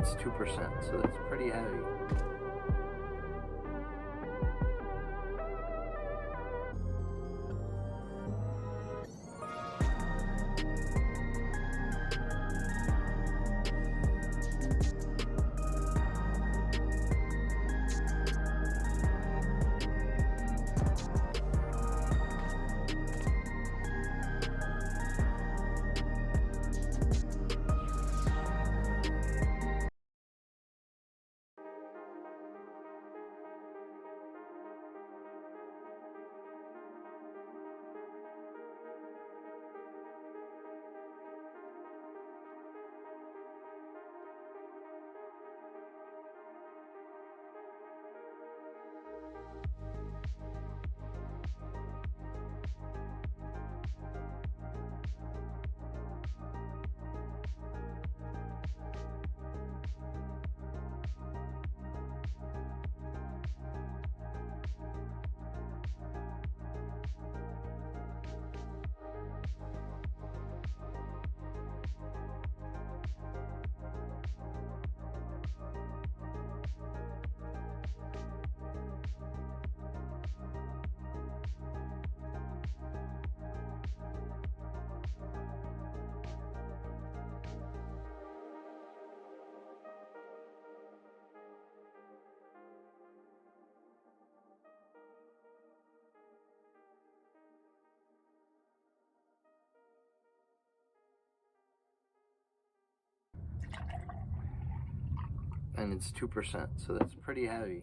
it's 2%, so it's pretty heavy. and it's 2%, so that's pretty heavy.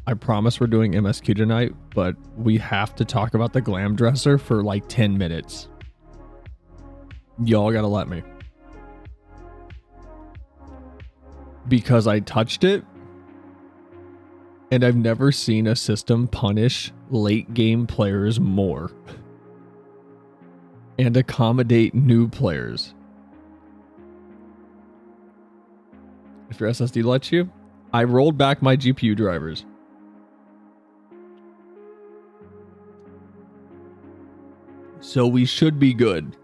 I promise we're doing MSQ tonight, but we have to talk about the glam dresser for like 10 minutes. Y'all gotta let me. Because I touched it, and I've never seen a system punish late game players more and accommodate new players. If your SSD lets you, I rolled back my GPU drivers. So we should be good.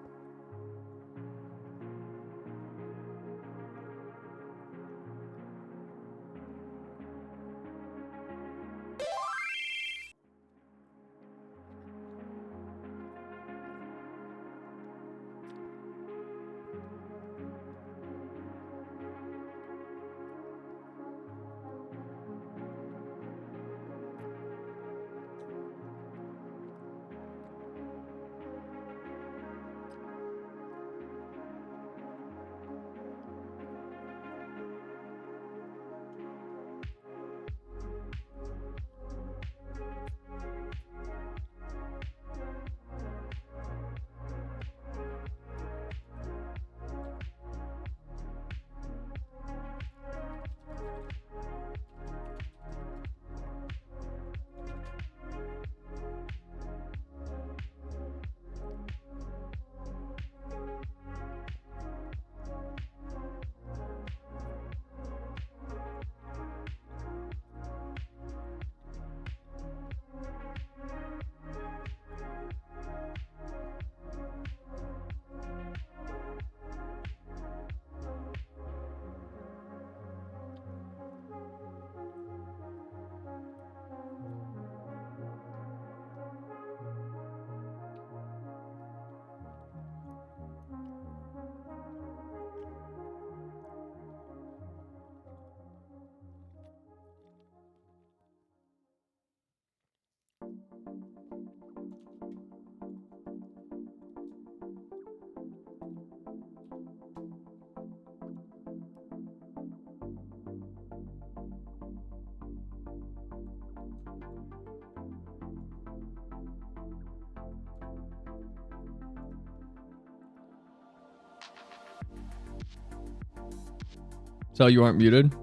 So you aren't muted?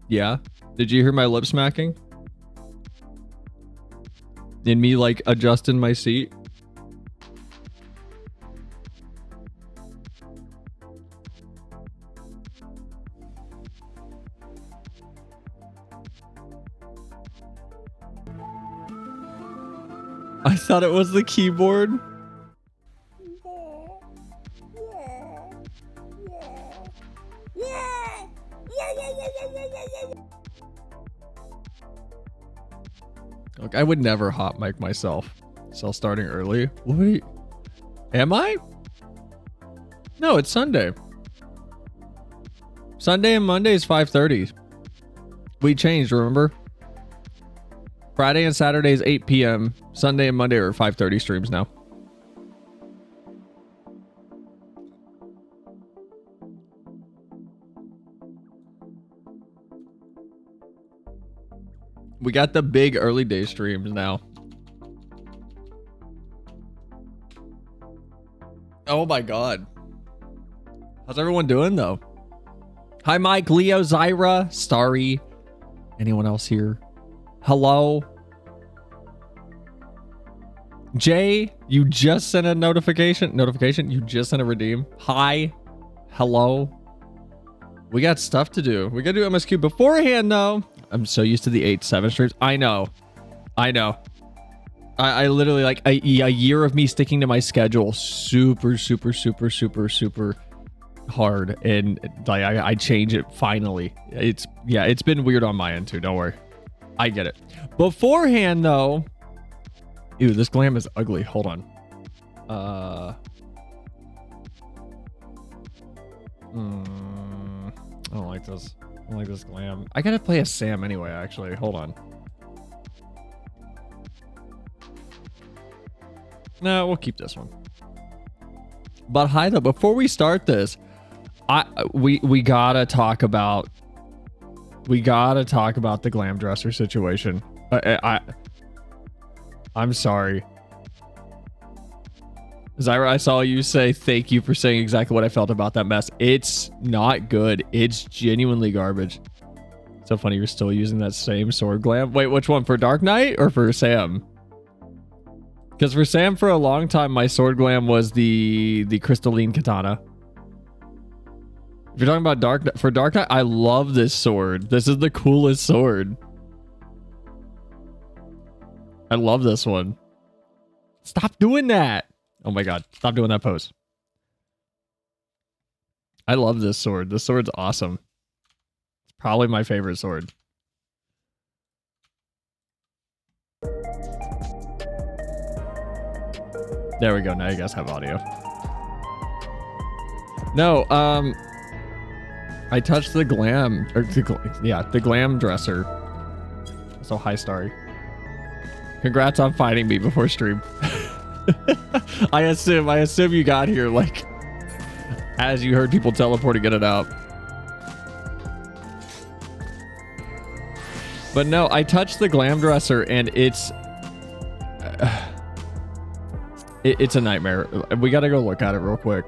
Yeah. Did you hear my lip smacking? And me like adjusting my seat? I thought it was the keyboard. Look, I would never hot mic myself. So starting early. What are you... Am I? No, it's Sunday. Sunday and Monday is 5:30. We changed, remember? Friday and Saturday is 8 p.m. Sunday and Monday are 5:30 streams now. We got the big early day streams now. Oh my god. How's everyone doing though? Hi Mike, Leo, Zyra, Starry. Anyone else here? Hello? Jay, you just sent a notification. You just sent a redeem. Hi. Hello. We got stuff to do. We gotta do MSQ beforehand, though. I'm so used to the 8-7 streams. I know. I literally, like, a year of me sticking to my schedule super hard, and like I change it finally. It's been weird on my end too. Don't worry. I get it. Beforehand, though. Ew, this glam is ugly. Hold on. I don't like this. I don't like this glam. I gotta play a Sam anyway, actually. Hold on. No, we'll keep this one. But hi though, before we start this, we gotta talk about the glam dresser situation. I'm sorry. Zyra, I saw you say thank you for saying exactly what I felt about that mess. It's not good. It's genuinely garbage. So funny you're still using that same sword glam. Wait, which one? For Dark Knight or for Sam? Because for Sam, for a long time, my sword glam was the crystalline katana. If you're talking about for Dark Knight, I love this sword. This is the coolest sword. I love this one. Stop doing that. Oh my god. Stop doing that pose. I love this sword. This sword's awesome. It's probably my favorite sword. There we go. Now you guys have audio. No, I touched the glam, or the glam dresser. So hi, Starry. Congrats on finding me before stream. I assume you got here like as you heard people teleporting in and out. But no, I touched the glam dresser and it's a nightmare. We got to go look at it real quick.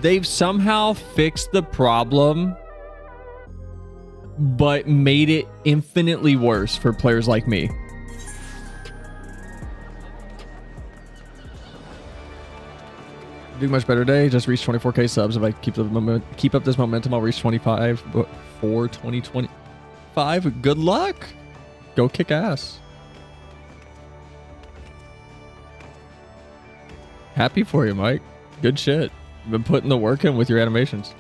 They've somehow fixed the problem, but made it infinitely worse for players like me. Doing much better today. Just reached 24k subs. If I keep up this momentum, I'll reach 25 for 2025. Good luck. Go kick ass. Happy for you, Mike. Good shit. Been putting the work in with your animations.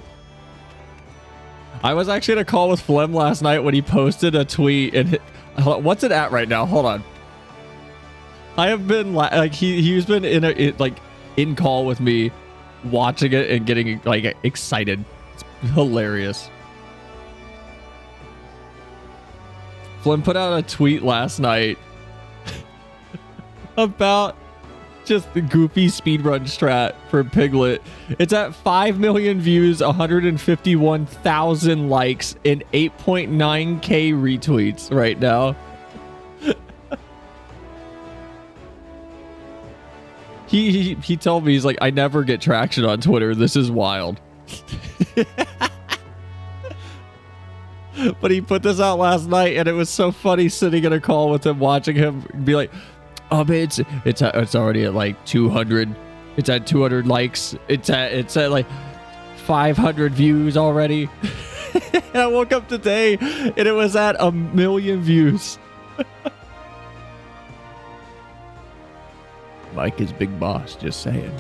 I was actually in a call with Flem last night when he posted a tweet and what's it at right now? Hold on. I have been like he's been in call with me, watching it and getting like excited. It's hilarious. Flem put out a tweet last night about just the goofy speedrun strat for Piglet. It's at 5 million views, 151,000 likes, and 8.9k retweets right now. He told me, he's like, I never get traction on Twitter. This is wild. But he put this out last night, and it was so funny sitting in a call with him, watching him be like, oh man, it's already at like 200. It's at 200 likes. It's at like 500 views already. And I woke up today and it was at 1 million views. Mike is big boss, just saying.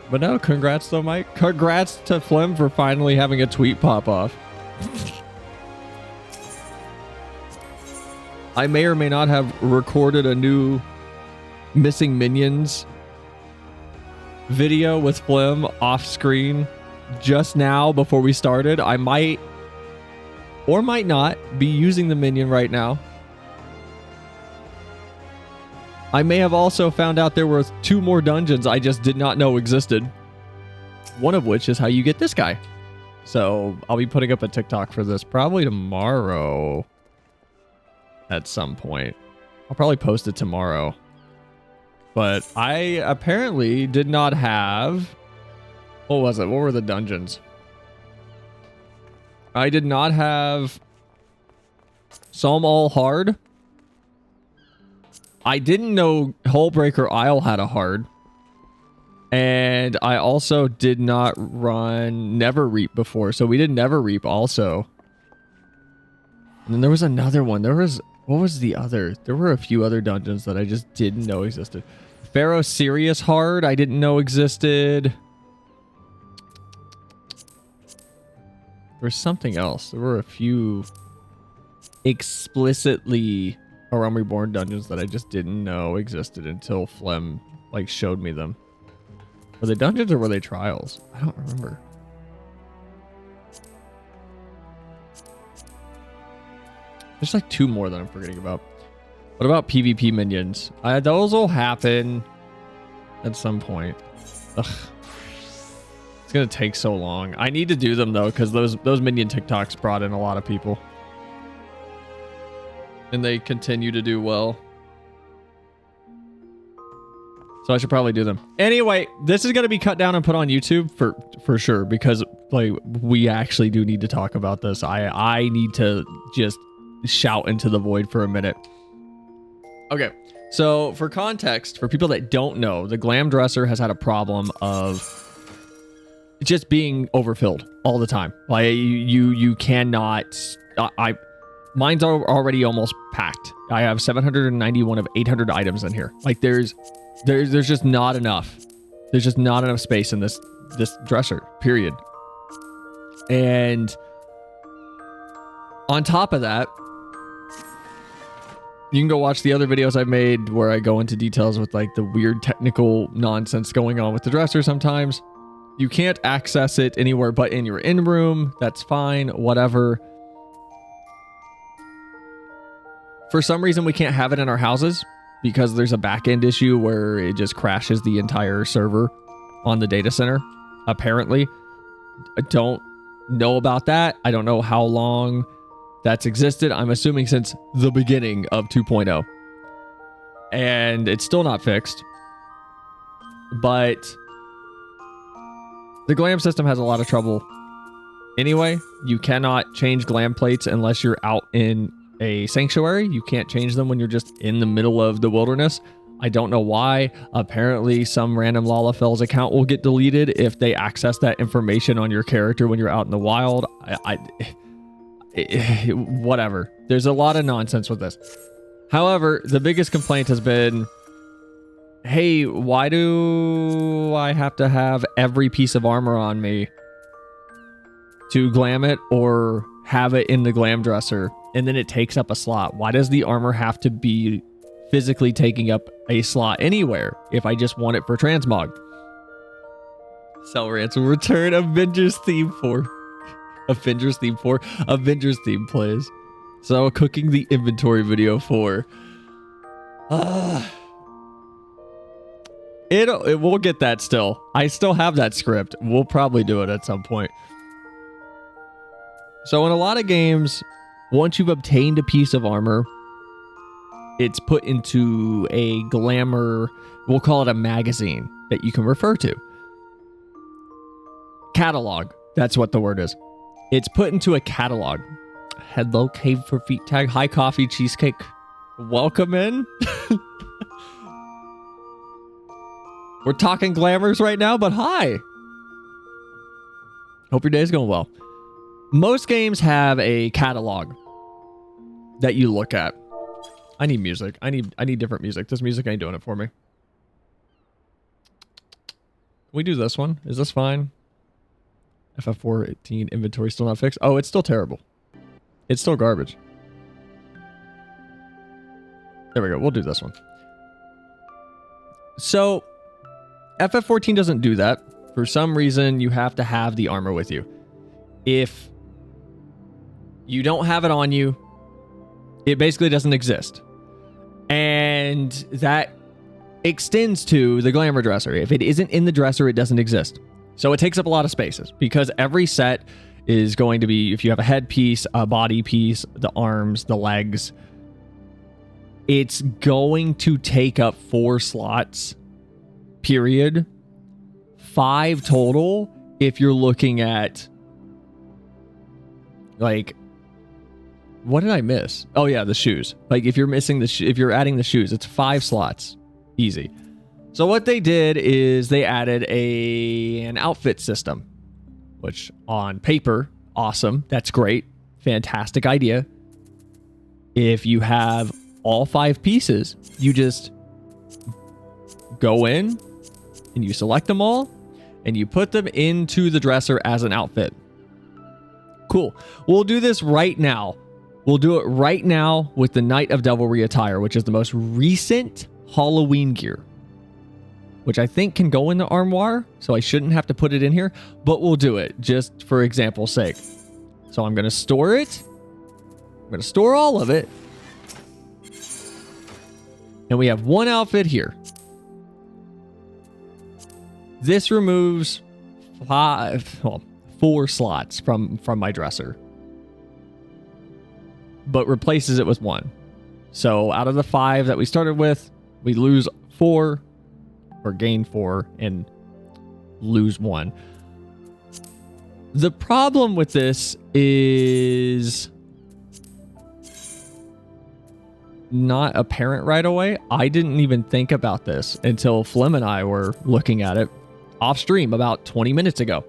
But no, congrats though, Mike. Congrats to Flem for finally having a tweet pop off. I may or may not have recorded a new Missing Minions video with Flem off screen just now before we started. I might or might not be using the minion right now. I may have also found out there were 2 more dungeons I just did not know existed. One of which is how you get this guy. So I'll be putting up a TikTok for this probably tomorrow. At some point. I'll probably post it tomorrow. But I apparently did not have... What was it? What were the dungeons? I did not have Some all hard. I didn't know Hullbreaker Isle had a hard. And I also did not run Never Reap before. So we did Never Reap also. And then there was another one. What was the other? There were a few other dungeons that I just didn't know existed. Pharaoh Sirius hard I didn't know existed. There's something else. There were a few explicitly A Realm Reborn dungeons that I just didn't know existed until Flem like showed me them. Were they dungeons or were they trials? I don't remember. There's like 2 more that I'm forgetting about. What about PvP minions? Those will happen at some point. Ugh. It's gonna take so long. I need to do them though, because those minion TikToks brought in a lot of people. And they continue to do well. So I should probably do them. Anyway, this is gonna be cut down and put on YouTube for sure, because like we actually do need to talk about this. I need to just shout into the void for a minute. Okay, so for context, for people that don't know, the Glam Dresser has had a problem of just being overfilled all the time. Like you cannot. Mine's already almost packed. I have 791 of 800 items in here. Like there's just not enough. There's just not enough space in this dresser. Period. And on top of that, you can go watch the other videos I've made where I go into details with like the weird technical nonsense going on with the dresser sometimes. You can't access it anywhere but in your in-room. That's fine, whatever. For some reason, we can't have it in our houses because there's a back-end issue where it just crashes the entire server on the data center, apparently. I don't know about that. I don't know how long that's existed. I'm assuming since the beginning of 2.0. And it's still not fixed. But the Glam system has a lot of trouble. Anyway, you cannot change Glam plates unless you're out in a sanctuary. You can't change them when you're just in the middle of the wilderness. I don't know why. Apparently, some random Lalafell's account will get deleted if they access that information on your character when you're out in the wild. Whatever. There's a lot of nonsense with this. However, the biggest complaint has been, hey, why do I have to have every piece of armor on me to glam it or have it in the Glam Dresser? And then it takes up a slot. Why does the armor have to be physically taking up a slot anywhere if I just want it for transmog? Cell Rants will return. Avengers theme 4. Avengers theme 4. Avengers theme plays. So cooking the inventory video 4. It will get that still. I still have that script. We'll probably do it at some point. So in a lot of games, once you've obtained a piece of armor, it's put into a glamour, we'll call it a magazine that you can refer to. Catalog. That's what the word is. It's put into a catalog. Hello, Cave for Feet Tag. Hi, Coffee Cheesecake. Welcome in. We're talking glamours right now, but hi. Hope your day's going well. Most games have a catalog that you look at. I need music. I need different music. This music ain't doing it for me. Can we do this one? Is this fine? FF418 inventory still not fixed. Oh, it's still terrible. It's still garbage. There we go. We'll do this one. So, FF14 doesn't do that. For some reason, you have to have the armor with you. If you don't have it on you, it basically doesn't exist. And that extends to the Glamour Dresser. If it isn't in the dresser, it doesn't exist. So it takes up a lot of spaces because every set is going to be, if you have a headpiece, a body piece, the arms, the legs, it's going to take up 4 slots, period. 5 total if you're looking at like what did I miss? Oh yeah, the shoes. Like if you're missing if you're adding the shoes, it's 5 slots. Easy. So what they did is they added an outfit system, which on paper, awesome. That's great. Fantastic idea. If you have all 5 pieces, you just go in and you select them all and you put them into the dresser as an outfit. Cool. We'll do this right now. We'll do it right now with the Night of Devilry attire, which is the most recent Halloween gear, which I think can go in the armoire, so I shouldn't have to put it in here, but we'll do it just for example's sake. So I'm going to store it. I'm going to store all of it. And we have one outfit here. This removes 4 slots from my dresser, but replaces it with 1. So out of the 5 that we started with, we lose 4 or gain 4 and lose 1. The problem with this is not apparent right away. I didn't even think about this until Flem and I were looking at it off stream about 20 minutes ago.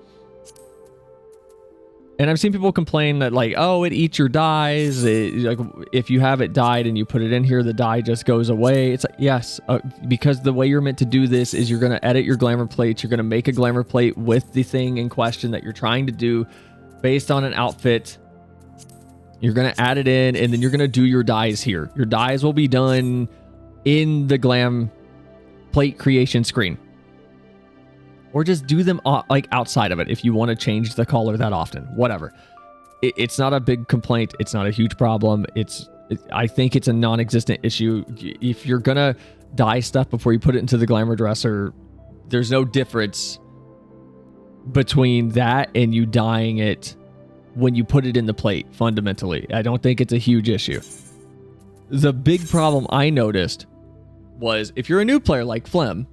And I've seen people complain that like, oh, it eats your dyes. Like if you have it dyed and you put it in here, the dye just goes away. It's like, yes, because the way you're meant to do this is you're going to edit your glamour plates. You're going to make a glamour plate with the thing in question that you're trying to do based on an outfit. You're going to add it in and then you're going to do your dyes here. Your dyes will be done in the glam plate creation screen. Or just do them like outside of it if you want to change the color that often. Whatever. It's not a big complaint. It's not a huge problem. I think it's a non-existent issue. If you're going to dye stuff before you put it into the glamour dresser, there's no difference between that and you dyeing it when you put it in the plate, fundamentally. I don't think it's a huge issue. The big problem I noticed was if you're a new player like Flem,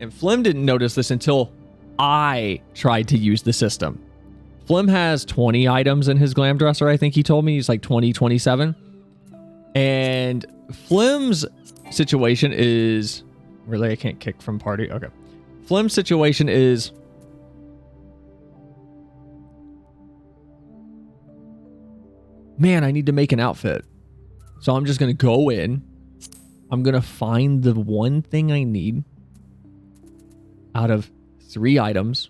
and Flem didn't notice this until I tried to use the system. Flem has 20 items in his glam dresser, I think he told me. He's like 20, 27. And Flem's situation is... Really, I can't kick from party? Okay. Flem's situation is... Man, I need to make an outfit. So I'm just going to go in. I'm going to find the one thing I need out of 3 items,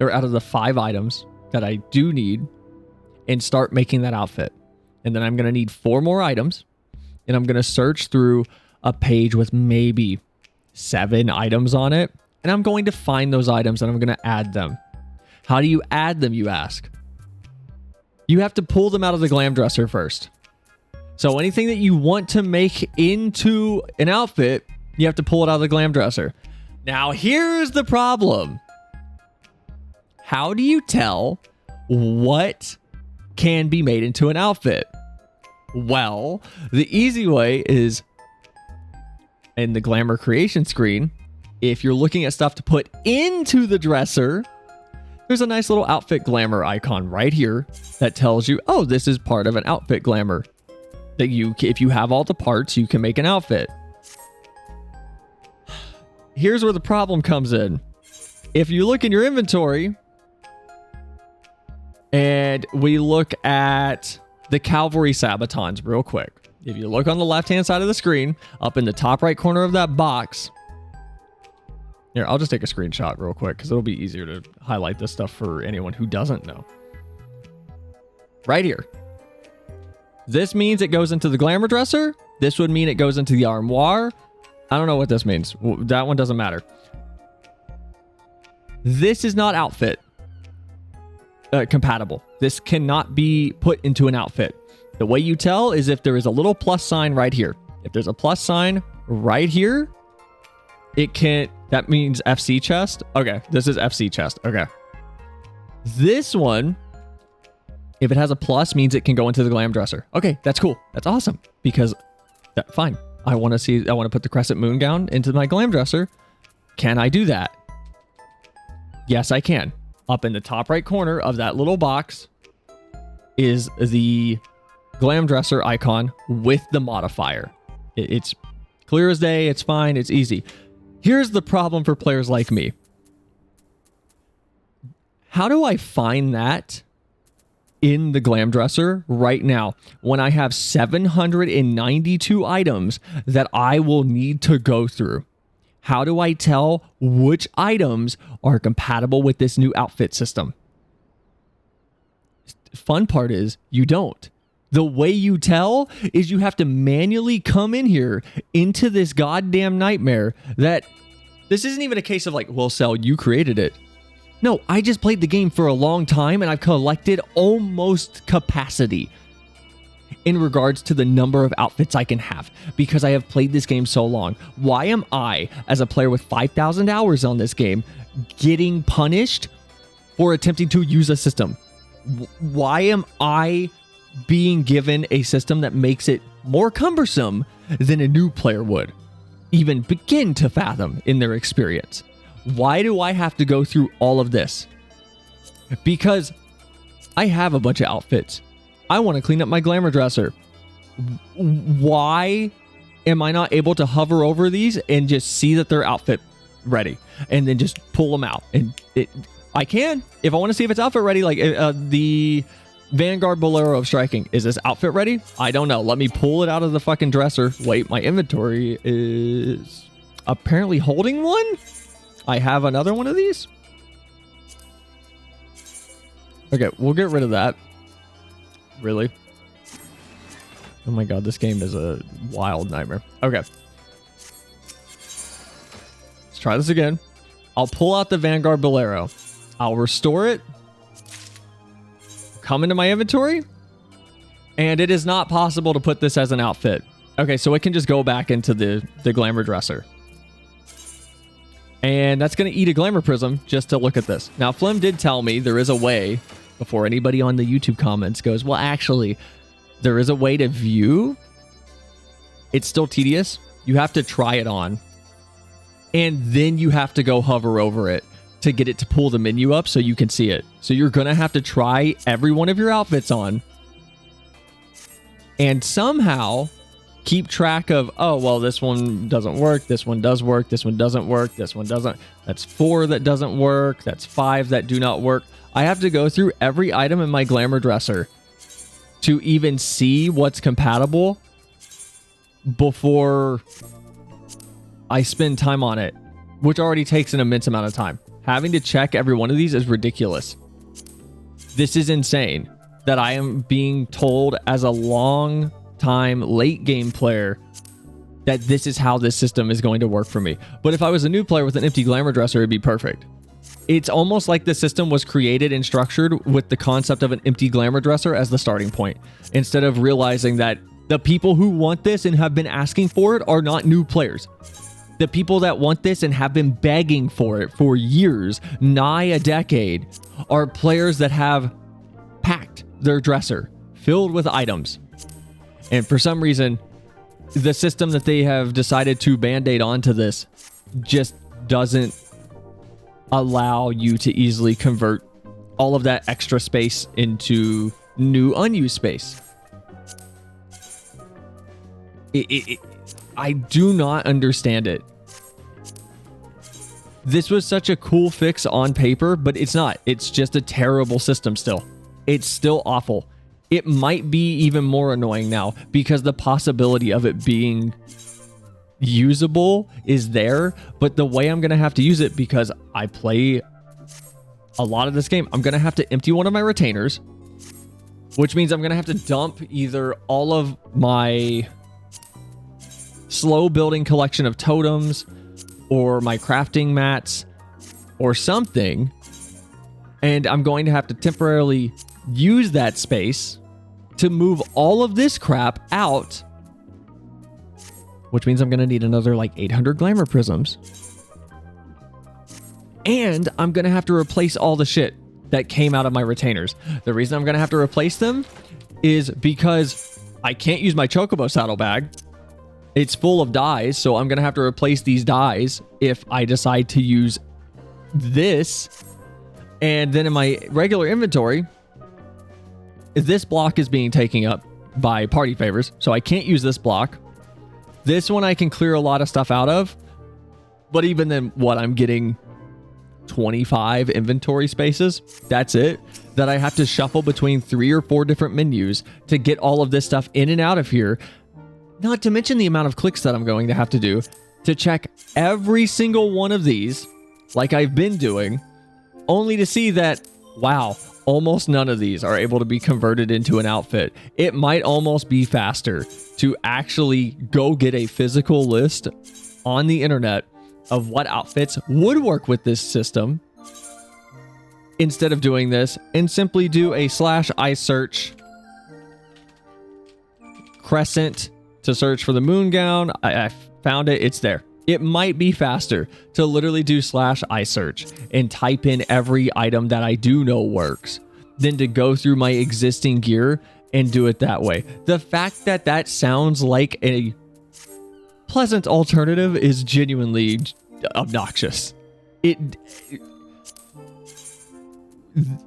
or out of the 5 items that I do need, and start making that outfit. And then I'm going to need 4 more items, and I'm going to search through a page with maybe 7 items on it, and I'm going to find those items and I'm going to add them. How do you add them, you ask? You have to pull them out of the glam dresser first. So anything that you want to make into an outfit, you have to pull it out of the glam dresser. Now, here's the problem. How do you tell what can be made into an outfit? Well, the easy way is in the glamour creation screen. If you're looking at stuff to put into the dresser, there's a nice little outfit glamour icon right here that tells you, oh, this is part of an outfit glamour. That if you have all the parts, you can make an outfit. Here's where the problem comes in. If you look in your inventory and we look at the cavalry sabatons real quick. If you look on the left-hand side of the screen, up in the top right corner of that box. Here, I'll just take a screenshot real quick because it'll be easier to highlight this stuff for anyone who doesn't know. Right here. This means it goes into the glamour dresser. This would mean it goes into the armoire. I don't know what this means. That one doesn't matter. This is not outfit compatible. This cannot be put into an outfit. The way you tell is if there is a little plus sign right here. If there's a plus sign right here, it can't. That means FC chest. Okay, this is FC chest. Okay. This one, if it has a plus, means it can go into the glam dresser. Okay, that's cool. That's awesome. Because, fine. I want to put the crescent moon gown into my glam dresser. Can I do that? Yes, I can. Up in the top right corner of that little box is the glam dresser icon with the modifier. It's clear as day. It's fine. It's easy. Here's the problem for players like me. How do I find that in the glam dresser right now when I have 792 items that I will need to go through? How do I tell which items are compatible with this new outfit system? Fun part is you don't. The way you tell is you have to manually come in here into this goddamn nightmare that this isn't even a case of like, well, Cell, you created it. No, I just played the game for a long time and I've collected almost capacity in regards to the number of outfits I can have because I have played this game so long. Why am I, as a player with 5,000 hours on this game, getting punished for attempting to use a system? Why am I being given a system that makes it more cumbersome than a new player would even begin to fathom in their experience? Why do I have to go through all of this? Because I have a bunch of outfits. I want to clean up my glamour dresser. Why am I not able to hover over these and just see that they're outfit ready and then just pull them out? And I can, if I want to see if it's outfit ready, like the Vanguard Bolero of striking. Is this outfit ready? I don't know. Let me pull it out of the fucking dresser. Wait, my inventory is apparently holding one. I have another one of these. Okay, we'll get rid of that. Really? Oh my god, this game is a wild nightmare. Okay. Let's try this again. I'll pull out the Vanguard Bolero. I'll restore it. Come into my inventory. And it is not possible to put this as an outfit. Okay, so it can just go back into the glamour dresser. And that's going to eat a glamour prism just to look at this. Now, Flim did tell me there is a way, before anybody on the YouTube comments goes, well, actually, there is a way to view. It's still tedious. You have to try it on. And then you have to go hover over it to get it to pull the menu up so you can see it. So you're going to have to try every one of your outfits on. And somehow keep track of, oh, well, this one doesn't work. This one does work. This one doesn't work. This one doesn't. That's 4 that doesn't work. That's 5 that do not work. I have to go through every item in my glamour dresser to even see what's compatible before I spend time on it, which already takes an immense amount of time. Having to check every one of these is ridiculous. This is insane that I am being told as a long time late game player that this is how this system is going to work for me. But if I was a new player with an empty glamour dresser, it'd be perfect. It's almost like the system was created and structured with the concept of an empty glamour dresser as the starting point, instead of realizing that the people who want this and have been asking for it are not new players. The people that want this and have been begging for it for years, nigh a decade, are players that have packed their dresser filled with items. And for some reason, the system that they have decided to band-aid onto this just doesn't allow you to easily convert all of that extra space into new unused space. I do not understand it. This was such a cool fix on paper, but it's not. It's just a terrible system still. It's still awful. It might be even more annoying now because the possibility of it being usable is there, but the way I'm going to have to use it, because I play a lot of this game, I'm going to have to empty one of my retainers, which means I'm going to have to dump either all of my slow building collection of totems or my crafting mats or something, and I'm going to have to temporarily use that space to move all of this crap out, which means I'm going to need another like 800 glamour prisms. And I'm going to have to replace all the shit that came out of my retainers. The reason I'm going to have to replace them is because I can't use my chocobo saddlebag. It's full of dyes, so I'm going to have to replace these dyes if I decide to use this. And then in my regular inventory, this block is being taken up by party favors, so I can't use this block. This one I can clear a lot of stuff out of, but even then, what, I'm getting 25 inventory spaces. That's it. That I have to shuffle between 3 or 4 different menus to get all of this stuff in and out of here. Not to mention the amount of clicks that I'm going to have to do to check every single one of these, like I've been doing, only to see that, wow, almost none of these are able to be converted into an outfit. It might almost be faster to actually go get a physical list on the internet of what outfits would work with this system instead of doing this, and simply do a /I search Crescent to search for the moon gown. I found it. It's there. It might be faster to literally do /I search and type in every item that I do know works than to go through my existing gear and do it that way. The fact that that sounds like a pleasant alternative is genuinely obnoxious.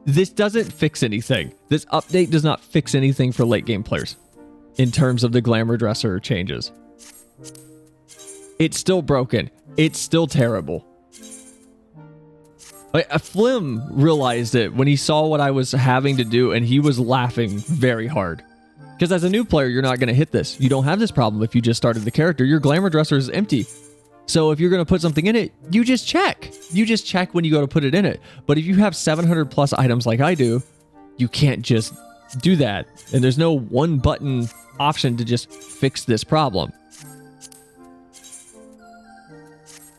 This doesn't fix anything. This update does not fix anything for late game players in terms of the glamour dresser changes. It's still broken. It's still terrible. Flim realized it when he saw what I was having to do, and he was laughing very hard. Because as a new player, you're not going to hit this. You don't have this problem if you just started the character. Your glamour dresser is empty. So if you're going to put something in it, you just check. You just check when you go to put it in it. But if you have 700 plus items like I do, you can't just do that. And there's no one button option to just fix this problem.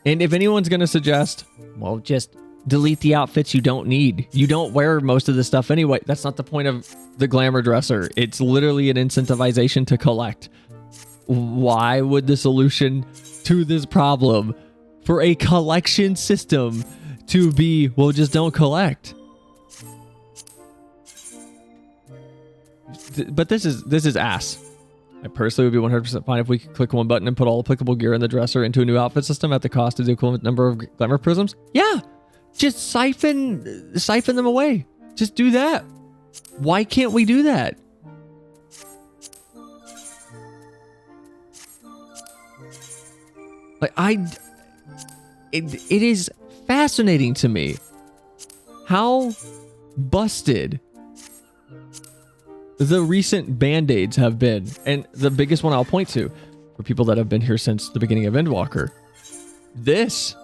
And if anyone's going to suggest, well, just delete the outfits you don't need. You don't wear most of this stuff anyway. That's not the point of the glamour dresser. It's literally an incentivization to collect. Why would the solution to this problem for a collection system to be, well, just don't collect? But this is ass. I personally would be 100% fine if we could click one button and put all applicable gear in the dresser into a new outfit system at the cost of the equivalent number of glamour prisms. Yeah, just siphon them away. Just do that. Why can't we do that? Like it is fascinating to me how busted the recent band-aids have been. And the biggest one I'll point to for people that have been here since the beginning of Endwalker, this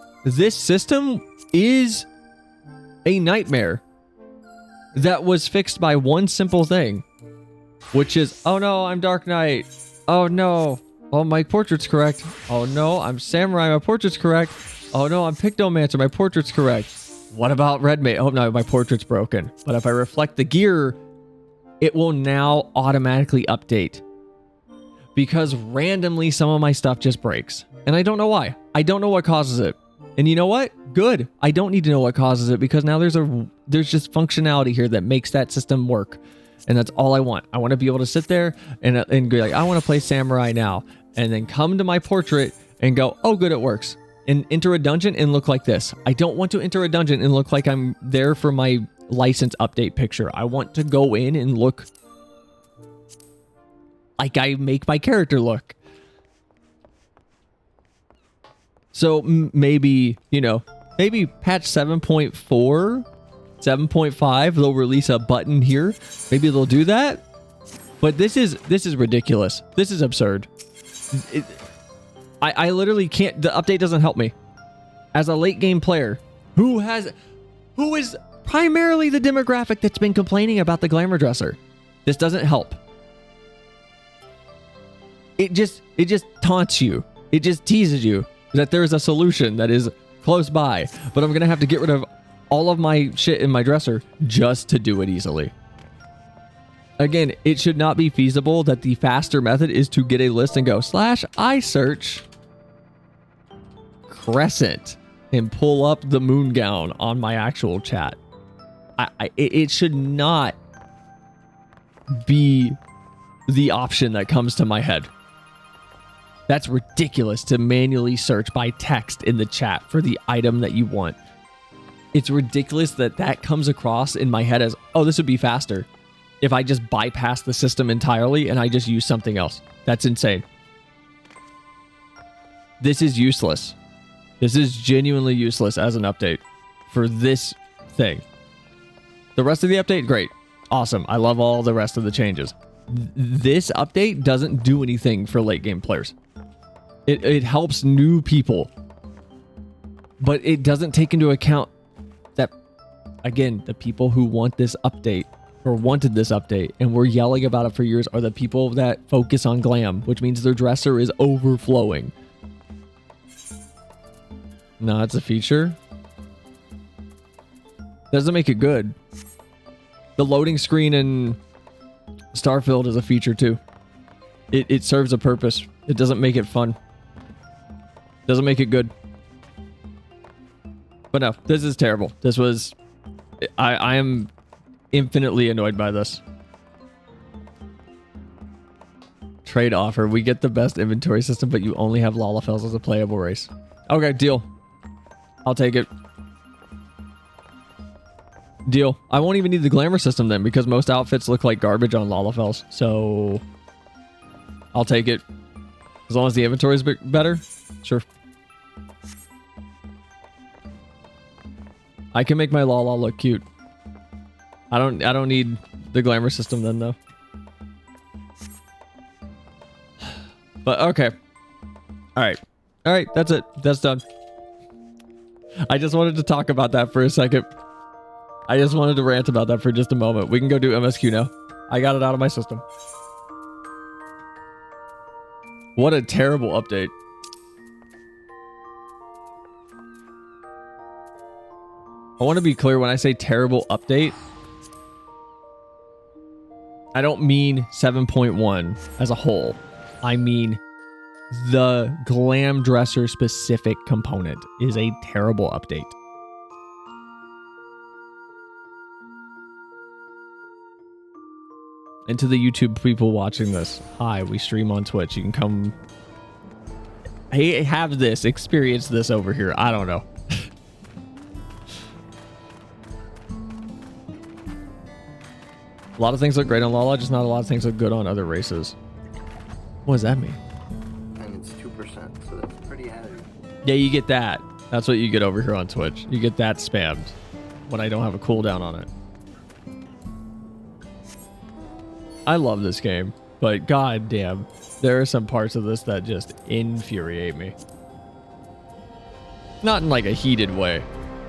system is a nightmare that was fixed by one simple thing, which is, oh no, I'm Dark Knight. Oh no, oh, my portrait's correct. Oh no, I'm Samurai, my portrait's correct. Oh no, I'm Pictomancer, my portrait's correct. What about Red Mage? Oh no, my portrait's broken. But if I reflect the gear, it will now automatically update. Because randomly some of my stuff just breaks. And I don't know why. I don't know what causes it. And you know what? Good. I don't need to know what causes it, because now there's just functionality here that makes that system work. And that's all I want. I want to be able to sit there and be like, I want to play Samurai now. And then come to my portrait and go, oh good, it works. And enter a dungeon and look like this. I don't want to enter a dungeon and look like I'm there for my license update picture. I want to go in and look like I make my character look. So maybe, maybe patch 7.4, 7.5, they'll release a button here. Maybe they'll do that. But this is ridiculous. This is absurd. I literally can't. The update doesn't help me as a late game player who is primarily the demographic that's been complaining about the glamour dresser. This doesn't help. It just taunts you. It just teases you that there is a solution that is close by, but I'm gonna have to get rid of all of my shit in my dresser just to do it easily. Again, it should not be feasible that the faster method is to get a list and go /I search Crescent and pull up the moon gown on my actual chat. It should not be the option that comes to my head. That's ridiculous to manually search by text in the chat for the item that you want. It's ridiculous that comes across in my head as, oh, this would be faster. if I just bypass the system entirely and I just use something else. That's insane. This is useless. This is genuinely useless as an update for this thing. The rest of the update, great. Awesome. I love all the rest of the changes. This update doesn't do anything for late game players. It helps new people. But it doesn't take into account that, again, the people who want this update or wanted this update and were yelling about it for years are the people that focus on glam, which means their dresser is overflowing. No, it's a feature. Doesn't make it good. The loading screen in Starfield is a feature too. It serves a purpose. It doesn't make it fun. Doesn't make it good. But no, this is terrible. This was... I am infinitely annoyed by this. Trade offer. We get the best inventory system, but you only have Lalafels as a playable race. Okay, deal. I'll take it. Deal. I won't even need the glamour system then, because most outfits look like garbage on Lalafels. So I'll take it. As long as the inventory is better. Sure. I can make my Lala look cute. I don't need the glamour system then though. But okay. Alright, that's it. That's done. I just wanted to talk about that for a second. I just wanted to rant about that for just a moment. We can go do MSQ now. I got it out of my system. What a terrible update. I want to be clear when I say terrible update. I don't mean 7.1 as a whole. I mean the glam dresser specific component is a terrible update. And to the YouTube people watching this, hi, we stream on Twitch. You can come have this, experience this over here. I don't know. A lot of things look great on Lala, just not a lot of things look good on other races. What does that mean? And it's 2%, so that's pretty heavy. Yeah, you get that. That's what you get over here on Twitch. You get that spammed when I don't have a cooldown on it. I love this game, but goddamn, there are some parts of this that just infuriate me. Not in like a heated way,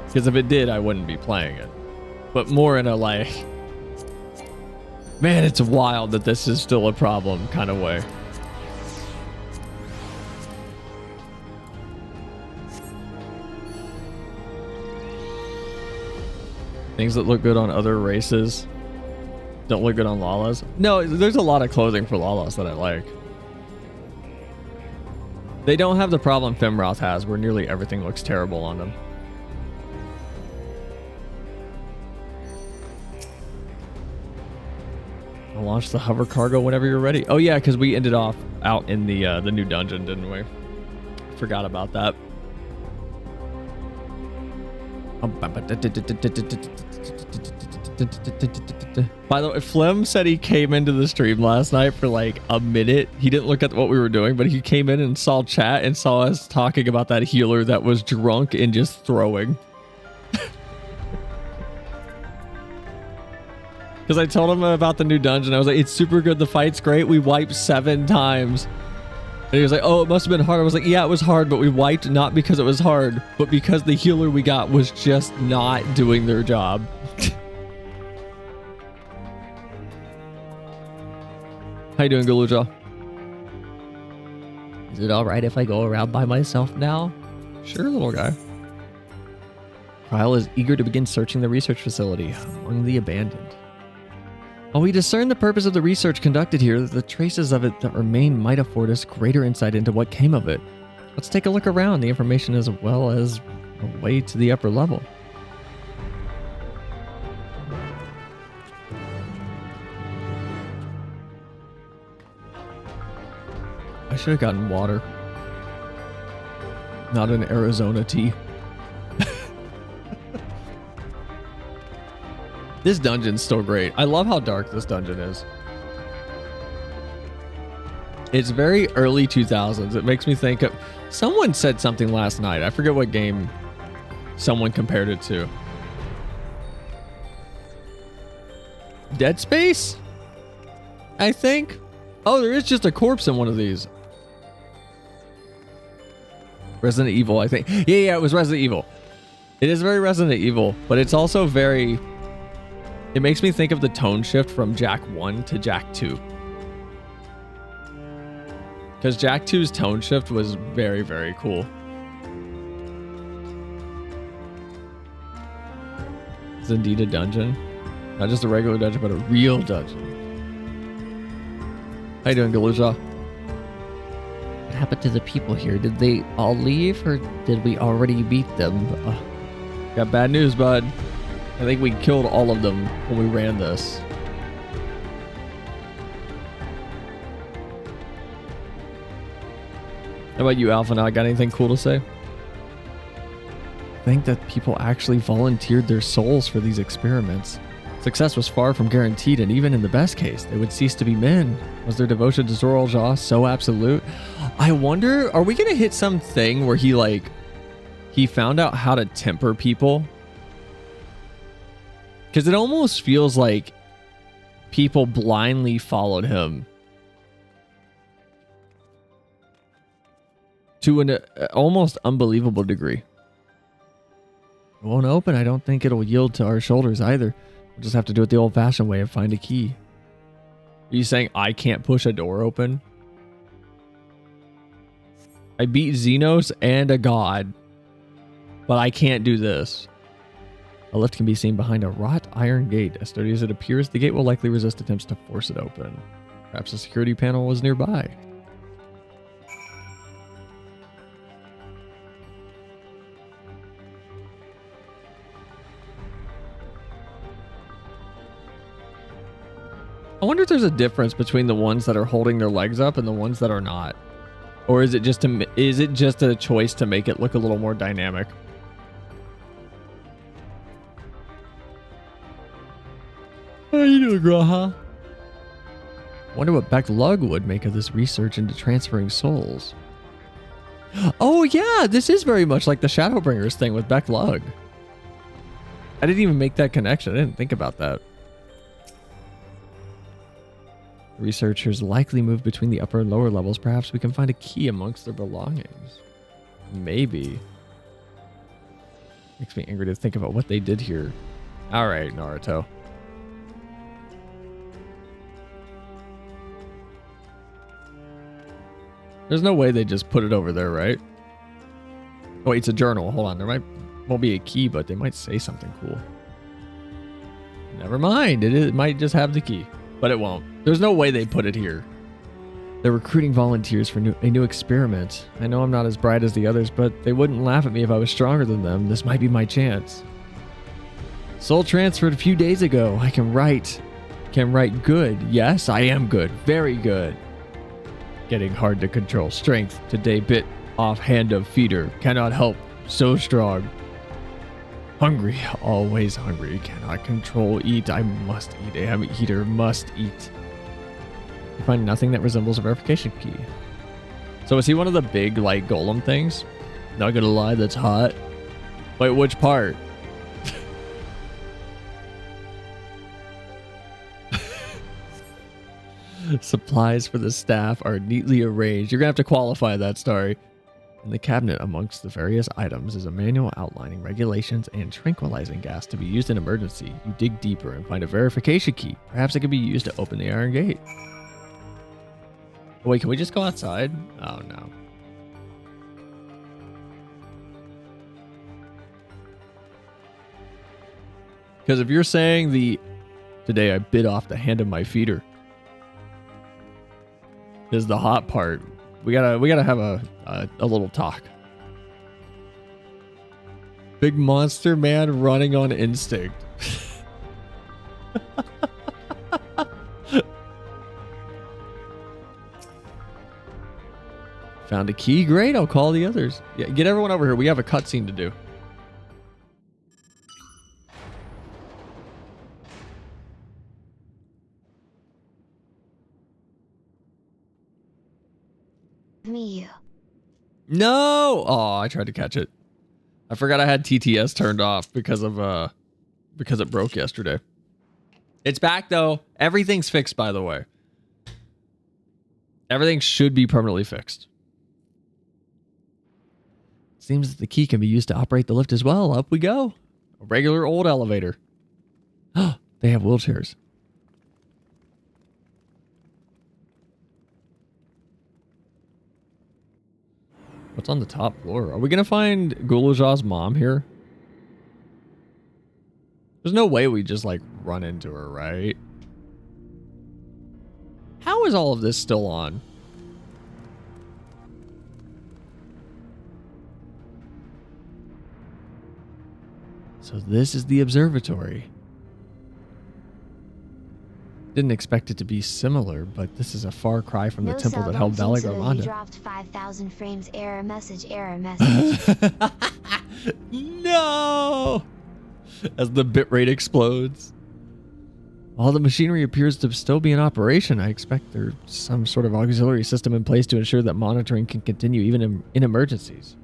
because if it did, I wouldn't be playing it. But more in a like, man, it's wild that this is still a problem kind of way. Things that look good on other races don't look good on Lala's. No, there's a lot of clothing for Lala's that I like. They don't have the problem Femroth has, where nearly everything looks terrible on them. I'll launch the hover cargo whenever you're ready. Oh yeah, because we ended off out in the new dungeon, didn't we? Forgot about that. By the way, Flem said he came into the stream last night for like a minute. He didn't look at what we were doing, but he came in and saw chat and saw us talking about that healer that was drunk and just throwing. Because I told him about the new dungeon. I was like, it's super good. The fight's great. We wiped 7 times. And he was like, oh, it must have been hard. I was like, yeah, it was hard, but we wiped not because it was hard, but because the healer we got was just not doing their job. How you doing, Gulool? Is it all right if I go around by myself now? Sure, little guy. Kyle is eager to begin searching the research facility among the abandoned. While we discern the purpose of the research conducted here, the traces of it that remain might afford us greater insight into what came of it. Let's take a look around the information as well as a way to the upper level. I should have gotten water. Not an Arizona tea. This dungeon's still great. I love how dark this dungeon is. It's very early 2000s. It makes me think of... Someone said something last night. I forget what game someone compared it to. Dead Space? I think. Oh, there is just a corpse in one of these. Resident Evil, I think. Yeah, it was Resident Evil. It is very Resident Evil, but it's also very... It makes me think of the tone shift from Jak 1 to Jak 2. Because Jak 2's tone shift was very, very cool. It's indeed a dungeon. Not just a regular dungeon, but a real dungeon. How you doing, Gulool? What happened to the people here? Did they all leave or did we already beat them? Got bad news, bud. I think we killed all of them when we ran this. How about you, Alpha? Now, got anything cool to say? I think that people actually volunteered their souls for these experiments. Success was far from guaranteed, and even in the best case, they would cease to be men. Was their devotion to Zoraal so absolute? I wonder, are we gonna hit something where he found out how to temper people? Because it almost feels like people blindly followed him to an almost unbelievable degree. It won't open. I don't think it'll yield to our shoulders either. We'll just have to do it the old-fashioned way and find a key. Are you saying I can't push a door open? I beat Xenos and a god, but I can't do this. A lift can be seen behind a wrought iron gate. As sturdy as it appears, the gate will likely resist attempts to force it open. Perhaps a security panel was nearby. I wonder if there's a difference between the ones that are holding their legs up and the ones that are not. Or is it just a choice to make it look a little more dynamic? How you doing, Graha? Wonder what Lug would make of this research into transferring souls. Oh yeah, this is very much like the Shadowbringers thing with Lug. I didn't even make that connection. I didn't think about that. Researchers likely move between the upper and lower levels. Perhaps we can find a key amongst their belongings. Maybe. Makes me angry to think about what they did here. All right, Naruto. There's no way they just put it over there, right? Oh, wait, it's a journal. Hold on. There won't be a key, but they might say something cool. Never mind. It might just have the key, but it won't. There's no way they put it here. They're recruiting volunteers for a new experiment. I know I'm not as bright as the others, but they wouldn't laugh at me if I was stronger than them. This might be my chance. Soul transferred a few days ago. I can write good. Yes, I am good. Very good. Getting hard to control. Strength. Today bit off hand of feeder. Cannot help. So strong. Hungry. Always hungry. Cannot control. Eat. I must eat. I am an eater. Must eat. You find nothing that resembles a verification key. So is he one of the big like golem things? Not gonna lie, that's hot. Wait, which part? Supplies for the staff are neatly arranged. You're gonna have to qualify that, Starry. In the cabinet amongst the various items is a manual outlining regulations and tranquilizing gas to be used in emergency. You dig deeper and find a verification key. Perhaps it can be used to open the iron gate. Wait, can we just go outside? Oh no. Because if you're saying today I bit off the hand of my feeder is the hot part, we gotta have a little talk. Big monster man running on instinct. Found a key. Great. I'll call the others. Yeah, get everyone over here. We have a cutscene to do. me, you. No! Oh, I tried to catch it. I forgot I had TTS turned off because it broke yesterday. It's back though. Everything's fixed, by the way. Everything should be permanently fixed. Seems that the key can be used to operate the lift as well. Up we go. A regular old elevator. They have wheelchairs. What's on the top floor? Are we going to find Gulool's mom here? There's no way we just, like, run into her, right? How is all of this still on? So this is the observatory. Didn't expect it to be similar, but this is a far cry from the temple that held Valley Garmanda. Dropped 5,000 frames. Error message. Error message. No! As the bitrate explodes. While the machinery appears to still be in operation, I expect there's some sort of auxiliary system in place to ensure that monitoring can continue even in emergencies.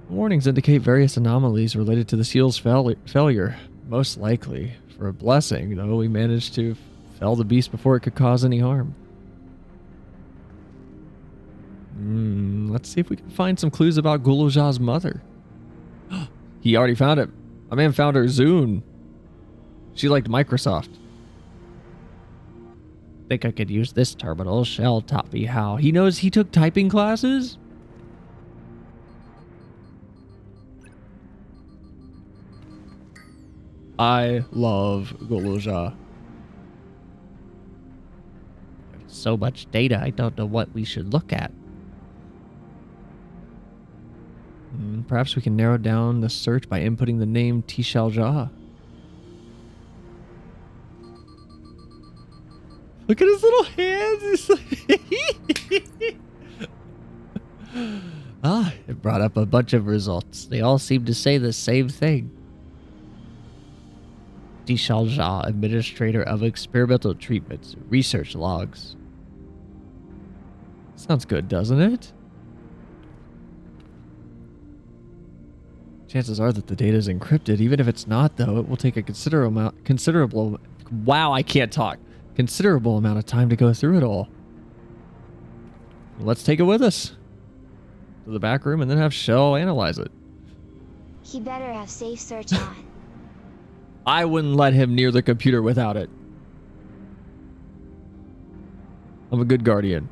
Warnings indicate various anomalies related to the seal's failure. Most likely, for a blessing, though, we managed to fell the beast before it could cause any harm. Let's see if we can find some clues about Gulool's mother. He already found it. My man found her Zune. She liked Microsoft. Think I could use this terminal. Shell taught me how. He knows he took typing classes? I love Gulool. So much data, I don't know what we should look at. Perhaps we can narrow down the search by inputting the name Tishalja. Look at his little hands. It brought up a bunch of results. They all seem to say the same thing. Tishalja, administrator of experimental treatments, research logs. Sounds good, doesn't it? Chances are that the data is encrypted. Even if it's not, though, it will take a considerable amount of time to go through it all. Let's take it with us to the back room and then have Shell analyze it. He better have safe search on. I wouldn't let him near the computer without it. I'm a good guardian.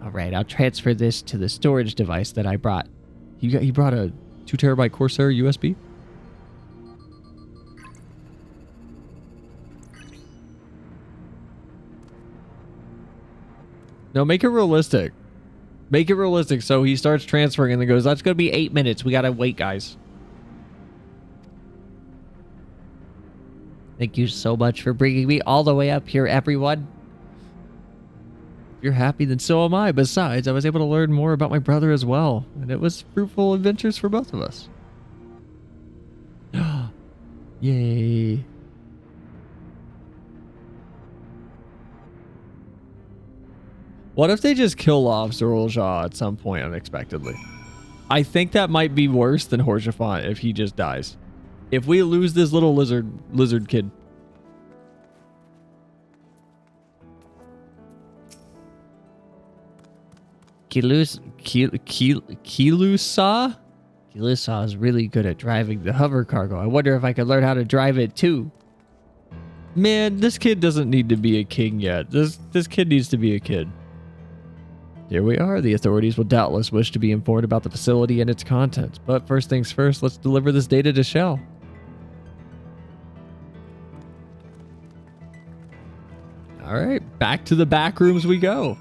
All right, I'll transfer this to the storage device that I brought. He brought a 2 terabyte Corsair USB? No, make it realistic. Make it realistic so he starts transferring and then goes, that's going to be 8 minutes. We got to wait, guys. Thank you so much for bringing me all the way up here, everyone. If you're happy, then so am I. Besides, I was able to learn more about my brother as well, and it was fruitful adventures for both of us. Yay. What if they just kill off Zoraal at some point unexpectedly? I think that might be worse than Horshafant if he just dies. If we lose this little lizard kid. Kilusa? Kilusa is really good at driving the hover cargo. I wonder if I could learn how to drive it too. Man, this kid doesn't need to be a king yet. This kid needs to be a kid. Here we are. The authorities will doubtless wish to be informed about the facility and its contents. But first things first, let's deliver this data to Shell. All right, back to the back rooms we go.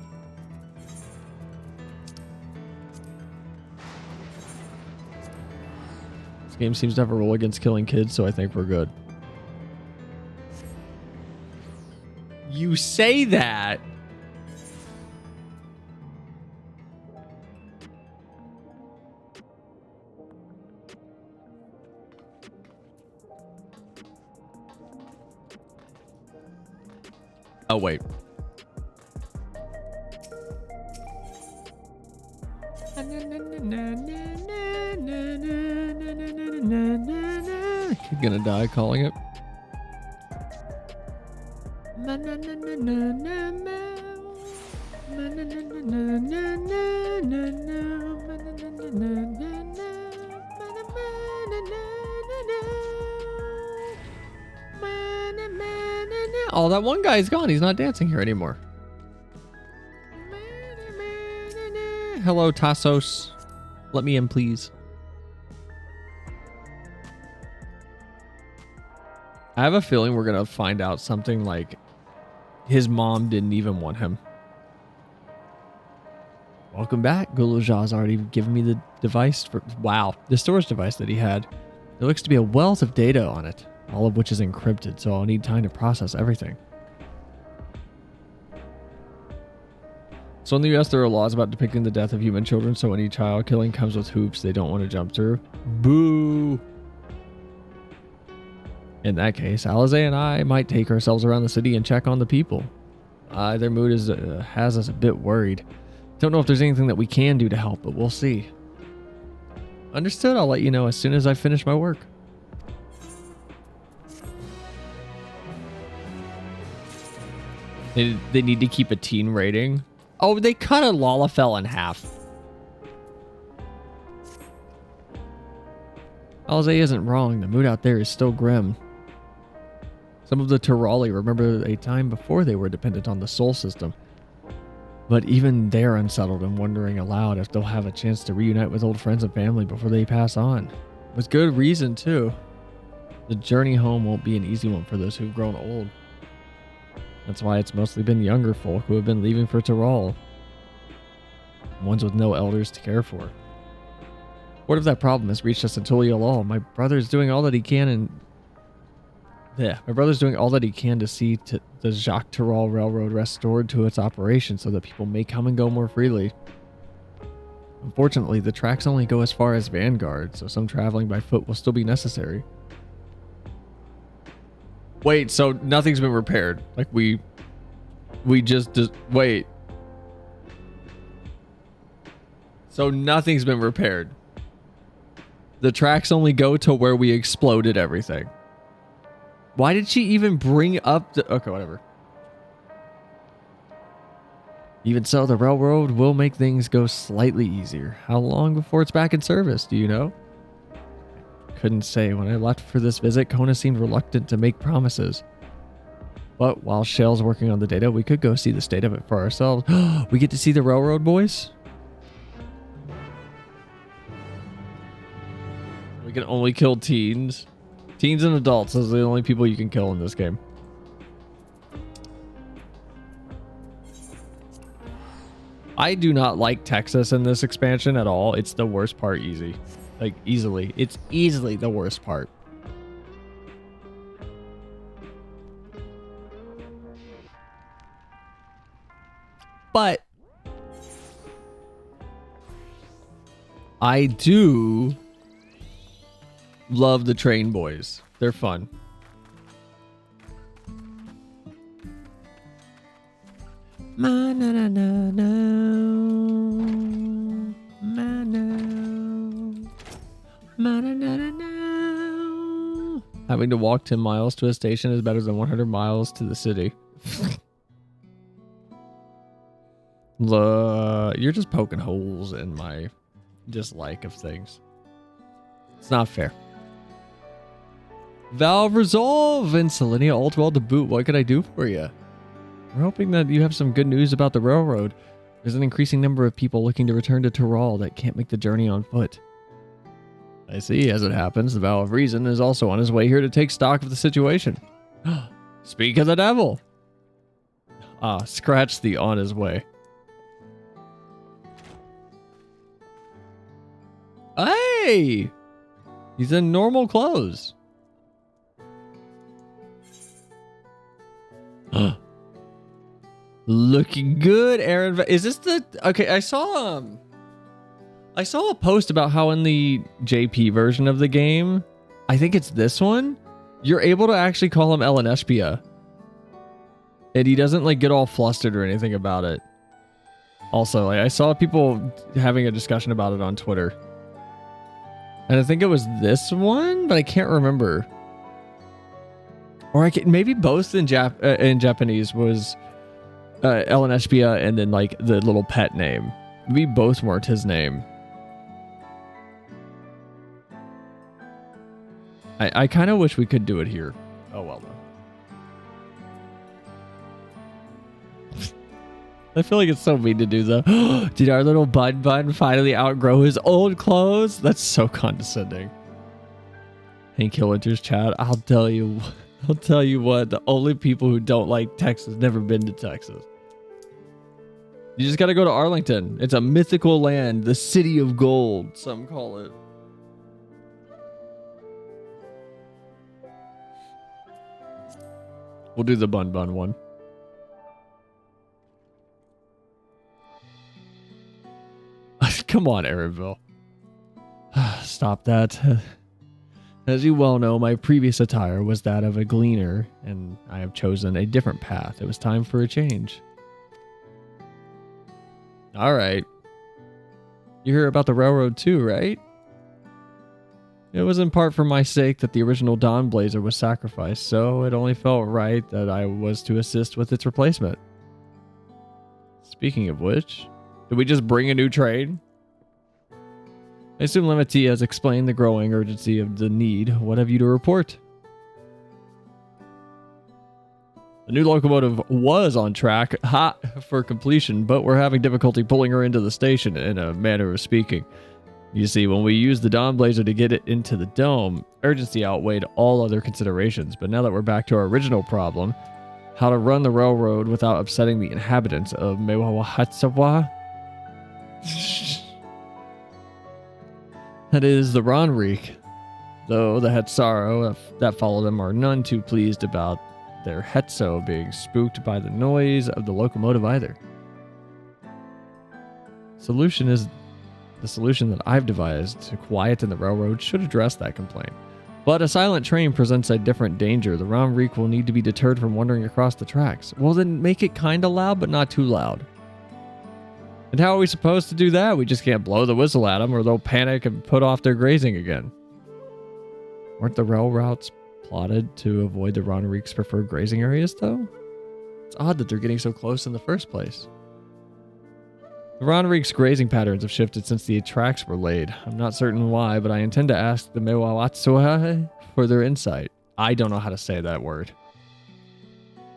This game seems to have a rule against killing kids, so I think we're good. You say that. Oh, wait. Gonna die calling it. Oh, that one guy's gone. He's not dancing here anymore. Hello, Tassos. Let me in, please. I have a feeling we're going to find out something like his mom didn't even want him. Welcome back. Gulool's already given me the device for... Wow. The storage device that he had. There looks to be a wealth of data on it, all of which is encrypted, so I'll need time to process everything. So in the US, there are laws about depicting the death of human children, so any child killing comes with hoops they don't want to jump through. Boo! In that case, Alize and I might take ourselves around the city and check on the people. Their mood has us a bit worried. Don't know if there's anything that we can do to help, but we'll see. Understood. I'll let you know as soon as I finish my work. They need to keep a teen rating. Oh, they cut a Lalafell in half. Alize isn't wrong. The mood out there is still grim. Some of the Tirali remember a time before they were dependent on the soul system. But even they're unsettled and wondering aloud if they'll have a chance to reunite with old friends and family before they pass on. With good reason, too. The journey home won't be an easy one for those who've grown old. That's why it's mostly been younger folk who have been leaving for Zoraal. Ones with no elders to care for. Word of that problem has reached us until Gulool. My brother's doing all that he can my brother's doing all that he can to see the Jacques Zoraal Railroad restored to its operation so that people may come and go more freely. Unfortunately, the tracks only go as far as Vanguard, so some traveling by foot will still be necessary. Wait, so nothing's been repaired? Like we just wait. So nothing's been repaired. The tracks only go to where we exploded everything. Why did she even bring up the... Okay, whatever. Even so, the railroad will make things go slightly easier. How long before it's back in service, do you know? Couldn't say. When I left for this visit, Kona seemed reluctant to make promises. But while Shell's working on the data, we could go see the state of it for ourselves. We get to see the railroad, boys? We can only kill teens. Teens and adults, those are the only people you can kill in this game. I do not like Texas in this expansion at all. It's the worst part easy. Like, easily. It's easily the worst part. But I do love the train boys. They're fun. Having to walk 10 miles to a station is better than 100 miles to the city. You're just poking holes in my dislike of things. It's not fair. Valve Resolve and Selenia Altwell to boot. What could I do for you? We're hoping that you have some good news about the railroad. There's an increasing number of people looking to return to Zoraal that can't make the journey on foot. I see. As it happens, the Vow of Reason is also on his way here to take stock of the situation. Speak of the devil. Scratch the on his way. Hey! He's in normal clothes. Looking good, Aaron. Is this the... Okay, I saw a post about how in the JP version of the game, I think it's this one, you're able to actually call him Elenespia. And he doesn't like get all flustered or anything about it. Also, like, I saw people having a discussion about it on Twitter. And I think it was this one, but I can't remember. Or maybe both in Japanese was Ellen Espia and then like the little pet name. We both weren't his name. I kind of wish we could do it here. Oh well though. I feel like it's so mean to do though. Did our little bun finally outgrow his old clothes? That's so condescending. Hank Hillwinter's chat. I'll tell you what. The only people who don't like Texas never been to Texas. You just got to go to Arlington. It's a mythical land, the city of gold, some call it. We'll do the bun one. Come on, Aaronville. Stop that. As you well know, my previous attire was that of a gleaner, and I have chosen a different path. It was time for a change. All right. You hear about the railroad too, right? It was in part for my sake that the original Dawn Blazer was sacrificed, so it only felt right that I was to assist with its replacement. Speaking of which, did we just bring a new train? I assume Lemati has explained the growing urgency of the need. What have you to report? The new locomotive was on track, for completion, but we're having difficulty pulling her into the station, in a manner of speaking. You see, when we used the Dawn Blazer to get it into the dome, urgency outweighed all other considerations. But now that we're back to our original problem, how to run the railroad without upsetting the inhabitants of Mewahatsawa? That is the Ronreek. Though the Hetsaro that follow them are none too pleased about their Hetso being spooked by the noise of the locomotive either. The solution that I've devised to quieten the railroad should address that complaint. But a silent train presents a different danger. The Ronreek will need to be deterred from wandering across the tracks. Well, then make it kinda loud, but not too loud. And how are we supposed to do that? We just can't blow the whistle at them or they'll panic and put off their grazing again. Weren't the rail routes plotted to avoid the Ronreek's preferred grazing areas, though? It's odd that they're getting so close in the first place. The Ronreek's grazing patterns have shifted since the tracks were laid. I'm not certain why, but I intend to ask the Mewawatsua for their insight. I don't know how to say that word.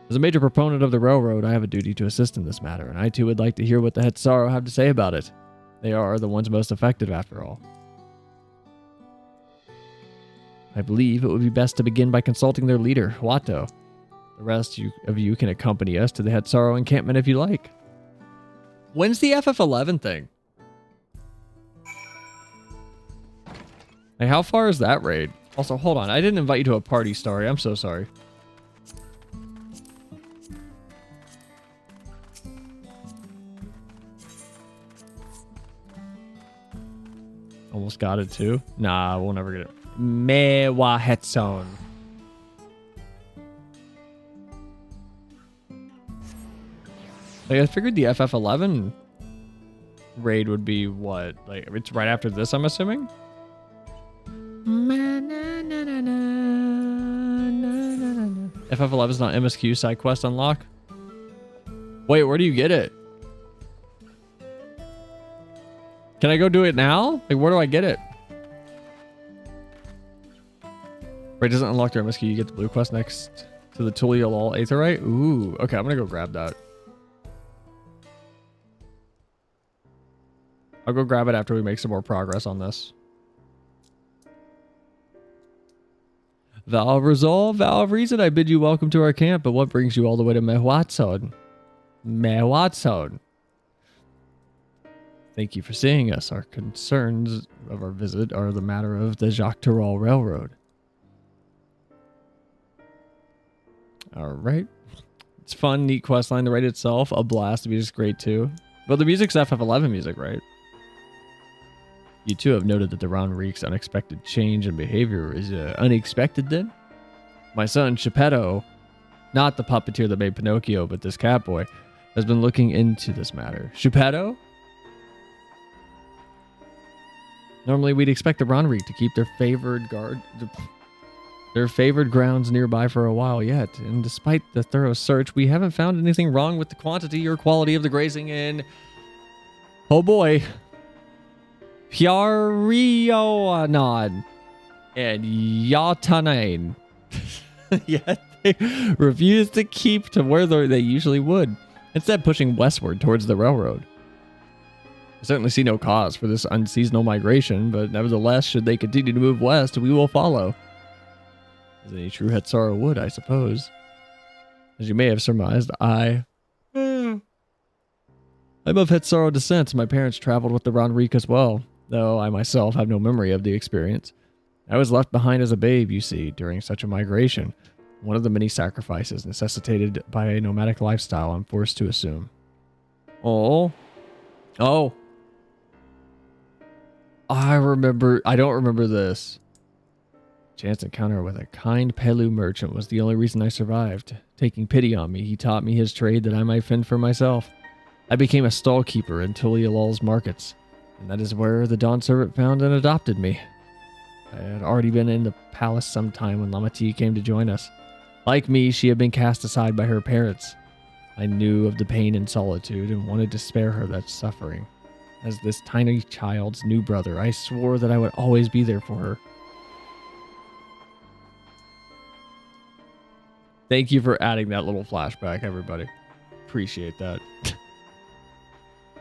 As a major proponent of the railroad, I have a duty to assist in this matter, and I too would like to hear what the Hetsaro have to say about it. They are the ones most affected, after all. I believe it would be best to begin by consulting their leader, Watto. The rest of you can accompany us to the Hetsaro encampment if you like. When's the FF11 thing? Hey, how far is that raid? Also, hold on. I didn't invite you to a party, Starry. I'm so sorry. Almost got it too. Nah, we'll never get it. Mewahetson. Like, I figured the FF11 raid would be what? Like, it's right after this, I'm assuming? FF11 is not MSQ side quest unlock? Wait, where do you get it? Can I go do it now? Like, where do I get it? Right, doesn't unlock their MSQ. You get the blue quest next to the Tulialol Aetherite. Ooh, okay, I'm gonna go grab that. I'll go grab it after we make some more progress on this. Vow of Resolve, Vow of Reason, I bid you welcome to our camp, but what brings you all the way to Mewatsod? Mewatsod. Thank you for seeing us. Our concerns of our visit are the matter of the Jacques Tarol Railroad. Alright. It's fun, neat questline. The raid itself, a blast. The music's great too. But the music's FF11 music, right? You too have noted that the Ronreek's unexpected change in behavior is unexpected then? My son, Geppetto, not the puppeteer that made Pinocchio, but this catboy, has been looking into this matter. Geppetto? Normally, we'd expect the Ronreek to keep their favored grounds nearby for a while yet, and despite the thorough search, we haven't found anything wrong with the quantity or quality of the grazing in, oh boy, Piarioanad and Yatanain. Yet they refuse to keep to where they usually would, instead pushing westward towards the railroad. I certainly see no cause for this unseasonal migration, but nevertheless, should they continue to move west, we will follow. As any true Hetsara would, I suppose. As you may have surmised, I'm of Hetsara descent. My parents traveled with the Ronreek as well, though I myself have no memory of the experience. I was left behind as a babe, you see, during such a migration. One of the many sacrifices necessitated by a nomadic lifestyle I'm forced to assume. Oh. I don't remember this. Chance encounter with a kind Pelu merchant was the only reason I survived. Taking pity on me, he taught me his trade that I might fend for myself. I became a stall keeper in Tulialal's markets, and that is where the Dawn Servant found and adopted me. I had already been in the palace some time when Lamati came to join us. Like me, she had been cast aside by her parents. I knew of the pain and solitude and wanted to spare her that suffering. As this tiny child's new brother, I swore that I would always be there for her. Thank you for adding that little flashback, everybody. Appreciate that.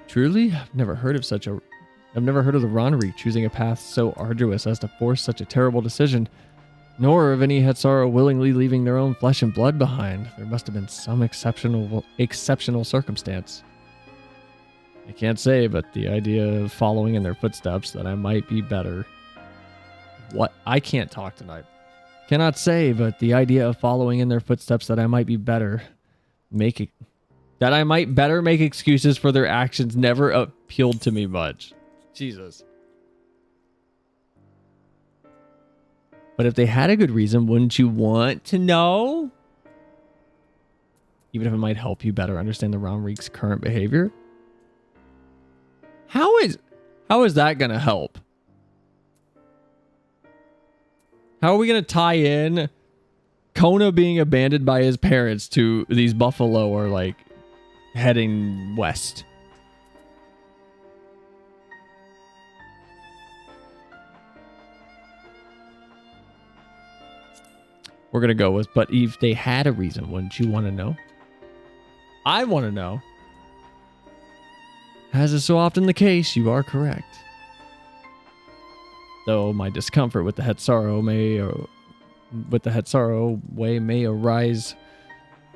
Truly, I've never heard of the Ronreek choosing a path so arduous as to force such a terrible decision, nor of any Hetsara willingly leaving their own flesh and blood behind. There must have been some exceptional circumstance. I can't say, but the idea of following in their footsteps that I might be better. What? I can't talk tonight. Cannot say, but the idea of following in their footsteps that I might be better, that I might better make excuses for their actions never appealed to me much. Jesus. But if they had a good reason, wouldn't you want to know? Even if it might help you better understand the Ronreek's current behavior? How is that going to help? How are we going to tie in Kona being abandoned by his parents to these buffalo or like heading west? We're going to go with, but if they had a reason, wouldn't you want to know? I want to know. As is so often the case, you are correct. Though my discomfort with the Hetsaro way may arise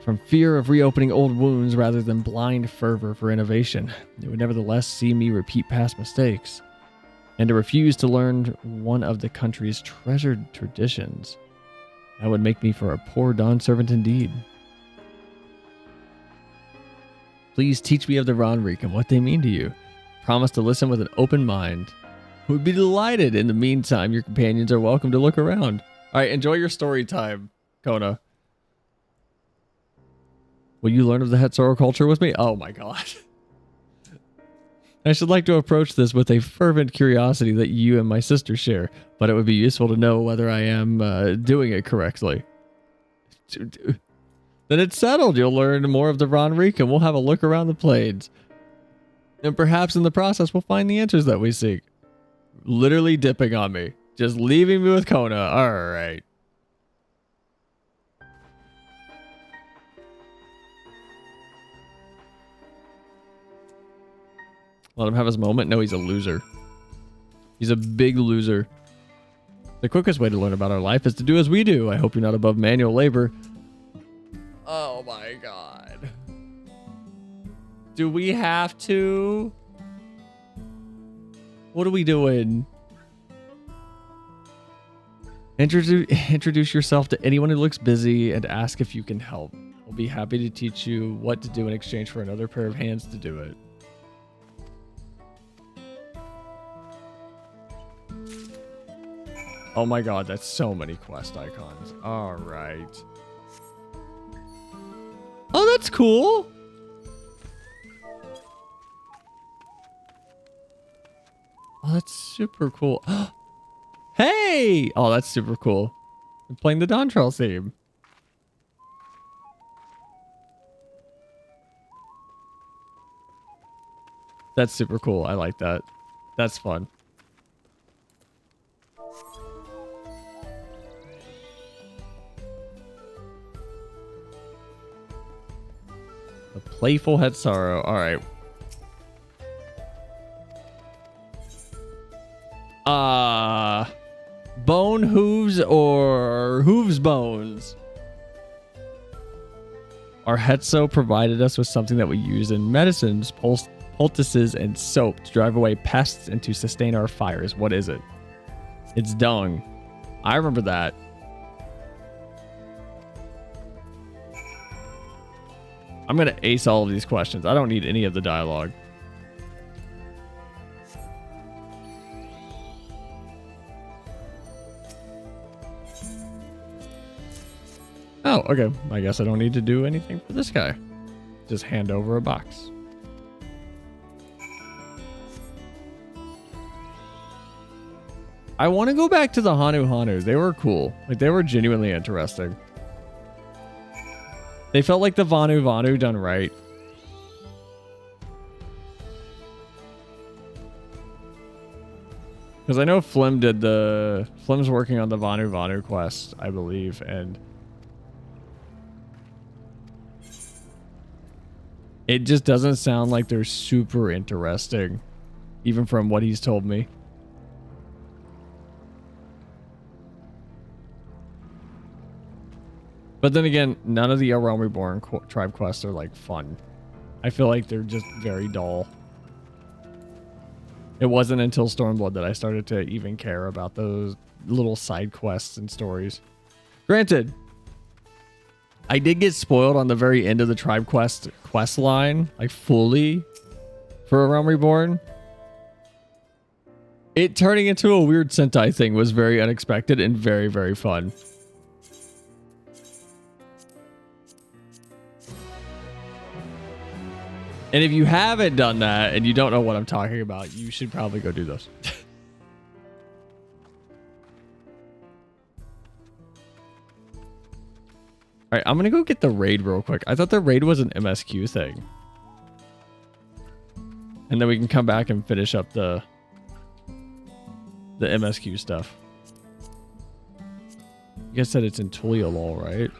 from fear of reopening old wounds rather than blind fervor for innovation. It would nevertheless see me repeat past mistakes, and to refuse to learn one of the country's treasured traditions. That would make me for a poor Dawn servant indeed. Please teach me of the Ronreek and what they mean to you. Promise to listen with an open mind. We'd be delighted. In the meantime, your companions are welcome to look around. All right, enjoy your story time, Kona. Will you learn of the Hetsara culture with me? Oh my god. I should like to approach this with a fervent curiosity that you and my sister share, but it would be useful to know whether I am doing it correctly. Then it's settled. You'll learn more of the Ronreek and we'll have a look around the plains. And perhaps in the process we'll find the answers that we seek. Literally dipping on me. Just leaving me with Kona. Alright. Let him have his moment. No, he's a loser. He's a big loser. The quickest way to learn about our life is to do as we do. I hope you're not above manual labor. Oh my god. Do we have to? What are we doing? Introduce yourself to anyone who looks busy and ask if you can help. We'll be happy to teach you what to do in exchange for another pair of hands to do it. Oh my god, that's so many quest icons. Alright. Oh, that's cool. Oh, that's super cool. Hey! Oh, that's super cool. I'm playing the Dontrell theme. That's super cool. I like that. That's fun. A playful head sorrow. All right. Bone hooves or hooves bones? Our Hetso provided us with something that we use in medicines, poultices, and soap to drive away pests and to sustain our fires. What is it? It's dung. I remember that. I'm going to ace all of these questions. I don't need any of the dialogue. Oh, okay. I guess I don't need to do anything for this guy. Just hand over a box. I want to go back to the Hanu Hanus. They were cool. Like, they were genuinely interesting. They felt like the Vanu Vanu done right. Because I know Flim's working on the Vanu Vanu quest, I believe, and it just doesn't sound like they're super interesting, even from what he's told me. But then again, none of the El Realm Reborn tribe quests are like fun. I feel like they're just very dull. It wasn't until Stormblood that I started to even care about those little side quests and stories. Granted, I did get spoiled on the very end of the tribe quest line, like fully, for A Realm Reborn. It turning into a weird Sentai thing was very unexpected and very, very fun. And if you haven't done that and you don't know what I'm talking about, you should probably go do those. All right, I'm going to go get the raid real quick. I thought the raid was an MSQ thing. And then we can come back and finish up the MSQ stuff. You guys said it's in Tulialol, right?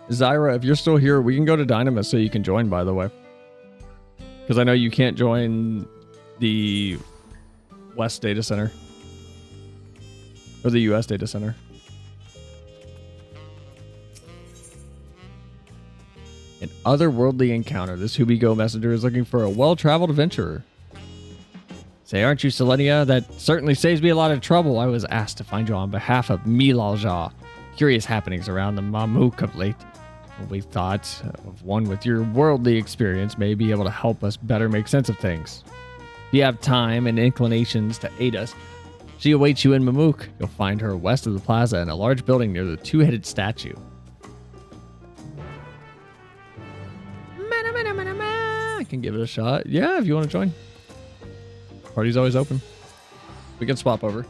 Zyra, if you're still here, we can go to Dynamis so you can join, by the way. Because I know you can't join the West Data Center. Or the US Data Center. An otherworldly encounter. This Hubigo messenger is looking for a well-traveled adventurer. Say, aren't you Selenia? That certainly saves me a lot of trouble. I was asked to find you on behalf of Milalja. Curious happenings around the Mamook of late. We thought of one with your worldly experience may be able to help us better make sense of things. If you have time and inclinations to aid us, she awaits you in Mamook. You'll find her west of the plaza in a large building near the two-headed statue. I can give it a shot. Yeah, if you want to join. Party's always open. We can swap over.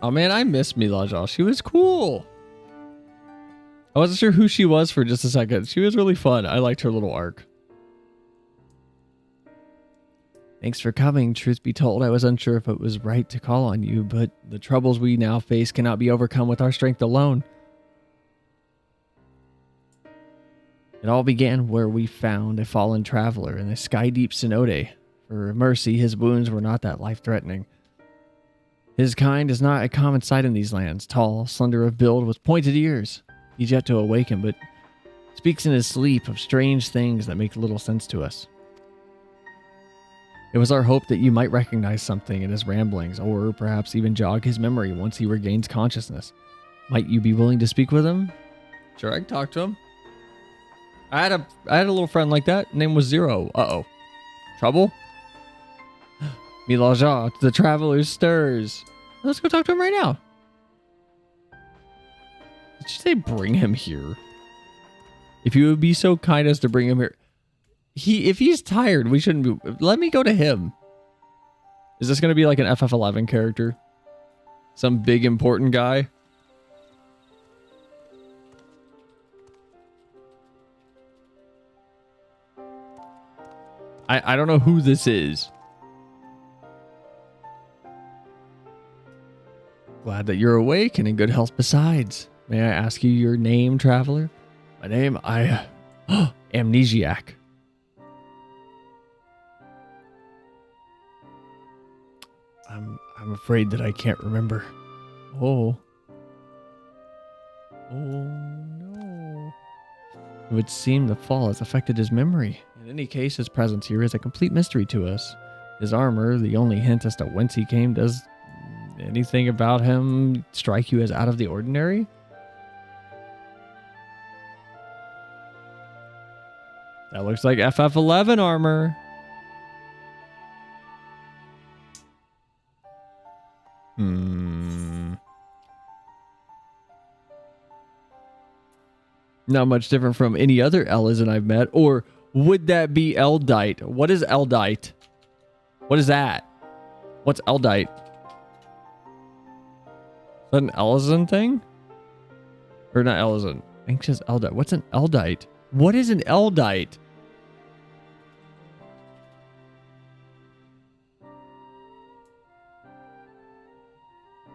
Oh man, I miss Milaja. She was cool. I wasn't sure who she was for just a second. She was really fun. I liked her little arc. Thanks for coming. Truth be told, I was unsure if it was right to call on you, but the troubles we now face cannot be overcome with our strength alone. It all began where we found a fallen traveler in the sky-deep cenote. For mercy, his wounds were not that life-threatening. His kind is not a common sight in these lands. Tall, slender of build, with pointed ears. He's yet to awaken, but speaks in his sleep of strange things that make little sense to us. It was our hope that you might recognize something in his ramblings, or perhaps even jog his memory once he regains consciousness. Might you be willing to speak with him? Sure, I can talk to him. I had a little friend like that. Name was Zero. Uh-oh. Trouble? Milaja, the traveler stirs. Let's go talk to him right now. Did you say bring him here? If you would be so kind as to bring him here. If he's tired, we shouldn't be. Let me go to him. Is this going to be like an FF11 character? Some big important guy? I don't know who this is. Glad that you're awake and in good health besides. May I ask you your name, traveler? My name, Amnesiac. I'm afraid that I can't remember. Oh. Oh no. It would seem the fall has affected his memory. In any case, his presence here is a complete mystery to us. His armor, the only hint as to whence he came, does anything about him strike you as out of the ordinary? That looks like FF11 armor. Not much different from any other Ellison I've met. Or would that be Eldite? What is Eldite? What is that? What's Eldite? Is that an Ellison thing? Or not Ellison. I think it's just Eldite. What's an Eldite? What is an Eldite?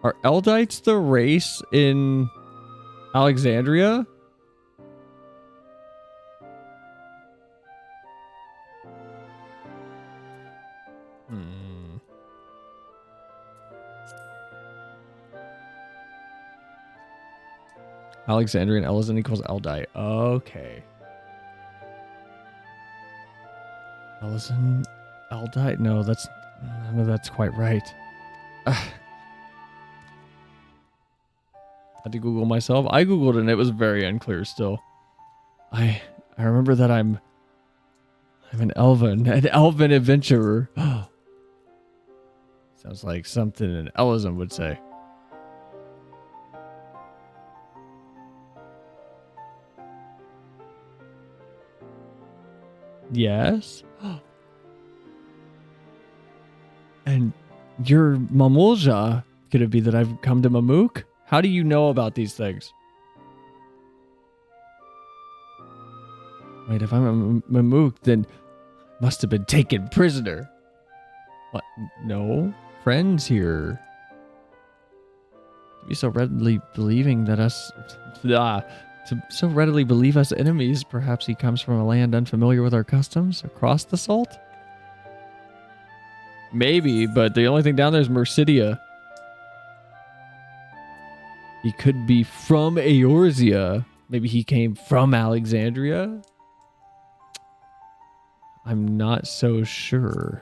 Are Eldites the race in Alexandria? Alexandrian Ellison equals Eldite. Okay. Ellison, Eldite? No, that's quite right. Had to Google myself. I Googled and it was very unclear still. I remember that I'm an elven adventurer. Sounds like something an Ellison would say. Yes. And your Mamulja, could it be that I've come to Mamook? How do you know about these things? Wait, if I'm a Mamook, then must have been taken prisoner. What? No? Friends here. To be so readily believing that us... To so readily believe us enemies, perhaps he comes from a land unfamiliar with our customs, across the salt? Maybe, but the only thing down there is Mercidia. He could be from Eorzea. Maybe he came from Alexandria? I'm not so sure.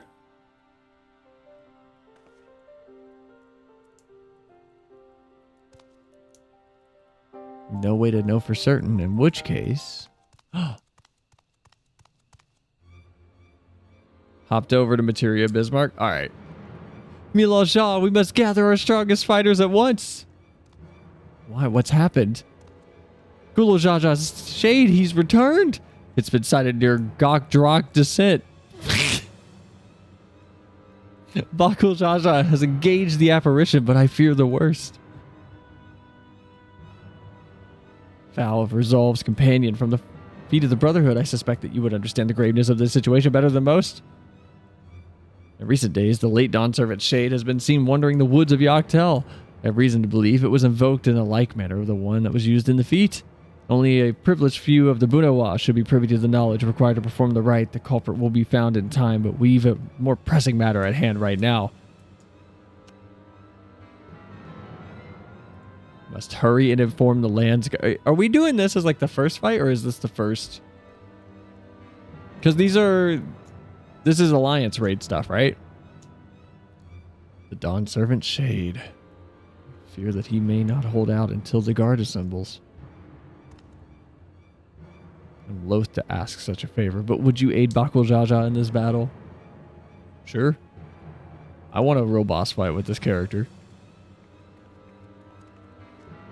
No way to know for certain, in which case... Hopped over to Materia Bismarck. Alright. Milaja, we must gather our strongest fighters at once. Why? What's happened? Gulool shade, he's returned. It's been sighted near Gok-Drak Descent. Bakul Jaja has engaged the apparition, but I fear the worst. Vow of Resolve's companion from the feet of the Brotherhood, I suspect that you would understand the graveness of this situation better than most. In recent days, the late dawn servant Shade has been seen wandering the woods of Yoctel. I have reason to believe it was invoked in a like manner of the one that was used in the feat. Only a privileged few of the Bunawa should be privy to the knowledge required to perform the rite. The culprit will be found in time, but we've a more pressing matter at hand right now. Must hurry and inform the lands. Are we doing this as like the first fight, or is this the first? Because this is Alliance raid stuff, right? The Dawn Servant Shade. Fear that he may not hold out until the guard assembles. I'm loath to ask such a favor, but would you aid Bakul Jaja in this battle? Sure. I want a real boss fight with this character.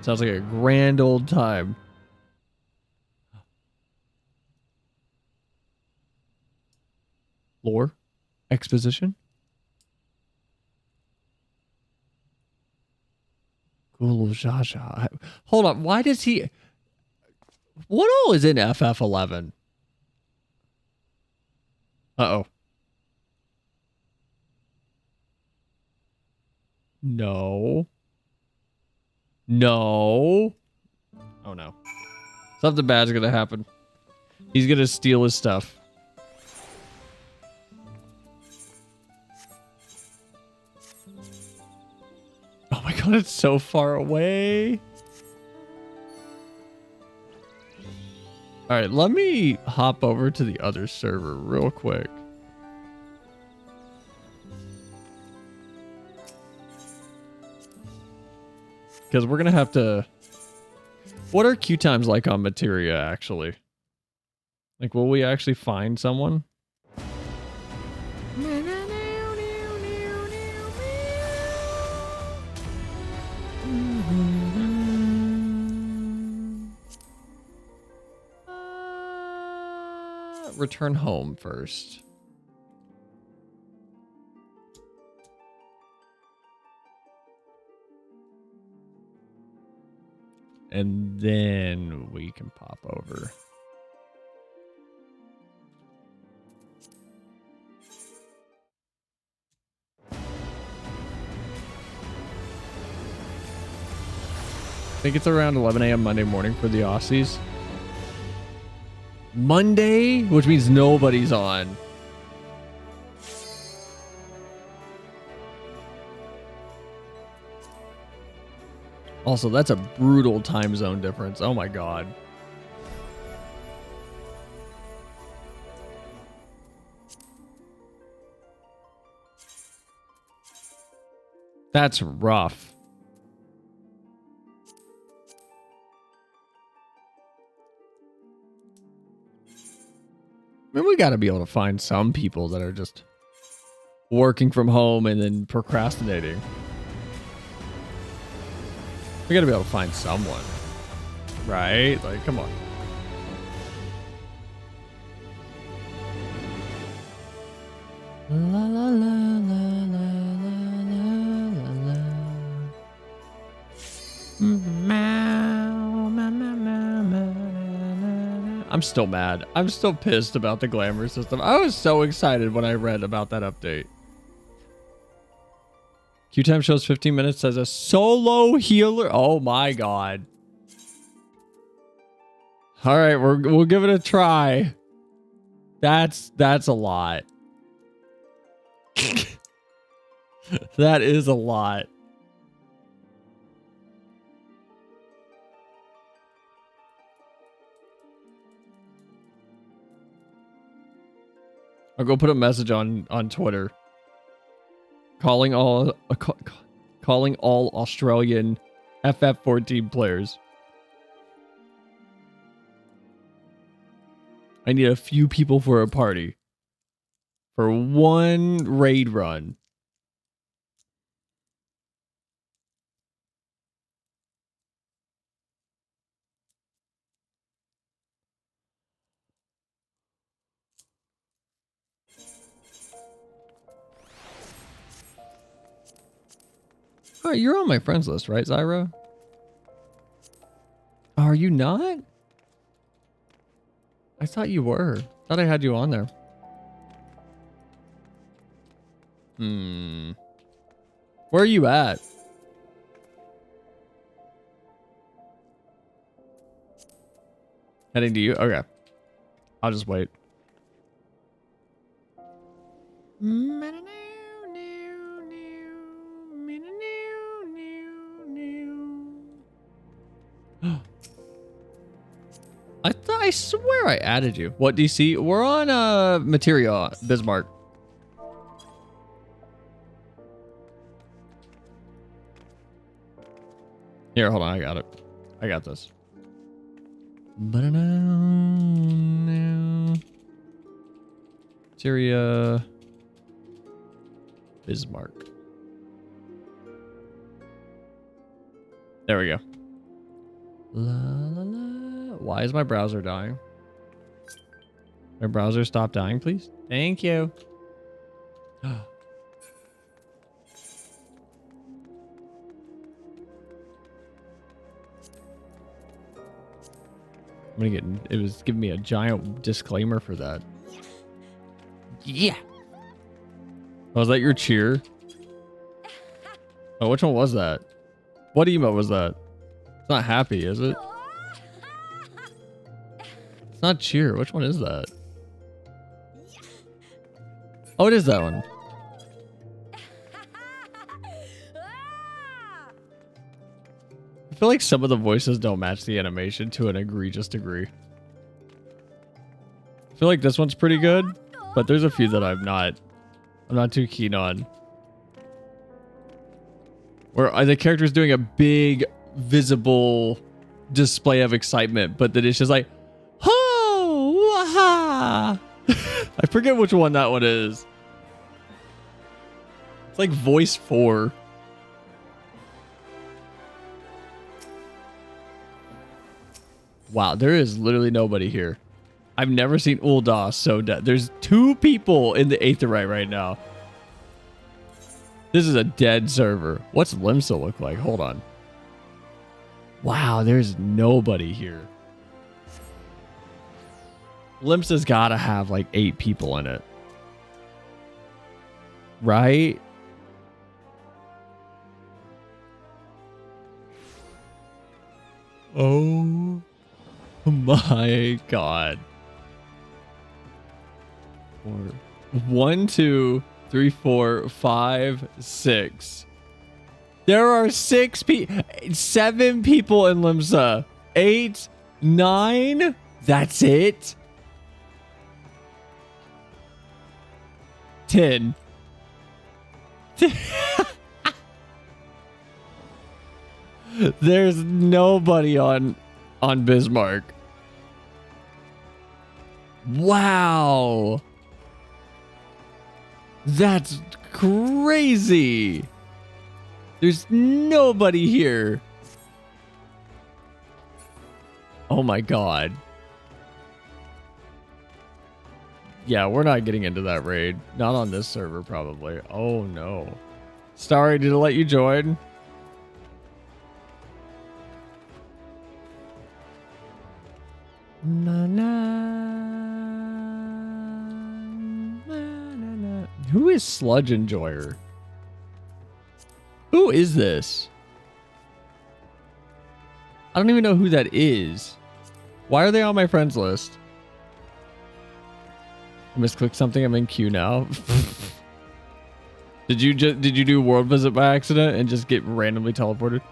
Sounds like a grand old time. Lore? Exposition? Gulool Jaja. Hold on. Why does he... What all is in FF11? Uh-oh. No. No. Oh, no. Something bad's gonna happen. He's gonna steal his stuff. Oh my god, it's so far away. Alright, let me hop over to the other server real quick. Because we're gonna have to... What are queue times like on Materia, actually? Like, will we actually find someone? Return home first. And then we can pop over. I think it's around 11 a.m. Monday morning for the Aussies. Monday, which means nobody's on. Also, that's a brutal time zone difference. Oh my god. That's rough. I mean, we got to be able to find some people that are just working from home and then procrastinating. We got to be able to find someone, right? Like, come on. La la la la la la la la la. I'm still mad. I'm still pissed about the glamour system. I was so excited when I read about that update. Queue time shows 15 minutes as a solo healer. Oh my god. All right, we'll give it a try. That's a lot. That is a lot. I'll go put a message on Twitter calling all Australian FF14 players. I need a few people for a party for one raid run. Oh, you're on my friends list, right, Zyra? Are you not? I thought you were. Thought I had you on there. Where are you at? Heading to you? Okay. I'll just wait. I swear I added you. What DC? We're on Material, Bismarck. Here, hold on, I got it. I got this. Syria, Bismarck. There we go. La, la, la. Why is my browser dying? My browser stop dying, please. Thank you. I'm gonna get. It was giving me a giant disclaimer for that. Yeah. Oh, was that your cheer? Oh, which one was that? What emote was that? It's not happy, is it? It's not cheer. Which one is that? Oh, it is that one. I feel like some of the voices don't match the animation to an egregious degree. I feel like this one's pretty good, but there's a few that I'm not too keen on. Where the character's doing a big, visible display of excitement, but then it's just like, ho, waha. I forget which one that one is. It's like voice 4. Wow, there is literally nobody here. I've never seen Ul'dah so dead. There's 2 people in the Aetheryte right now. This is a dead server. What's Limsa look like? Hold on. Wow, there's nobody here. Limsa's gotta have like 8 people in it. Right? Oh my god. 1, 2, 3, 4, 5, 6. There are 7 people in Limsa. 8, 9. That's it. 10. There's nobody on Bismarck. Wow. That's crazy. There's nobody here. Oh my god. Yeah, we're not getting into that raid. Not on this server, probably. Oh no. Starry, did it let you join? Na, na, na, na, na. Who is Sludge Enjoyer? Who is this? I don't even know who that is. Why are they on my friends list? I misclicked something. I'm in queue now. Did you do world visit by accident and just get randomly teleported?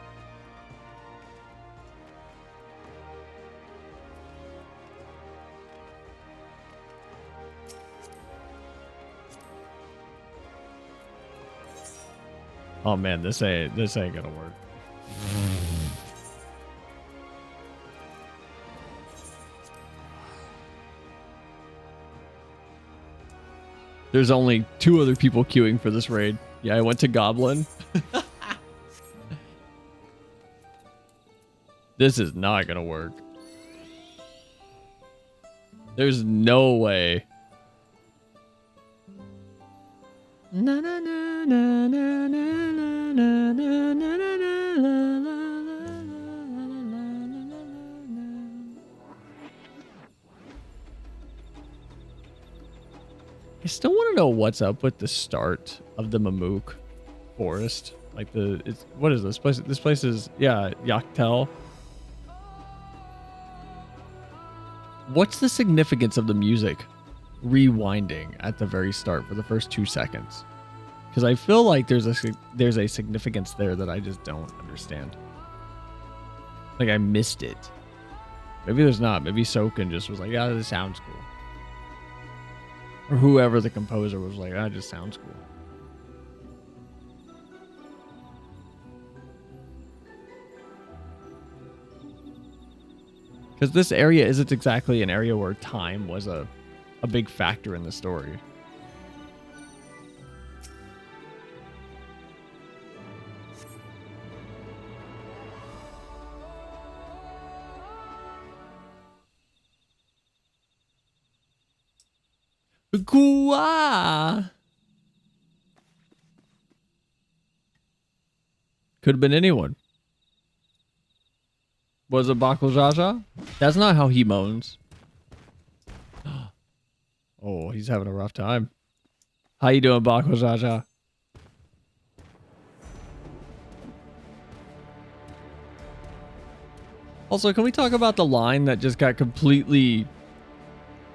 Oh man, this ain't gonna work. There's only 2 other people queuing for this raid. Yeah, I went to Goblin. This is not gonna work. There's no way. Na na na na na na na na na na na. I still want to know what's up with the start of the Mamook forest. Like what is this place? This place is, yeah, Yaktel. What's the significance of the music rewinding at the very start for the first 2 seconds? Because I feel like there's a significance there that I just don't understand. Like I missed it. Maybe there's not. Maybe Soken just was like, yeah, this sounds cool. Or whoever the composer was like, that just sounds cool. Because this area isn't exactly an area where time was a big factor in the story. Gua! Could have been anyone. Was it Bakul Jaja? That's not how he moans. Oh, he's having a rough time. How you doing, Bakul Jaja? Also, can we talk about the line that just got completely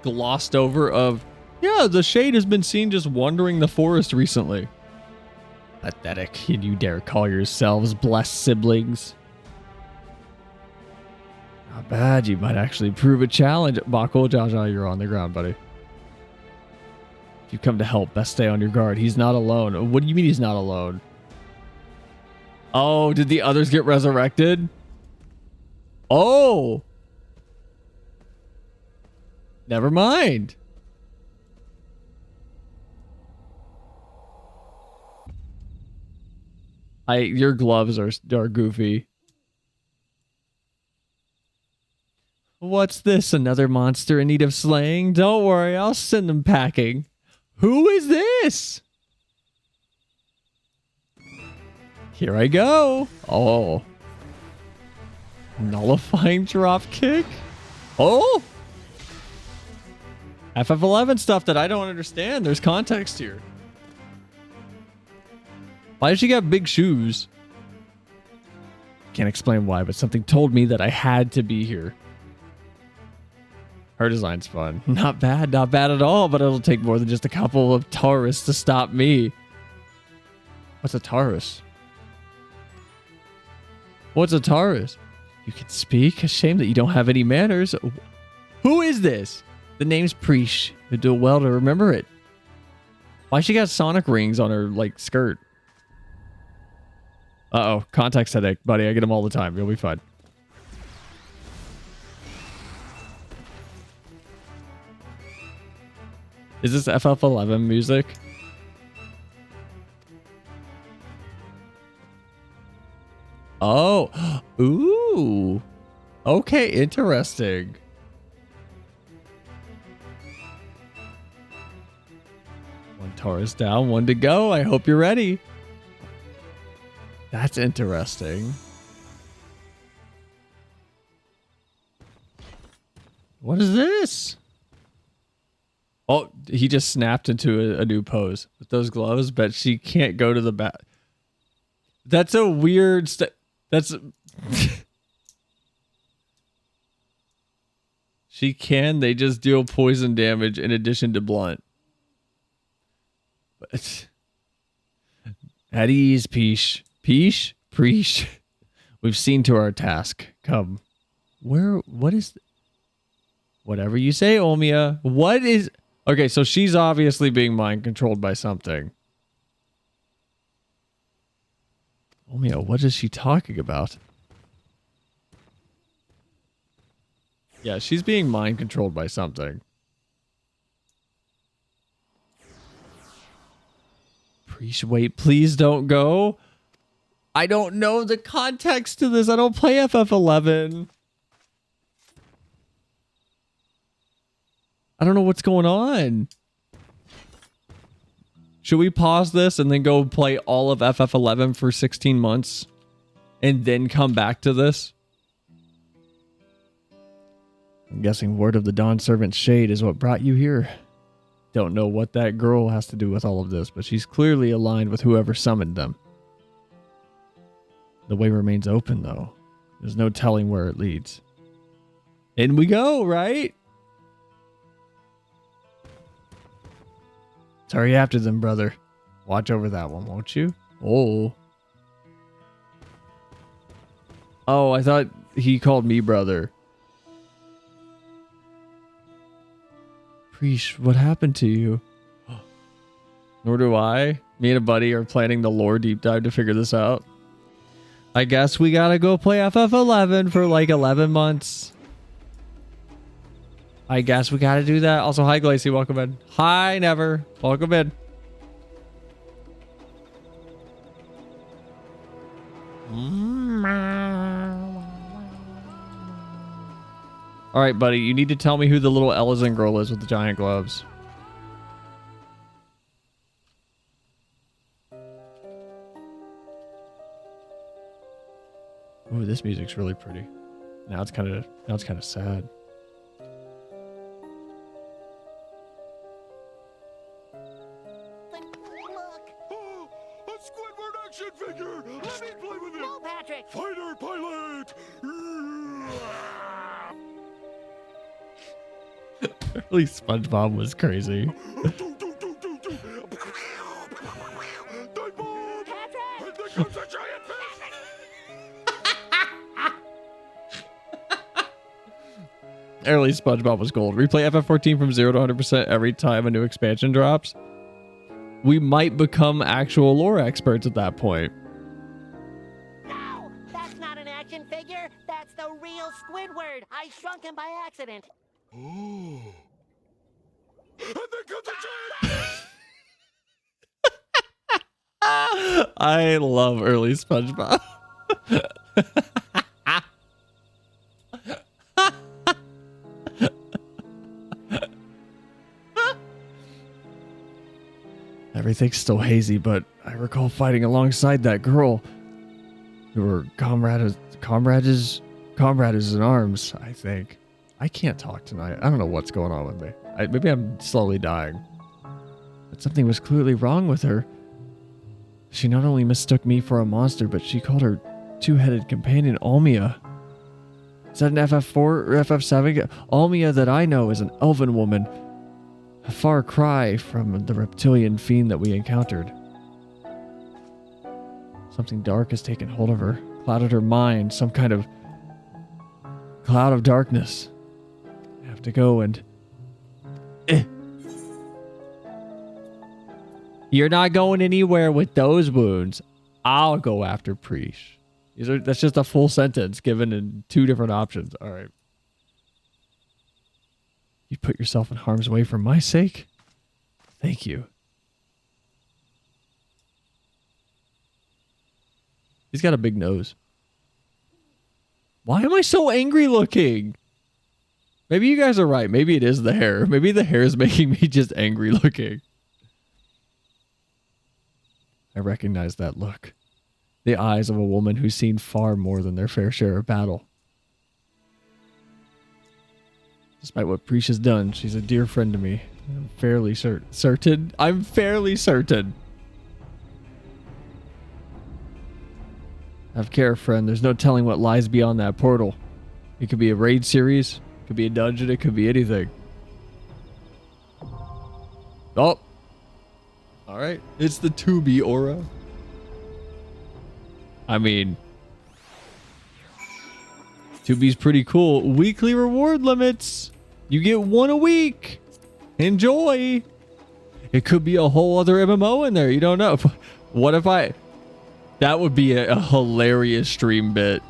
glossed over of, yeah, the shade has been seen just wandering the forest recently. Pathetic. Can you dare call yourselves blessed siblings? Not bad. You might actually prove a challenge. Bakul Jaja, you're on the ground, buddy. If you come to help, best stay on your guard. He's not alone. What do you mean he's not alone? Oh, did the others get resurrected? Oh! Never mind. Your gloves are goofy. What's this? Another monster in need of slaying? Don't worry, I'll send them packing. Who is this? Here I go. Oh. Nullifying drop kick? Oh! FF11 stuff that I don't understand. There's context here. Why does she got big shoes? Can't explain why, but something told me that I had to be here. Her design's fun. Not bad at all, but it'll take more than just a couple of Taurus to stop me. What's a Taurus? What's a Taurus? You can speak? A shame that you don't have any manners. Who is this? The name's Preesh. You'd do well to remember it. Why she got Sonic rings on her, like, skirt? Uh-oh. Context headache. Buddy, I get them all the time. You'll be fine. Is this FF11 music? Oh. Ooh. Okay, interesting. One Taurus down, one to go. I hope you're ready. That's interesting. What is this? Oh, he just snapped into a new pose with those gloves, but she can't go to the back. That's a weird that's she can, they just deal poison damage in addition to blunt. But at ease, Peesh. Preesh. We've seen to our task. Come. What is whatever you say, Omia. What is okay, so she's obviously being mind controlled by something. Omia, what is she talking about? Yeah, she's being mind controlled by something. Preesh, wait, please don't go. I don't know the context to this. I don't play FF11. I don't know what's going on. Should we pause this and then go play all of FF11 for 16 months and then come back to this? I'm guessing word of the Dawn Servant's shade is what brought you here. Don't know what that girl has to do with all of this, but she's clearly aligned with whoever summoned them. The way remains open, though. There's no telling where it leads. In we go, right? Hurry after them, brother. Watch over that one, won't you? Oh. Oh, I thought he called me brother. Preesh, what happened to you? Nor do I. Me and a buddy are planning the lore deep dive to figure this out. I guess we gotta go play FF11 for like 11 months. I guess we gotta do that. Also, hi Glacy, welcome in. Hi Never, welcome in. All right, buddy, you need to tell me who the little Ellison girl is with the giant gloves. Ooh, this music's really pretty. Now it's kind of sad. Look! Oh, a Squidward action figure! Let me play with it! No, Patrick! Fighter pilot! Early SpongeBob was crazy. Patrick! And there comes a giant fish! Early SpongeBob was gold. Replay FF14 from 0 to 100% every time a new expansion drops. We might become actual lore experts at that point. No! That's not an action figure! That's the real Squidward! I shrunk him by accident! Oh. And there comes a giant I love early SpongeBob. Everything's still hazy, but I recall fighting alongside that girl. We were comrades in arms, I think. I can't talk tonight. I don't know what's going on with me. Maybe I'm slowly dying. But something was clearly wrong with her. She not only mistook me for a monster, but she called her two-headed companion Almia. Is that an FF4 or FF7? Almia that I know is an elven woman. A far cry from the reptilian fiend that we encountered. Something dark has taken hold of her, clouded her mind, some kind of cloud of darkness. I have to go and... You're not going anywhere with those wounds. I'll go after Preesh. That's just a full sentence given in two different options. All right. You put yourself in harm's way for my sake? Thank you. He's got a big nose. Why am I so angry looking? Maybe you guys are right. Maybe it is the hair. Maybe the hair is making me just angry looking. I recognize that look. The eyes of a woman who's seen far more than their fair share of battle. Despite what Preesh has done, she's a dear friend to me. I'm fairly certain. I'm fairly certain. Have care, friend. There's no telling what lies beyond that portal. It could be a raid series. It could be a dungeon. It could be anything. Oh. All right. It's the 2B aura. I mean, 2B's pretty cool. Weekly reward limits. You get one a week. Enjoy. It could be a whole other MMO in there. You don't know. What if that would be a hilarious stream bit.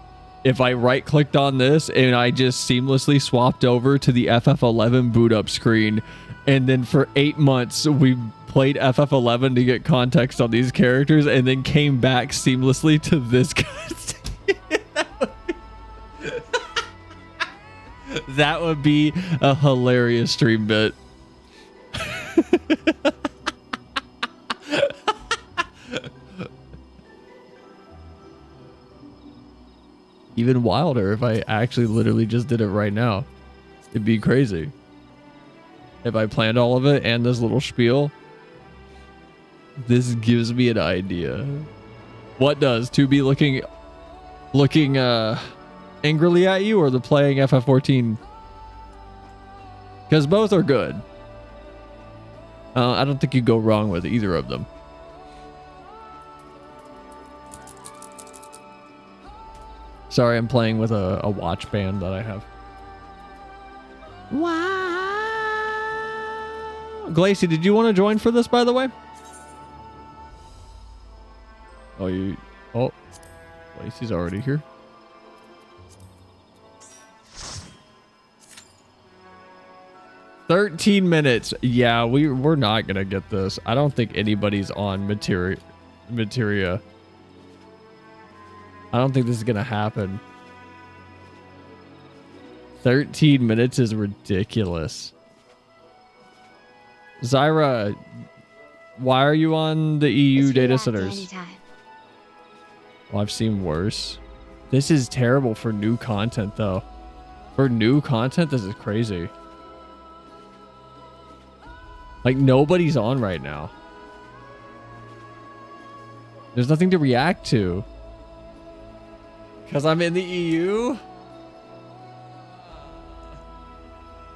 If I right clicked on this and I just seamlessly swapped over to the FF11 boot up screen. And then for 8 months, we played FF11 to get context on these characters and then came back seamlessly to this That would be a hilarious stream bit. Even wilder if I actually literally just did it right now. It'd be crazy. If I planned all of it and this little spiel. This gives me an idea. What does? To be looking angrily at you or the playing FF14? Because both are good. I don't think you go wrong with either of them. Sorry, I'm playing with a watch band that I have. Wow. Glacy, did you want to join for this, by the way? Oh, Glacy's already here. $13 minutes. Yeah, we're not gonna get this. I don't think anybody's on materia. I don't think this is gonna happen. 13 minutes is ridiculous. Zyra, why are you on the EU It's data react centers? anytime. Well, I've seen worse. This is terrible for new content, though. For new content, this is crazy. Like, nobody's on right now. There's nothing to react to. Because I'm in the EU?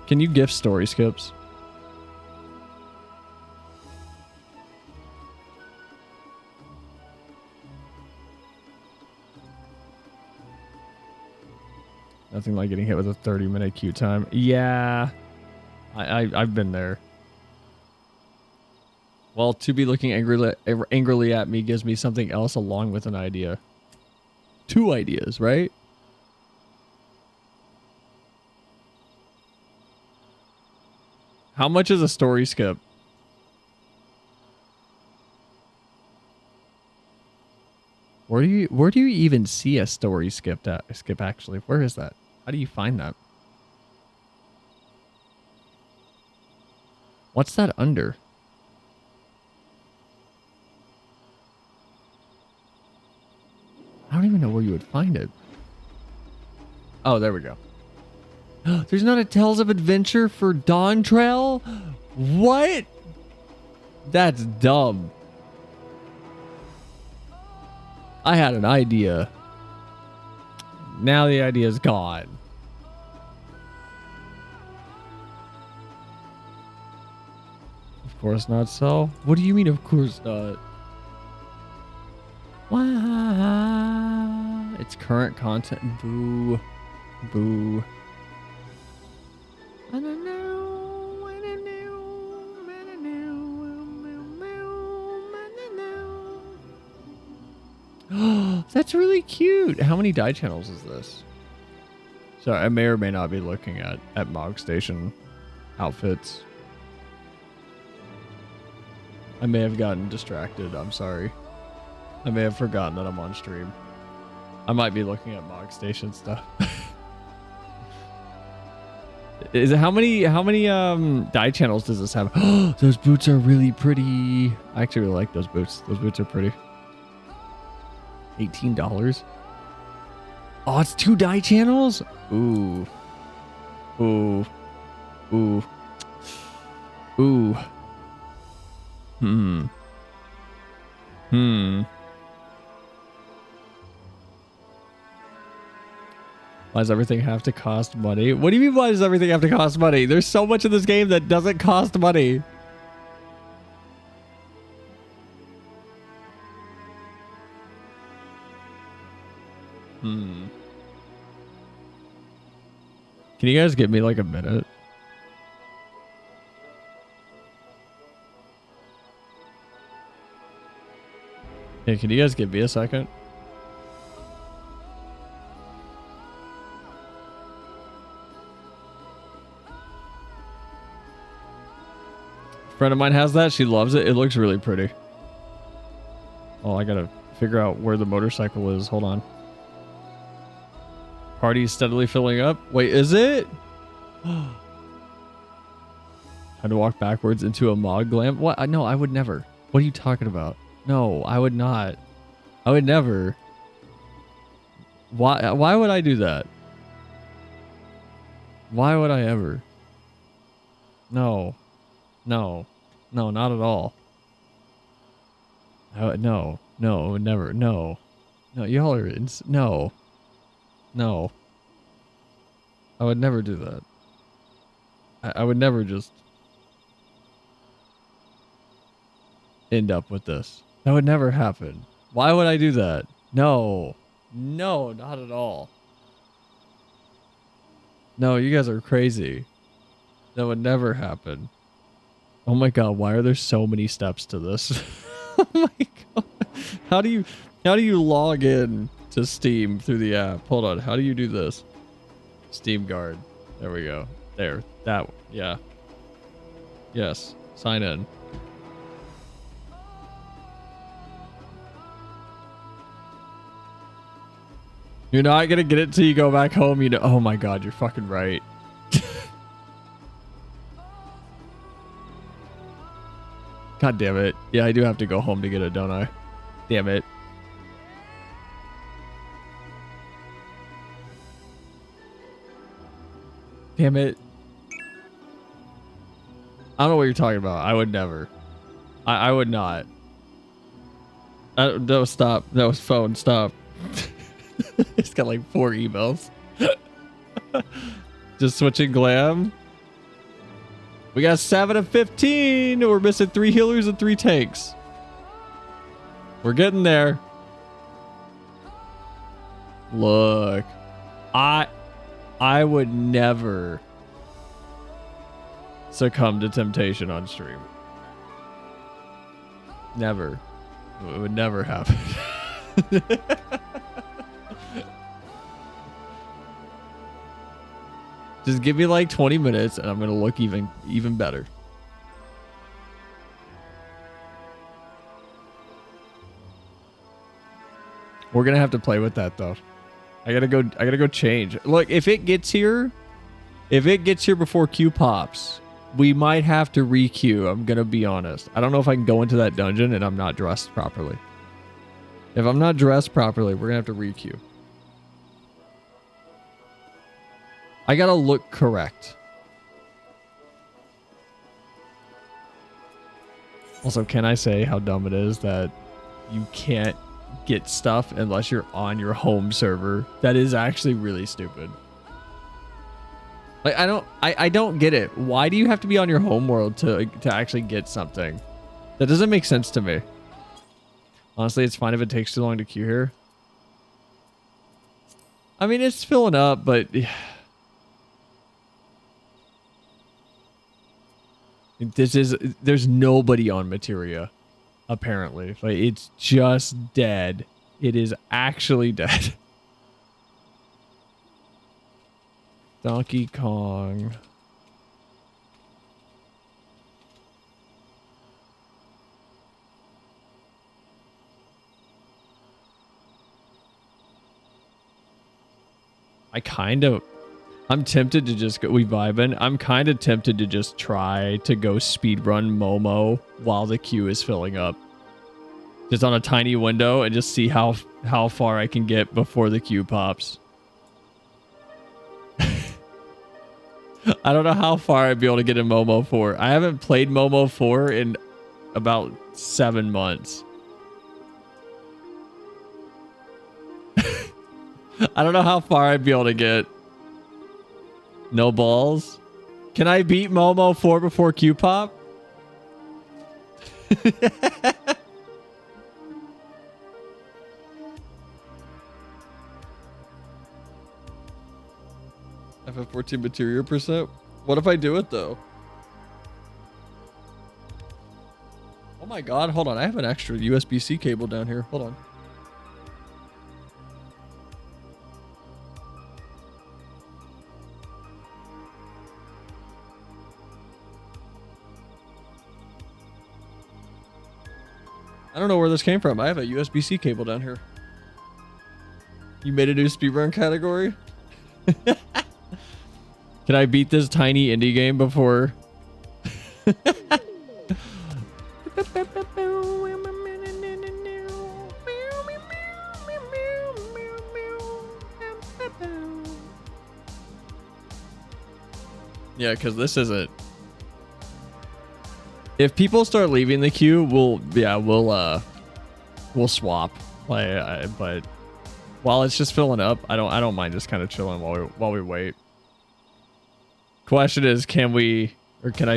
Can you gift story skips? Nothing like getting hit with a 30-minute queue time. Yeah. I've been there. Well, to be looking angrily at me gives me something else along with an idea. 2 ideas, right? How much is a story skip? Where do you even see a story skip actually? Where is that? How do you find that? What's that under? I don't even know where you would find it. Oh, there we go. There's not a Tales of Adventure for Dawn Trail? What? That's dumb. I had an idea. Now the idea is gone. Of course not so. What do you mean of course not? Wow. It's current content. Boo. Boo. I don't know. I don't know. I don't know. That's really cute. How many die channels is this? So I may or may not be looking at Mog Station outfits. I may have gotten distracted. I'm sorry. I may have forgotten that I'm on stream. I might be looking at Mog Station stuff. Is it how many die channels does this have? Those boots are really pretty. I actually really like those boots. Those boots are pretty. $18. Oh, it's 2 die channels? Ooh. Ooh. Ooh. Ooh. Hmm. Why does everything have to cost money? What do you mean, why does everything have to cost money? There's so much in this game that doesn't cost money. Can you guys give me like a minute? Hey, can you guys give me a second? A friend of mine has that. She loves it. It looks really pretty. Oh, I gotta figure out where the motorcycle is. Hold on. Party's steadily filling up. Wait, is it? Had to walk backwards into a Mog lamp. What? No, I would never. What are you talking about? No, I would not. I would never. Why would I do that? Why would I ever? No. No. No, not at all. No. No, never. No. No, y'all are no. No. I would never do that. I would never just end up with this. That would never happen. Why would I do that? No. No, not at all. No, you guys are crazy. That would never happen. Oh my god, why are there so many steps to this? Oh my god. How do you log in to Steam through the app? Hold on, how do you do this? Steam Guard. There we go. There. That, yeah. Yes. Sign in. You're not gonna get it till you go back home, you know. Oh my god, you're fucking right. God damn it. Yeah, I do have to go home to get it, don't I? Damn it. Damn it. I don't know what you're talking about. I would never. I would not. No, stop. That was phone. Stop. It's got like 4 emails. Just switching glam. We got 7 of 15. We're missing 3 healers and 3 tanks. We're getting there. Look. I would never succumb to temptation on stream. Never. It would never happen. Just give me like 20 minutes and I'm gonna look even better. We're gonna have to play with that though. I gotta go change. Look, if it gets here before Q pops, we might have to re-queue. I'm gonna be honest. I don't know if I can go into that dungeon and I'm not dressed properly. If I'm not dressed properly, we're gonna have to re-queue. I gotta look correct. Also, can I say how dumb it is that you can't get stuff unless you're on your home server? That is actually really stupid. Like, I don't get it. Why do you have to be on your home world to actually get something? That doesn't make sense to me. Honestly, it's fine if it takes too long to queue here. I mean, it's filling up, but there's nobody on materia, apparently. Like, it's just dead. It is actually dead. Donkey Kong. I'm tempted to just go, we vibing. I'm kind of tempted to just try to go speedrun Momo while the queue is filling up. Just on a tiny window and just see how far I can get before the queue pops. I don't know how far I'd be able to get in Momo 4. I haven't played Momo 4 in about 7 months. I don't know how far I'd be able to get. No balls. Can I beat Momo 4 before Q pop? FF14 material percent? What if I do it though? Oh my god, hold on. I have an extra USB-C cable down here. Hold on. I don't know where this came from. I have a USB-C cable down here. You made a new speedrun category? Can I beat this tiny indie game before? Yeah, because this isn't. If people start leaving the queue, we'll swap. But while it's just filling up, I don't mind just kind of chilling while we wait. Question is, can I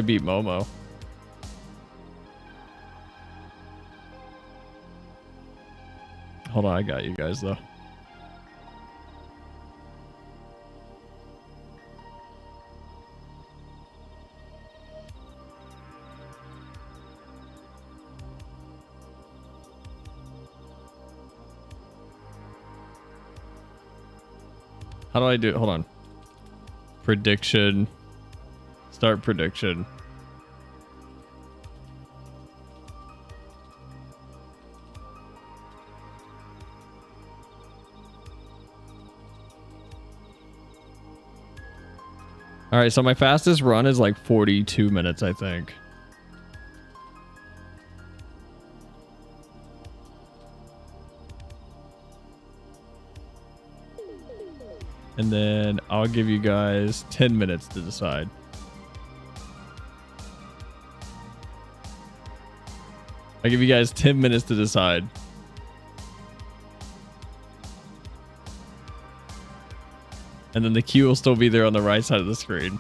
beat Momo? Hold on, I got you guys though. How do I do it? Hold on. Prediction. Start prediction. All right, so my fastest run is like 42 minutes, I think. And then I'll give you guys 10 minutes to decide. I'll give you guys 10 minutes to decide. And then the queue will still be there on the right side of the screen.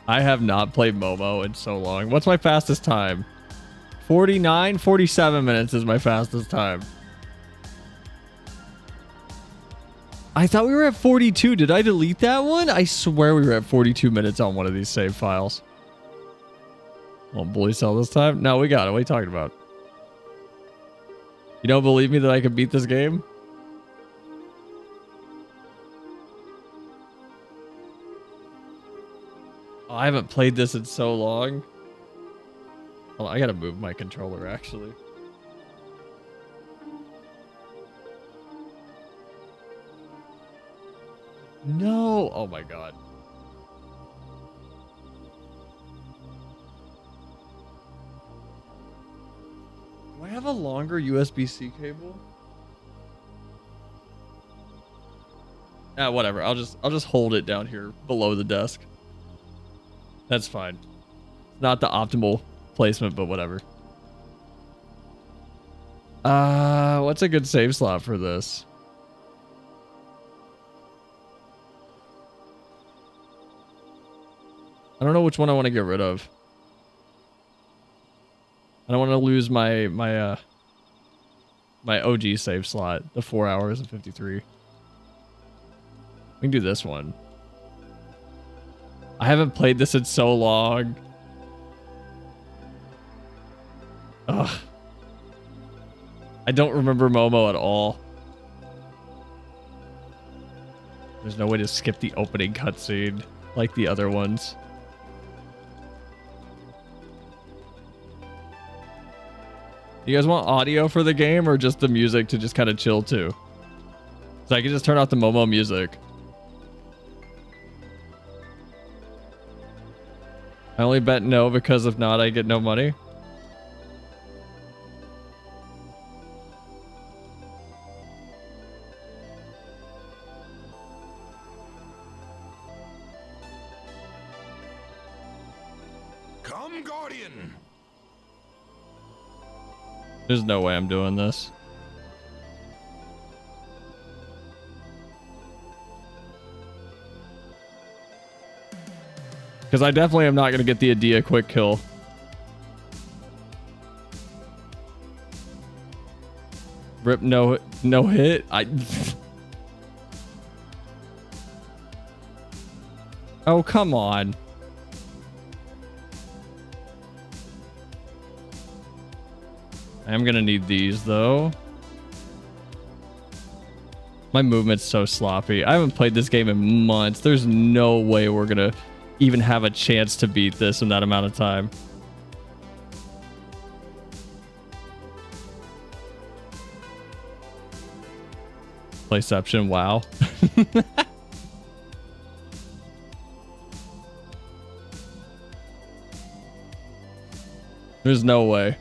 I have not played Momo in so long. What's my fastest time? 47 minutes is my fastest time. I thought we were at 42. Did I delete that one? I swear we were at 42 minutes on one of these save files. Won't bully sell this time? No, we got it. What are you talking about? You don't believe me that I can beat this game? Oh, I haven't played this in so long. Hold on, I gotta move my controller, actually. No! Oh my god. Do I have a longer USB-C cable? Ah, whatever. I'll just hold it down here below the desk. That's fine. Not the optimal placement, but whatever. What's a good save slot for this? I don't know which one I want to get rid of. I don't want to lose my OG save slot, the 4 hours and 53. We can do this one. I haven't played this in so long. Ugh. I don't remember Momo at all. There's no way to skip the opening cutscene like the other ones. You guys want audio for the game or just the music to just kind of chill to? So I can just turn off the Momo music. I only bet no because if not, I get no money. Come, Guardian. There's no way I'm doing this. Because I definitely am not going to get the Adia quick kill. Rip no hit. Oh, come on. I am going to need these though. My movement's so sloppy. I haven't played this game in months. There's no way we're going to even have a chance to beat this in that amount of time. Playception, wow. There's no way.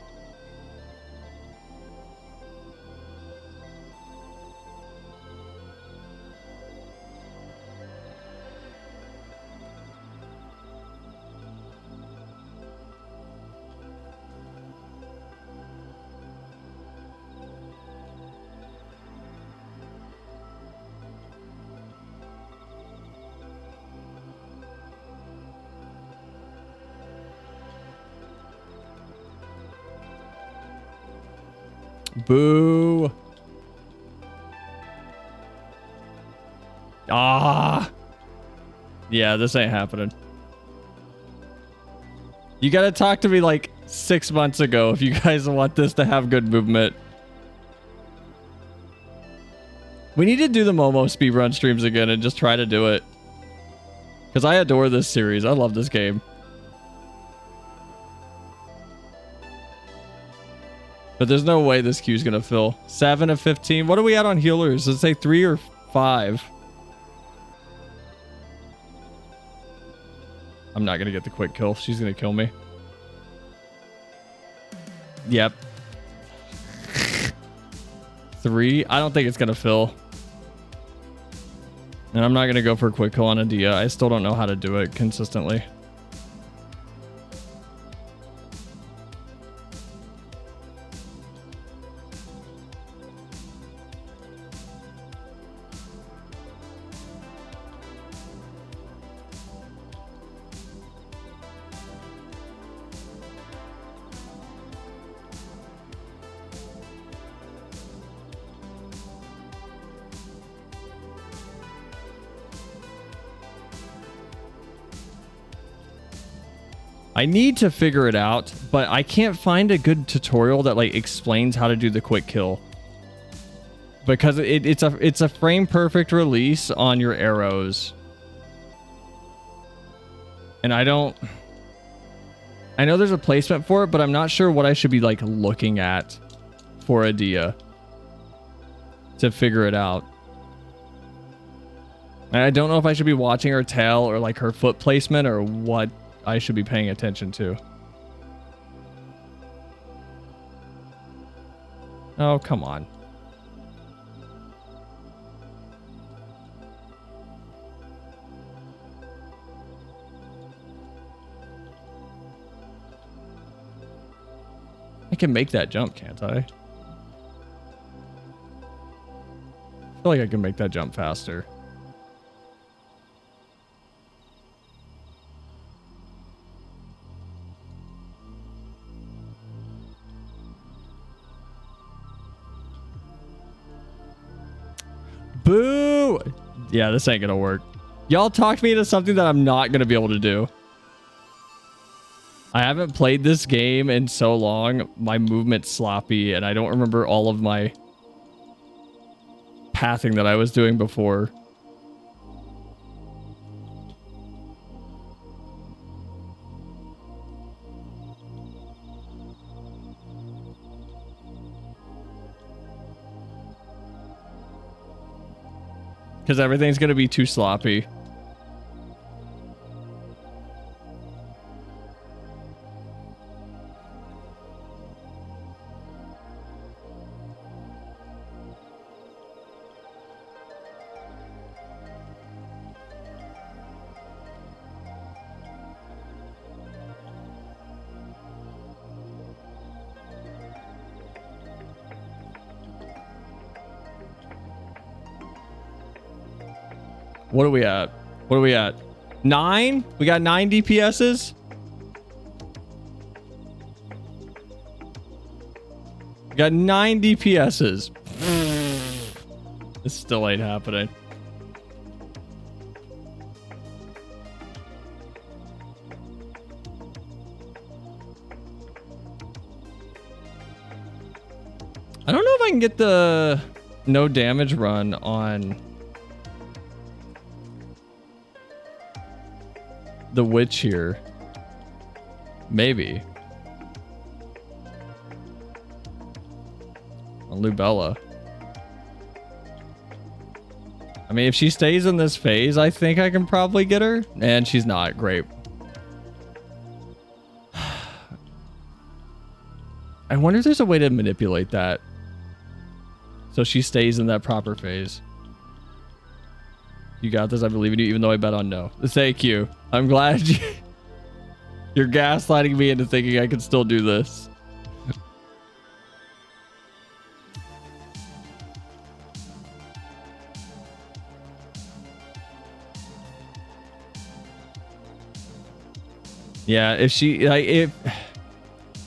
Boo. Ah. Yeah, this ain't happening. You gotta talk to me like 6 months ago if you guys want this to have good movement. We need to do the Momo speedrun streams again and just try to do it. Because I adore this series. I love this game. But there's no way this queue's going to fill. 7 of 15. What are we at on healers? Let's say 3 or 5. I'm not going to get the quick kill. She's going to kill me. Yep. 3. I don't think it's going to fill. And I'm not going to go for a quick kill on Adia. I still don't know how to do it consistently. I need to figure it out, but I can't find a good tutorial that like explains how to do the quick kill. Because it's a frame perfect release on your arrows. And I know there's a placement for it, but I'm not sure what I should be like looking at for Adia to figure it out. And I don't know if I should be watching her tail or like her foot placement or what I should be paying attention to. Oh, come on. I can make that jump, can't I? I feel like I can make that jump faster. Boo! Yeah, this ain't gonna work. Y'all talked me into something that I'm not gonna be able to do. I haven't played this game in so long. My movement's sloppy, and I don't remember all of my pathing that I was doing before. Because everything's going to be too sloppy. What are we at? What are we at? 9? We got 9 DPSs? We got 9 DPSs. This still ain't happening. I don't know if I can get the no damage run on the witch here. Maybe. On Lubella. I mean, if she stays in this phase, I think I can probably get her. And she's not. Great. I wonder if there's a way to manipulate that so she stays in that proper phase. You got this. I believe in you, even though I bet on no. Thank you. I'm glad you're gaslighting me into thinking I can still do this. Yeah, if she like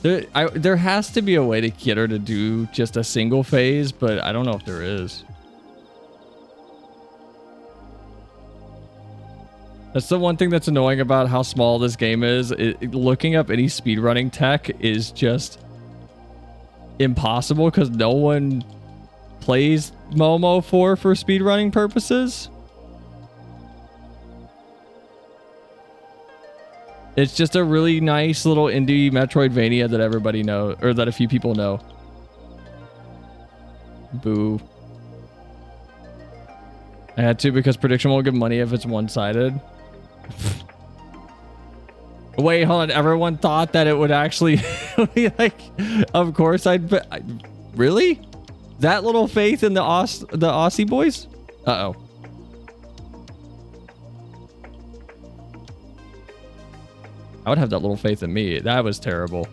there has to be a way to get her to do just a single phase, but I don't know if there is. That's the one thing that's annoying about how small this game is. Looking up any speedrunning tech is just impossible because no one plays Momo 4 for speedrunning purposes. It's just a really nice little indie Metroidvania that everybody knows, or that a few people know. Boo. I had to because prediction won't give money if it's one-sided. Wait, hold on. Everyone thought that it would actually be like, of course really? That little faith in the Aussie boys? Uh-oh. I would have that little faith in me. That was terrible.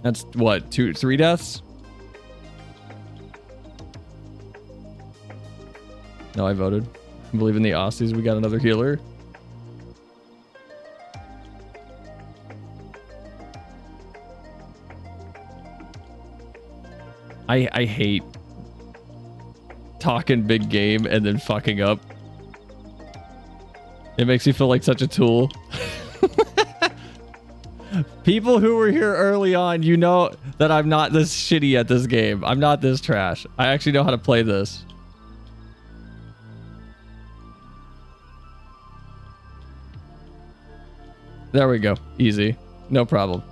That's what, 3 deaths? No, I voted. I believe in the Aussies. We got another healer. I hate talking big game and then fucking up. It makes me feel like such a tool. People who were here early on, you know that I'm not this shitty at this game. I'm not this trash. I actually know how to play this. There we go. Easy. No problem.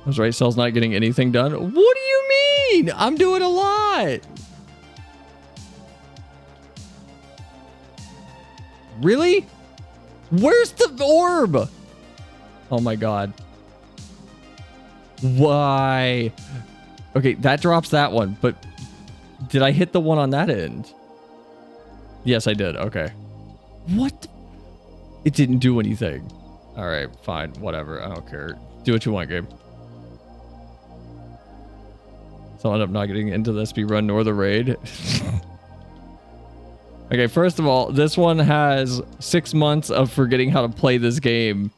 I was right, Cell's not getting anything done. What do you mean? I'm doing a lot. Really? Where's the orb? Oh my god. Why? Okay, that drops that one, but did I hit the one on that end? Yes, I did. Okay. What? It didn't do anything. All right, fine. Whatever. I don't care. Do what you want, Gabe. So I'll end up not getting into the speed run nor the raid. Okay, first of all, this one has 6 months of forgetting how to play this game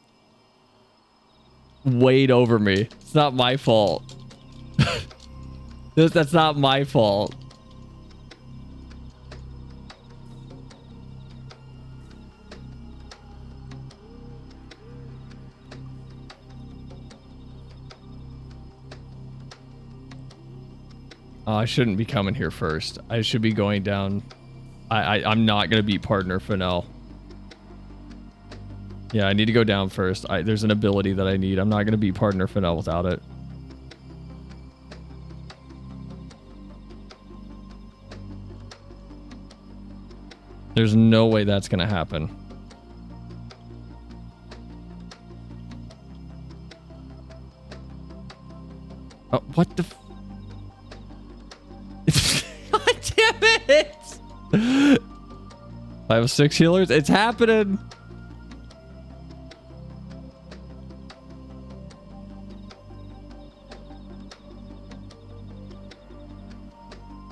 weighed over me. It's not my fault. That's not my fault. I shouldn't be coming here first. I should be going down. I'm not going to beat partner Fennel. Yeah, I need to go down first. There's an ability that I need. I'm not going to beat partner Fennel without it. There's no way that's going to happen. Oh, what the God damn it! 5 of 6 healers. It's happening.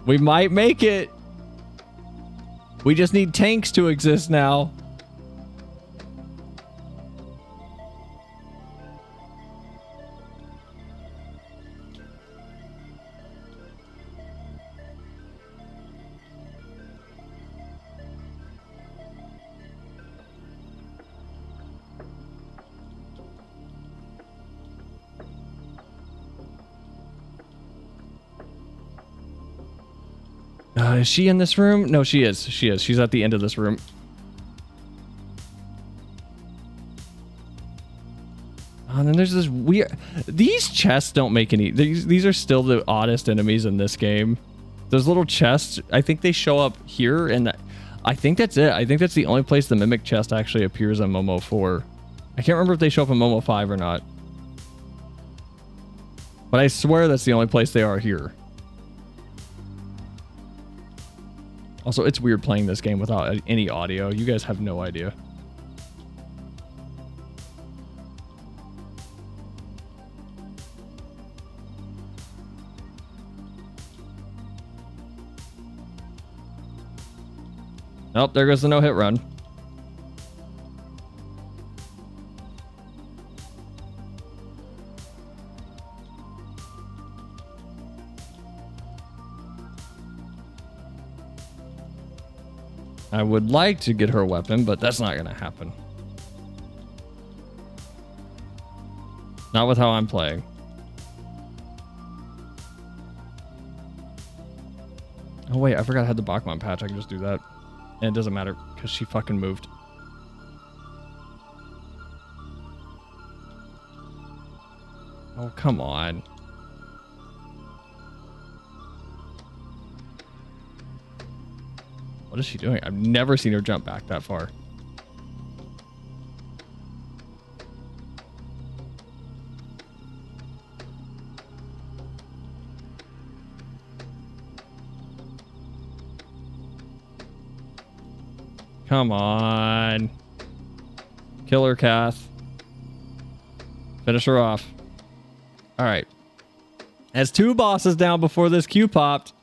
We might make it. We just need tanks to exist now. Is she in this room? No, she is. She is. She's at the end of this room. Oh, and then there's this weird... These chests don't make any... These are still the oddest enemies in this game. Those little chests, I think they show up here, and I think that's it. I think that's the only place the Mimic chest actually appears on Momo 4. I can't remember if they show up in Momo 5 or not. But I swear that's the only place they are here. Also, it's weird playing this game without any audio. You guys have no idea. Nope, there goes the no-hit run. I would like to get her a weapon, but that's not going to happen. Not with how I'm playing. Oh wait, I forgot I had the Bachman patch. I can just do that. And it doesn't matter because she fucking moved. Oh, come on. What is she doing? I've never seen her jump back that far. Come on. Kill her, Kath. Finish her off. All right. As 2 bosses down before this queue popped.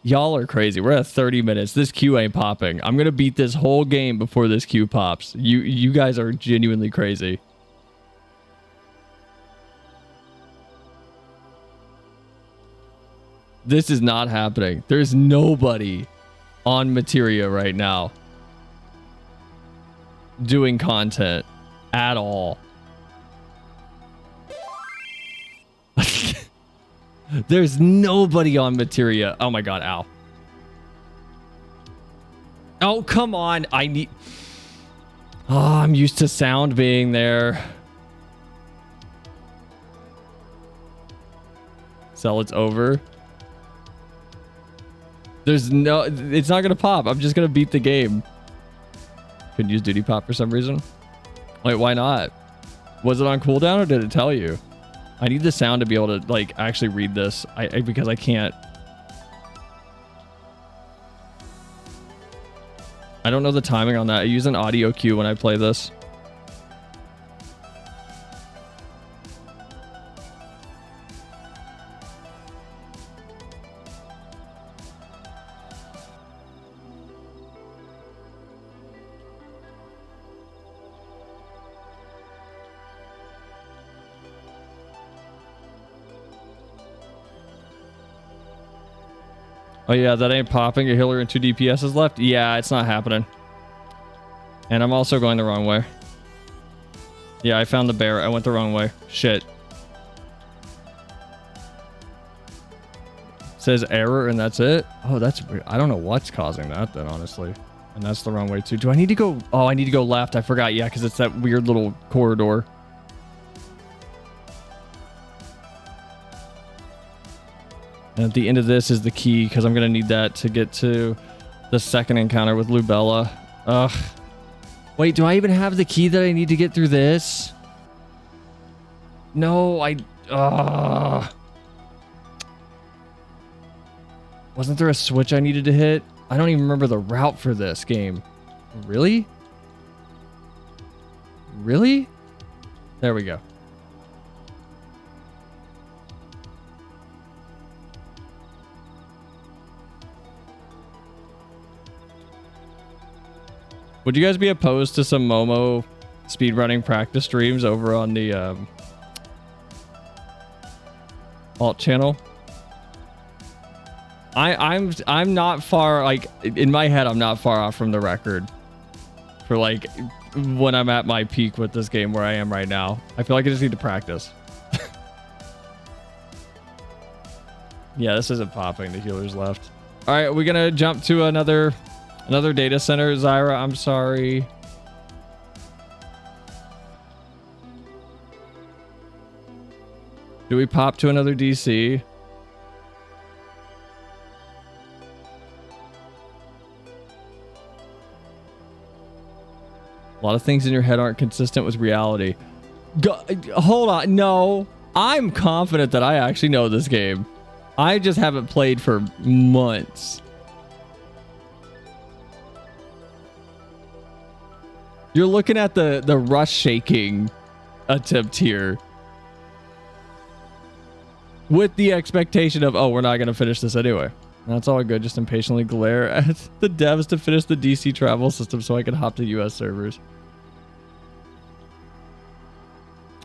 Y'all are crazy. We're at 30 minutes. This queue ain't popping. I'm going to beat this whole game before this queue pops. You guys are genuinely crazy. This is not happening. There's nobody on Materia right now doing content at all. There's nobody on Materia. Oh my god, ow. Oh, come on. I need... Oh, I'm used to sound being there. So it's over. There's no... It's not gonna pop. I'm just gonna beat the game. Couldn't use duty pop for some reason. Wait, why not? Was it on cooldown or did it tell you? I need the sound to be able to like actually read this. Because I can't. I don't know the timing on that. I use an audio cue when I play this. Oh yeah, that ain't popping. A healer and 2 DPS is left. Yeah, it's not happening. And I'm also going the wrong way. Yeah, I found the bear. I went the wrong way. Shit. Says error and that's it. Oh, that's weird. I don't know what's causing that then, honestly. And that's the wrong way too. Do I need to go? Oh, I need to go left. I forgot. Yeah, because it's that weird little corridor. And at the end of this is the key, because I'm going to need that to get to the second encounter with Lubella. Ugh. Wait, do I even have the key that I need to get through this? No, Wasn't there a switch I needed to hit? I don't even remember the route for this game. Really? Really? There we go. Would you guys be opposed to some Momo speedrunning practice streams over on the alt channel? I'm not far, like in my head I'm not far off from the record for like when I'm at my peak with this game where I am right now. I feel like I just need to practice. Yeah, this isn't popping. The healer's left. All right, we're gonna jump to another data center. Zyra, I'm sorry. Do we pop to another DC? A lot of things in your head aren't consistent with reality. Hold on. No, I'm confident that I actually know this game. I just haven't played for months. You're looking at the rush shaking attempt here with the expectation of, oh, we're not going to finish this anyway. That's all good. Just impatiently glare at the devs to finish the DC travel system so I can hop to US servers.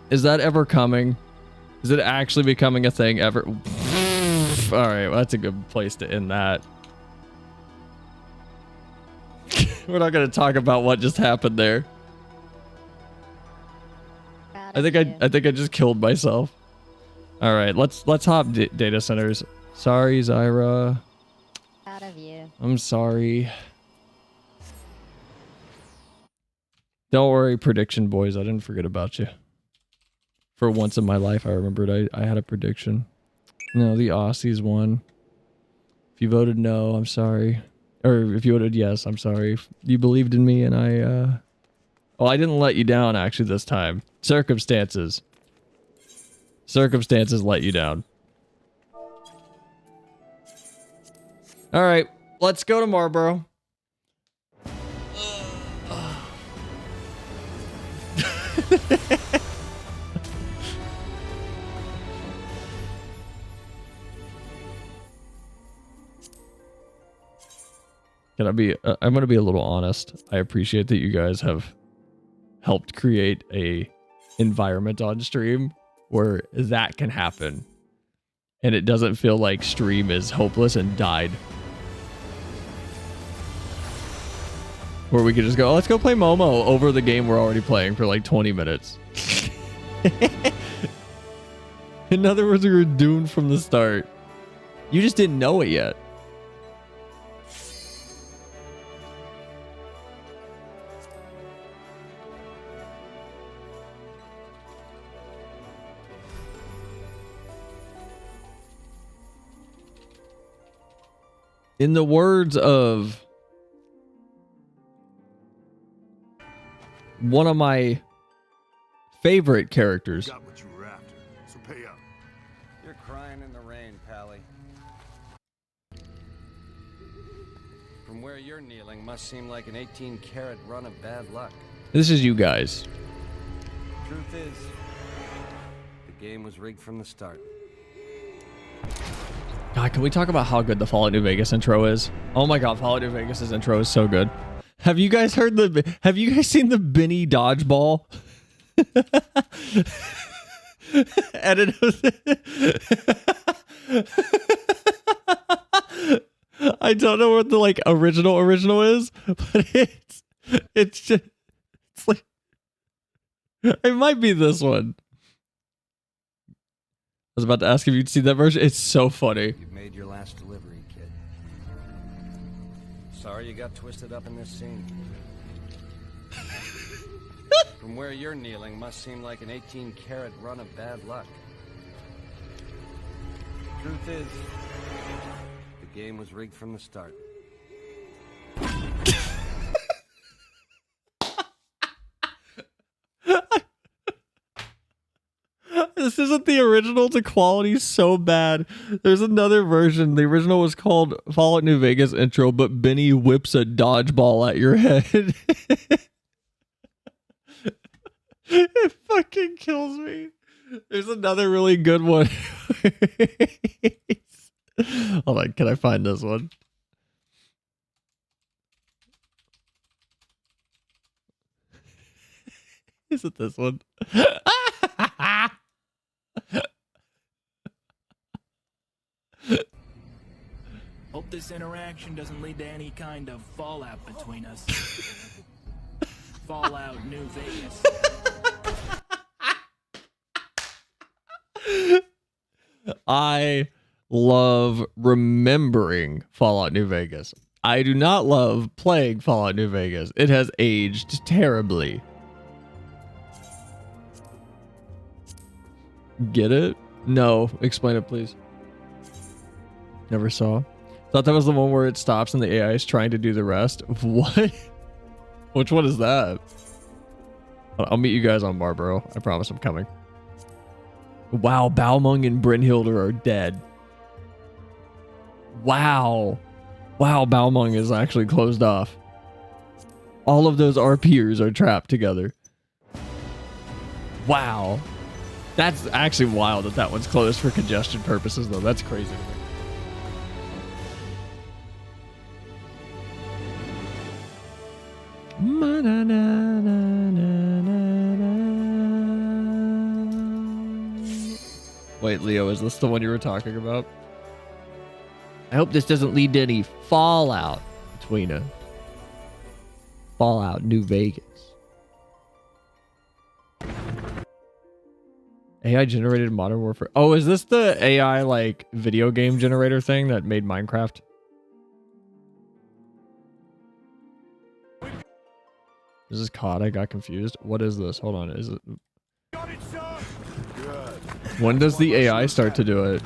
Is that ever coming? Is it actually becoming a thing ever? All right, well, that's a good place to end that. We're not going to talk about what just happened there. I think I just killed myself. All right, let's hop data centers. Sorry, Zyra. Proud of you. I'm sorry. Don't worry, prediction boys. I didn't forget about you. For once in my life, I remembered I had a prediction. No, the Aussies won. If you voted no, I'm sorry. Or if you voted yes, I'm sorry. You believed in me and I, well, I didn't let you down actually this time. Circumstances. Circumstances let you down. All right, let's go to Marlboro. Can I be, I'm going to be a little honest. I appreciate that you guys have helped create a environment on stream where that can happen. And it doesn't feel like stream is hopeless and died. Where we could just go, oh, let's go play Momo over the game we're already playing for like 20 minutes. In other words, we were doomed from the start. You just didn't know it yet. In the words of one of my favorite characters. Got what you were after, so pay up. You're crying in the rain, Pally. From where you're kneeling must seem like an 18-carat run of bad luck. This is you guys. Truth is, the game was rigged from the start. God, can we talk about how good the Fallout New Vegas intro is? Oh my God, Fallout New Vegas' intro is so good. Have you guys seen the Benny dodgeball? Edit. I don't know what the like original is, but it's just, it's like, it might be this one. I was about to ask if you'd see that version. It's so funny. You've made your last delivery, kid. Sorry you got twisted up in this scene. From where you're kneeling must seem like an 18-carat run of bad luck. Truth is, the game was rigged from the start. This isn't the original. The quality's so bad. There's another version. The original was called Fallout New Vegas intro, but Benny whips a dodgeball at your head. It fucking kills me. There's another really good one. Hold on, can I find this one? Is it this one? Hope this interaction doesn't lead to any kind of fallout between us. Fallout New Vegas. I love remembering Fallout New Vegas. I do not love playing Fallout New Vegas. It has aged terribly. Get it? No. Explain it, please. Never saw. Thought that was the one where it stops and the AI is trying to do the rest. What? Which one is that? I'll meet you guys on Marlboro. I promise I'm coming. Wow, Balmung and Brynhilde are dead. Wow. Wow, Balmung is actually closed off. All of those RPers are trapped together. Wow. That's actually wild that that one's closed for congestion purposes, though. That's crazy to me. Wait, Leo, is this the one you were talking about? I hope this doesn't lead to any fallout between us. Fallout New Vegas. AI generated Modern Warfare. Oh, is this the AI like video game generator thing that made Minecraft? This is COD. I got confused. What is this? Hold on. Is it? When does the AI start to do it?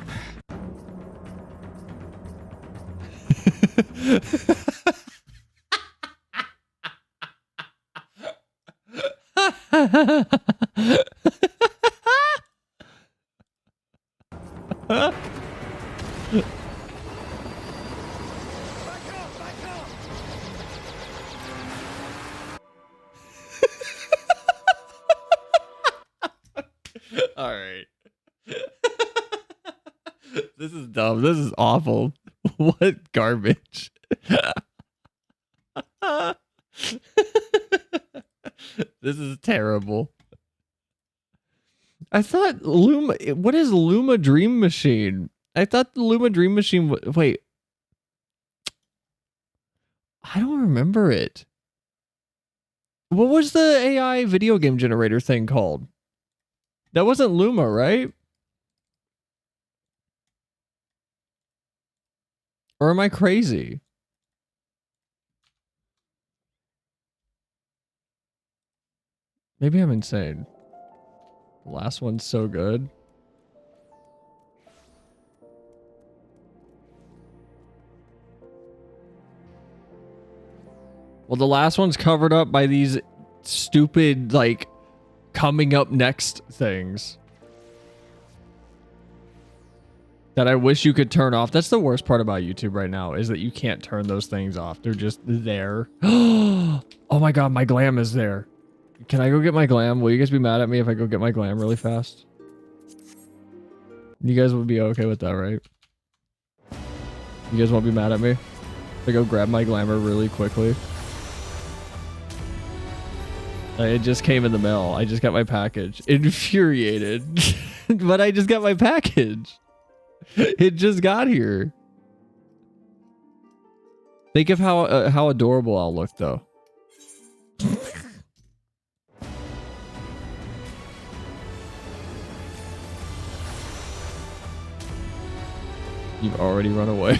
All right. This is dumb. This is awful. What garbage. This is terrible. I thought Luma. What is Luma Dream Machine? I thought the Luma Dream Machine. Wait. I don't remember it. What was the AI video game generator thing called? That wasn't Luma, right? Or am I crazy? Maybe I'm insane. The last one's so good. Well, the last one's covered up by these stupid, like, coming up next things that I wish you could turn off. That's the worst part about YouTube right now, is that you can't turn those things off. They're just there. Oh my god, my glam is there. Can I go get my glam? Will you guys be mad at me if I go get my glam really fast? You guys would be okay with that, right? You guys won't be mad at me if I go grab my glamour really quickly? It just came in the mail. I just got my package. Infuriated. But I just got my package. It just got here. Think of how adorable I'll look, though. You've already run away.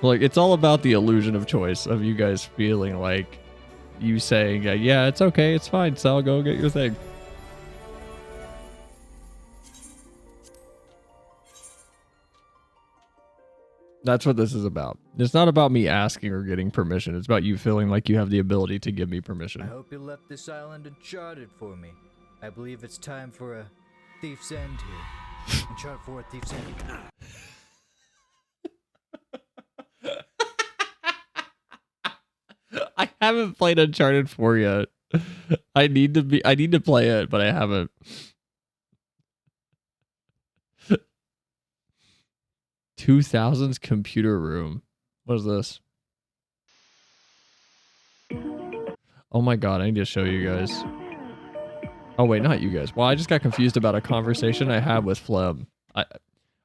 Like, it's all about the illusion of choice of you guys feeling like you saying, yeah, it's okay, it's fine, Sal, go get your thing. That's what this is about. It's not about me asking or getting permission. It's about you feeling like you have the ability to give me permission. I hope you left this island uncharted for me. I believe it's time for a thief's end here. Uncharted 4, thief's end. I haven't played Uncharted 4 yet. I need to play it, but I haven't. "2000s computer room." What is this? Oh my god, I need to show you guys. Oh wait, not you guys. Well, I just got confused about a conversation I had with Flem.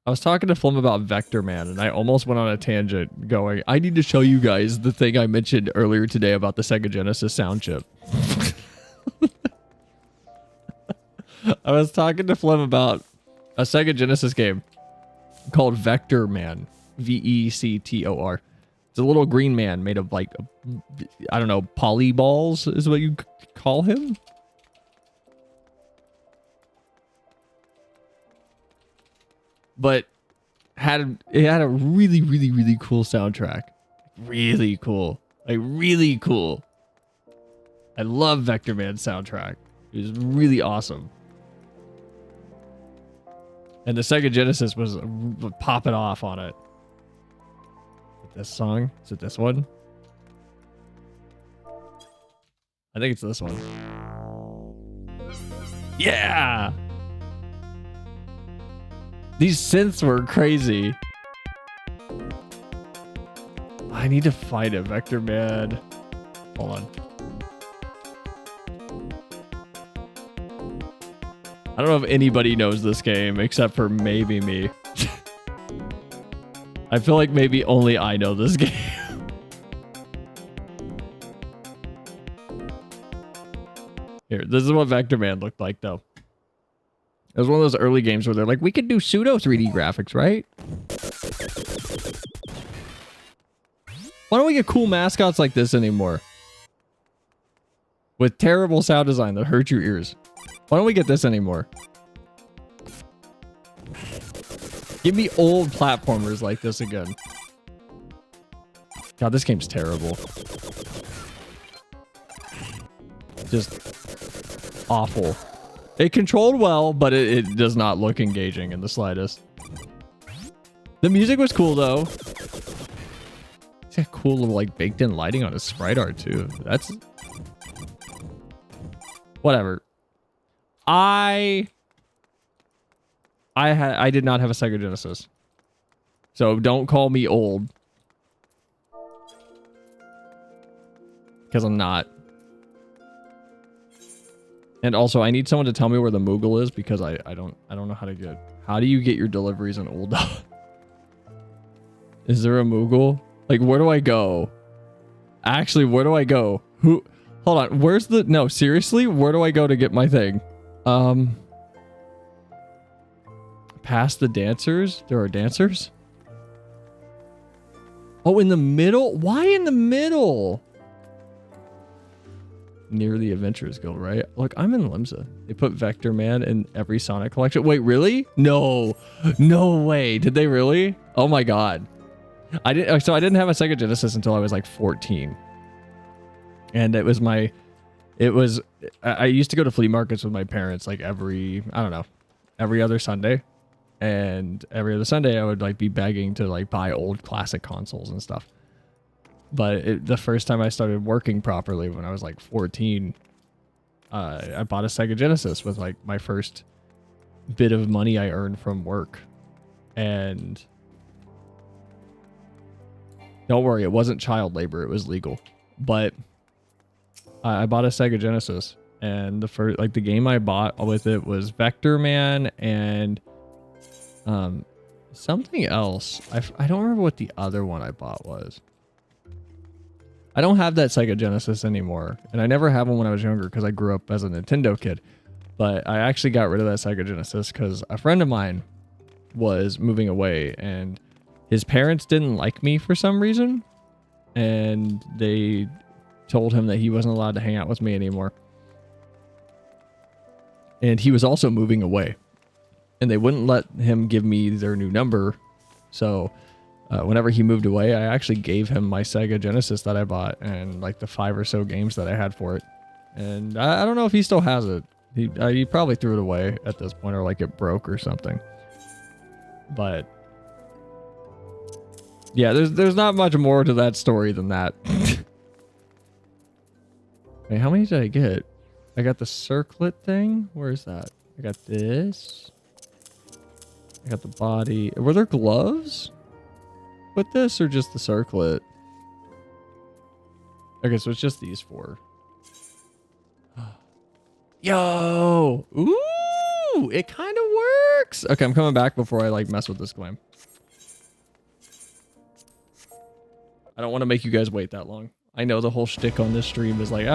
I was talking to Flem about Vector Man, and I almost went on a tangent going, I need to show you guys the thing I mentioned earlier today about the Sega Genesis sound chip. I was talking to Flem about a Sega Genesis game called Vector Man. Vector. It's a little green man made of, like, I don't know, polyballs is what you call him? But it had a really, really, really cool soundtrack. Really cool. Like, really cool. I love Vector Man's soundtrack. It was really awesome. And the Sega Genesis was popping off on it. This song? Is it this one? I think it's this one. Yeah! These synths were crazy. I need to find a Vector Man. Hold on. I don't know if anybody knows this game except for maybe me. I feel like maybe only I know this game. Here, this is what Vector Man looked like, though. It was one of those early games where they're like, we could do pseudo 3D graphics, right? Why don't we get cool mascots like this anymore? With terrible sound design that hurts your ears. Why don't we get this anymore? Give me old platformers like this again. God, this game's terrible. Just awful. It controlled well, but it does not look engaging in the slightest. The music was cool, though. It's got cool little, like, baked-in lighting on his sprite art, too. That's... Whatever. I did not have a Sega Genesis. So don't call me old. Because I'm not. And also, I need someone to tell me where the Moogle is because I don't know how to get. How do you get your deliveries in Old? Is there a Moogle? Like, where do I go? Actually, where do I go? Who? Hold on. Where's the? No, seriously, where do I go to get my thing? Past the dancers. There are dancers. Oh, in the middle. Why in the middle? Near the Adventurers Guild, right? Look, I'm in Limsa. They put Vector Man in every Sonic collection. Wait, really? No. No way. Did they really? Oh my god. I didn't have a Sega Genesis until I was like 14. And I used to go to flea markets with my parents like every other Sunday. And every other Sunday I would like be begging to like buy old classic consoles and stuff. But the first time I started working properly when I was like 14, I bought a Sega Genesis with like my first bit of money I earned from work. And don't worry, it wasn't child labor, it was legal. But I bought a Sega Genesis, and the game I bought with it was Vector Man and something else. I don't remember what the other one I bought was. I don't have that Sega Genesis anymore, and I never had one when I was younger because I grew up as a Nintendo kid. But I actually got rid of that Sega Genesis because a friend of mine was moving away, and his parents didn't like me for some reason, and they told him that he wasn't allowed to hang out with me anymore. And he was also moving away, and they wouldn't let him give me their new number, so... whenever he moved away, I actually gave him my Sega Genesis that I bought and like the 5 or so games that I had for it. And I don't know if he still has it. He probably threw it away at this point, or like it broke or something. But yeah, there's not much more to that story than that. Wait, how many did I get? I got the circlet thing. Where is that? I got this. I got the body. Were there gloves with this or just the circlet? Okay, so it's just these 4. Yo! Ooh! It kind of works! Okay, I'm coming back before I like mess with this glam. I don't want to make you guys wait that long. I know the whole shtick on this stream is like,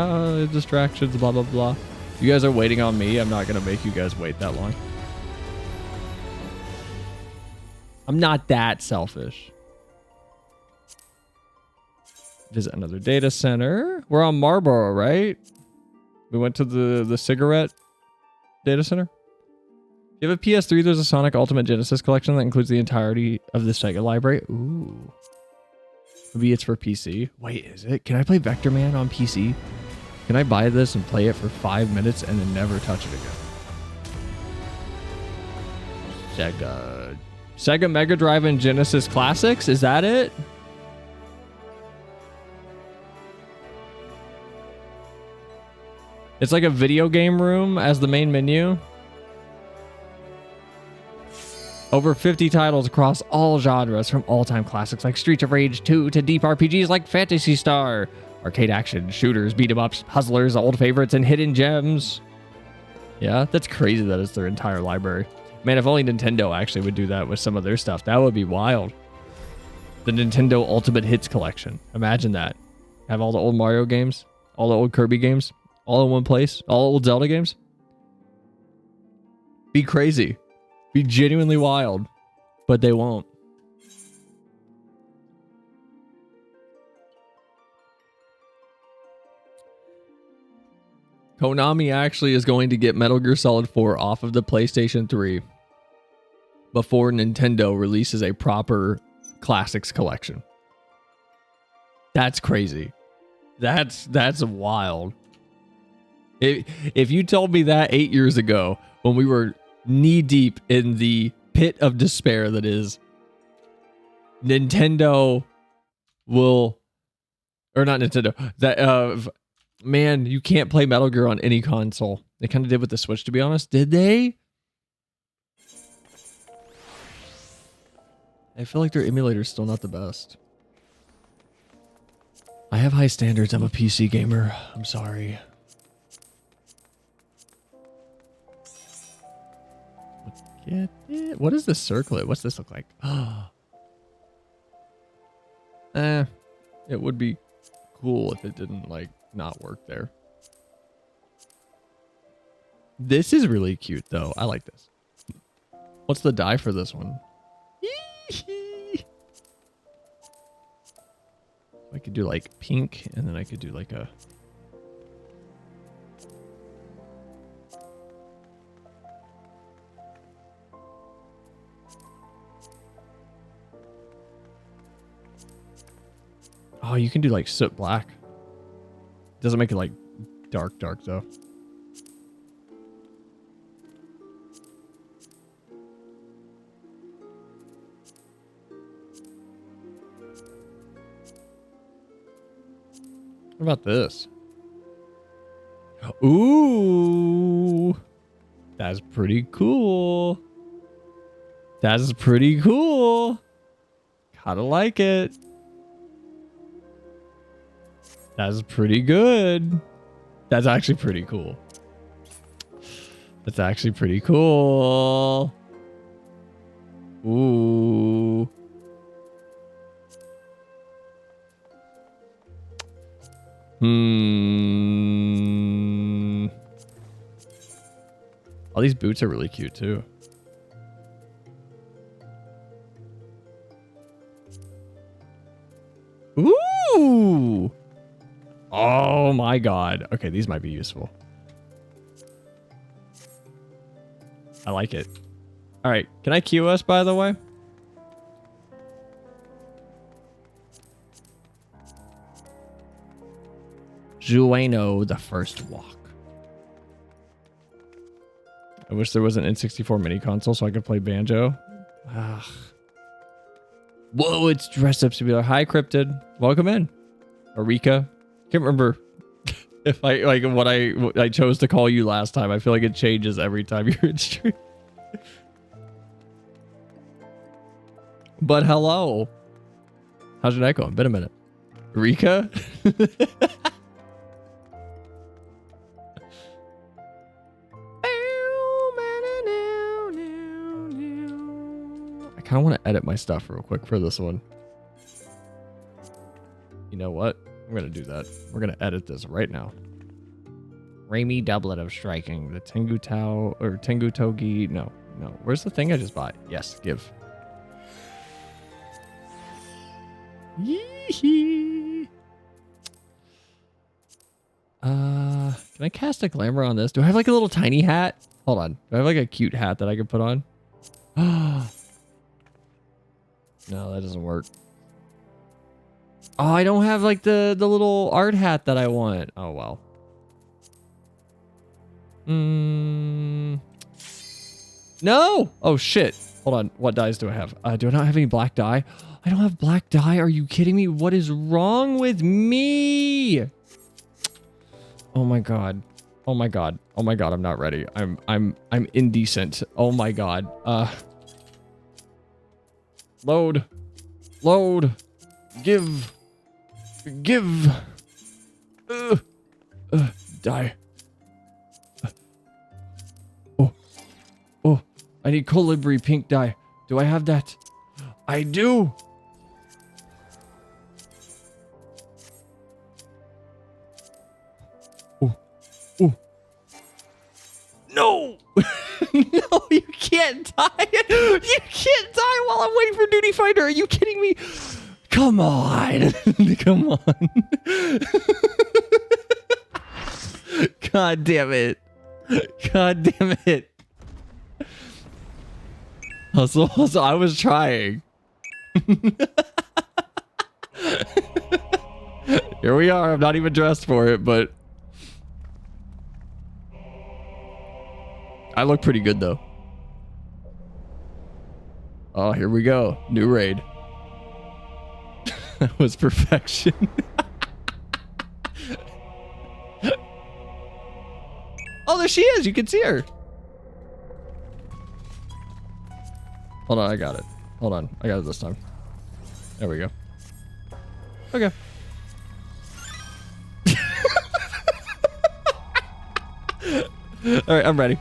distractions, blah, blah, blah. You guys are waiting on me. I'm not going to make you guys wait that long. I'm not that selfish. Visit another data center. We're on Marlboro, right? We went to the cigarette data center. If you have a PS3, there's a Sonic Ultimate Genesis collection that includes the entirety of the Sega library. Ooh. Maybe it's for PC. Wait, is it? Can I play Vector Man on PC? Can I buy this and play it for 5 minutes and then never touch it again? Sega Mega Drive and Genesis Classics? Is that it? It's like a video game room as the main menu. Over 50 titles across all genres, from all-time classics like Streets of Rage 2 to deep RPGs like Phantasy Star. Arcade action, shooters, beat-em-ups, puzzlers, old favorites, and hidden gems. Yeah, that's crazy that it's their entire library. Man, if only Nintendo actually would do that with some of their stuff, that would be wild. The Nintendo Ultimate Hits Collection. Imagine that. Have all the old Mario games, all the old Kirby games, all in one place, all old Zelda games. Be crazy, be genuinely wild, but they won't. Konami actually is going to get Metal Gear Solid 4 off of the PlayStation 3 before Nintendo releases a proper classics collection. That's crazy. That's wild. If you told me that 8 years ago when we were knee deep in the pit of despair that is Nintendo will, or not Nintendo, that man, you can't play Metal Gear on any console. They kind of did with the Switch, to be honest. Did they? I feel like their emulator's still not the best. I have high standards. I'm a PC gamer. I'm sorry. Get it. What is this circlet? What's this look like? It would be cool if it didn't like not work there. This is really cute though. I like this. What's the dye for this one? I could do like pink, and then I could do like a... Oh, you can do like soot black. Doesn't make it like dark though. What about this? Ooh, that's pretty cool. That's pretty cool. Kinda like it. That's pretty good. That's actually pretty cool. That's actually pretty cool. Ooh. All these boots are really cute too. Ooh. Oh my god. Okay, these might be useful. I like it. All right, can I queue us, by the way? Jueno, the first walk. I wish there was an N64 mini console so I could play Banjo. Ugh. Whoa, it's dressed up to be like, hi, Cryptid. Welcome in. Arika. Can't remember if I like what I chose to call you last time. I feel like it changes every time you're in stream. But hello. How's your night going? Been a minute. Rika? I kind of want to edit my stuff real quick for this one. You know what? I'm going to do that. We're going to edit this right now. Raimi doublet of striking. The Tengu Tao or Tengu Togi. No. Where's the thing I just bought? Yes, give. Yee-hee. Can I cast a glamour on this? Do I have like a little tiny hat? Hold on. Do I have like a cute hat that I can put on? No, that doesn't work. Oh, I don't have like the little art hat that I want. Oh, well. No! Oh, shit. Hold on. What dyes do I have? Do I not have any black dye? I don't have black dye. Are you kidding me? What is wrong with me? Oh my god. Oh my god. Oh my god. I'm not ready. I'm indecent. Oh my god. Load. Give. Die. Oh. I need colibri pink dye. Do I have that? I do. Ooh. No! No, you can't die. You can't die while I'm waiting for Duty Fighter. Are you kidding me? Come on. Come on. God damn it. God damn it. Also, I was trying. Here we are. I'm not even dressed for it, but I look pretty good though. Oh, here we go. New raid. That was perfection. Oh, there she is. You can see her. Hold on, I got it. Hold on, I got it this time. There we go. Okay. All right, I'm ready.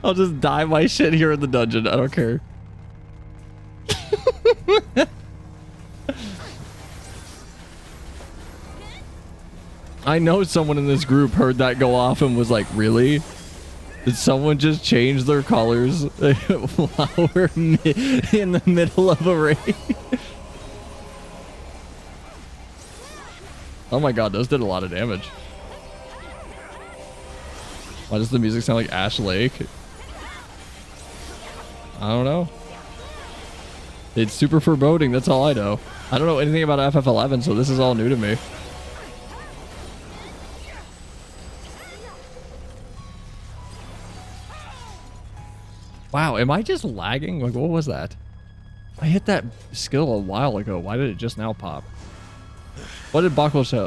I'll just dye my shit here in the dungeon. I don't care. I know someone in this group heard that go off and was like, really? Did someone just change their colors while we're in the middle of a raid? Oh my god, those did a lot of damage. Why does the music sound like Ash Lake? I don't know. It's super foreboding, that's all I know. I don't know anything about FF11, so this is all new to me. Wow, am I just lagging? Like, what was that? I hit that skill a while ago. Why did it just now pop? What did Bakul say?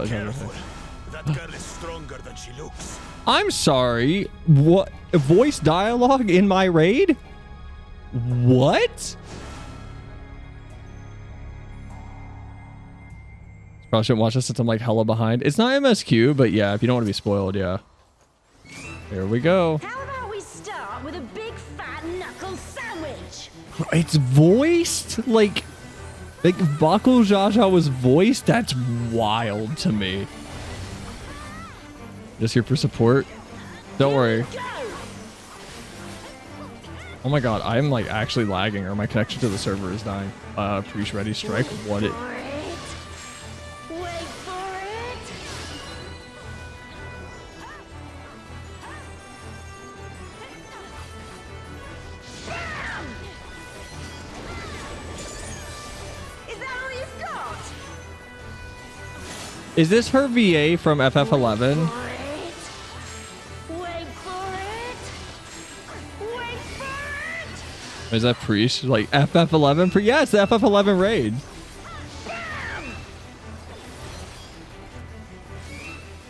That girl is stronger than she looks. I'm sorry. What? Voice dialogue in my raid? What? Probably shouldn't watch this since I'm like hella behind. It's not MSQ, but yeah, if you don't want to be spoiled, yeah. Here we go. How about we start with a big fat knuckle sandwich? It's voiced? Like Bakul Jaja was voiced? That's wild to me. Just here for support. Don't worry. Oh my god, I'm like actually lagging or my connection to the server is dying. Priest ready strike. What it? Wait for it. Is that all you've got? Is this her VA from FF11? Is that Priest? Like FF11? Yeah, it's the FF11 raid.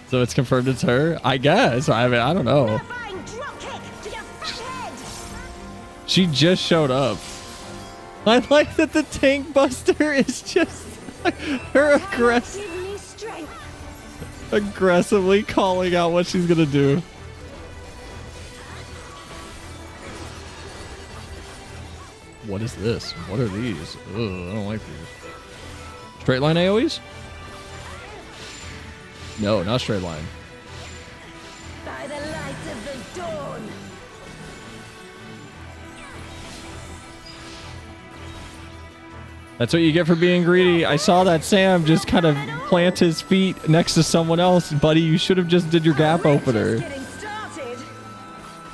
So it's confirmed it's her? I guess. I mean, I don't know. She just showed up. I like that the tank buster is just her aggressively calling out what she's gonna do. What is this? What are these? Ugh, I don't like these. Straight line AoEs? No, not straight line. By the light of the dawn. That's what you get for being greedy. I saw that Sam just kind of plant his feet next to someone else. Buddy, you should have just did your gap opener.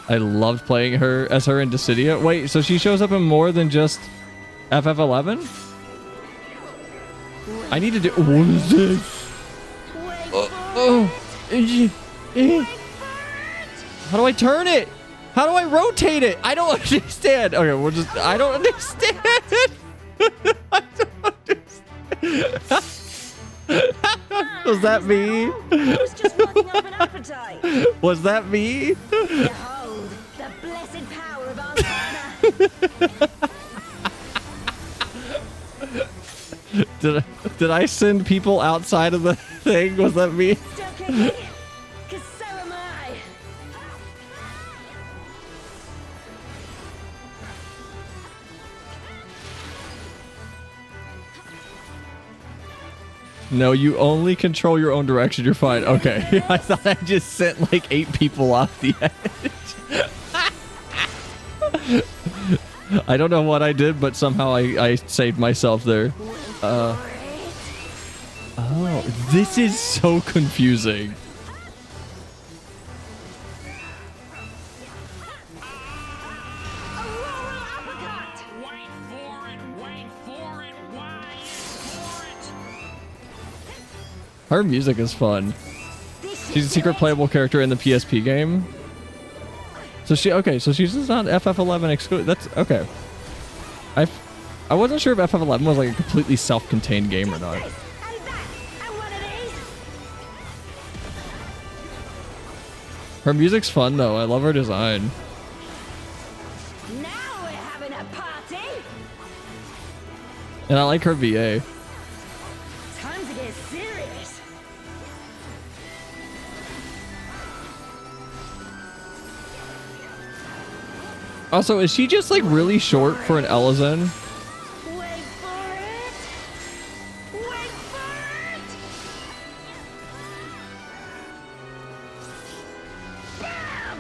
I loved playing her as her in Dissidia. Wait, so she shows up in more than just FF11? I need to do... What is this? How do I turn it? How do I rotate it? I don't understand. Okay, we'll just... I don't understand. I don't understand. Was that me? Was that me? Behold, the blessed power of our partner. Did I send people outside of the thing? Was that me? Because so am I. No, you only control your own direction. You're fine. Okay. I thought I just sent like 8 people off the edge. I don't know what I did, but somehow I saved myself there. Oh, this is so confusing. Her music is fun. She's a secret playable character in the PSP game. So so she's just not FF11 exclusive. That's okay. I wasn't sure if FF11 was like a completely self-contained game or not. Her music's fun though. I love her design. Now we're having a party. And I like her VA. Time to get serious. Also, is she just like really short for an Ellison? Wait for it. Wait for it. Bam!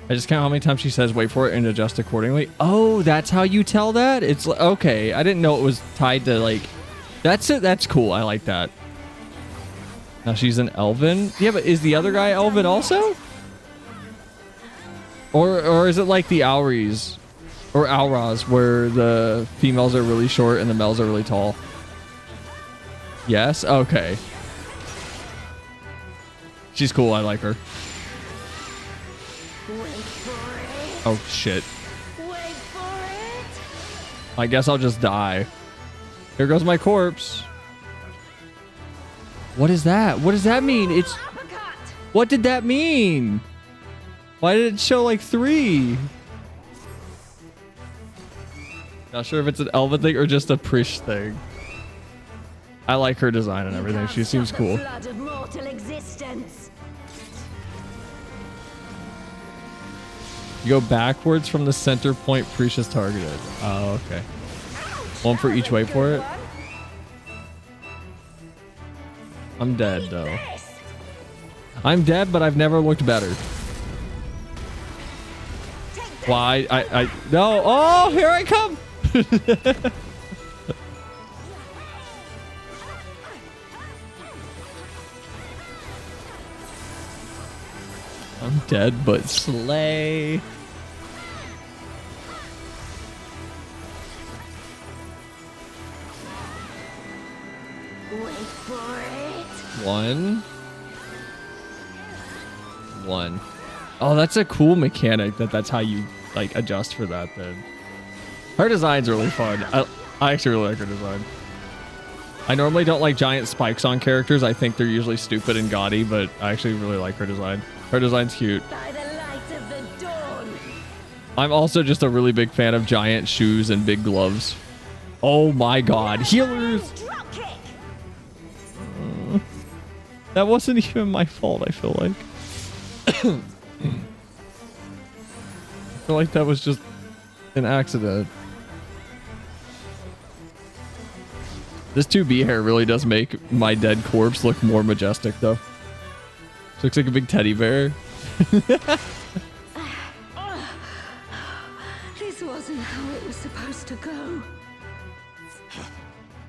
I just count how many times she says wait for it and adjust accordingly. Oh, that's how you tell that? It's okay. I didn't know it was tied to like that's it. That's cool. I like that. Now she's an Elven. Yeah, but is the other guy Elven also? Or is it like the Auries or Auras where the females are really short and the males are really tall? Yes? Okay. She's cool. I like her. Oh shit. Wait for it. I guess I'll just die. Here goes my corpse. What is that? What does that mean? It's... What did that mean? Why did it show like 3? Not sure if it's an Elven thing or just a Prish thing. I like her design and everything. She seems cool. Flood of mortal existence. You go backwards from the center point Prish is targeted. Oh, okay. One for each way for it. I'm dead though. I'm dead, but I've never looked better. Why? No. Oh, here I come. I'm dead, but slay. Wait for it. 1. Oh, that's a cool mechanic that's how you like adjust for that then. Her design's really fun. I actually really like her design. I normally don't like giant spikes on characters. I think they're usually stupid and gaudy, but I actually really like her design. Her design's cute. By the light of the dawn. I'm also just a really big fan of giant shoes and big gloves. Oh my god. Healers! That wasn't even my fault, I feel like. I feel like that was just an accident. This 2B hair really does make my dead corpse look more majestic, though. Looks like a big teddy bear. This wasn't how it was supposed to go.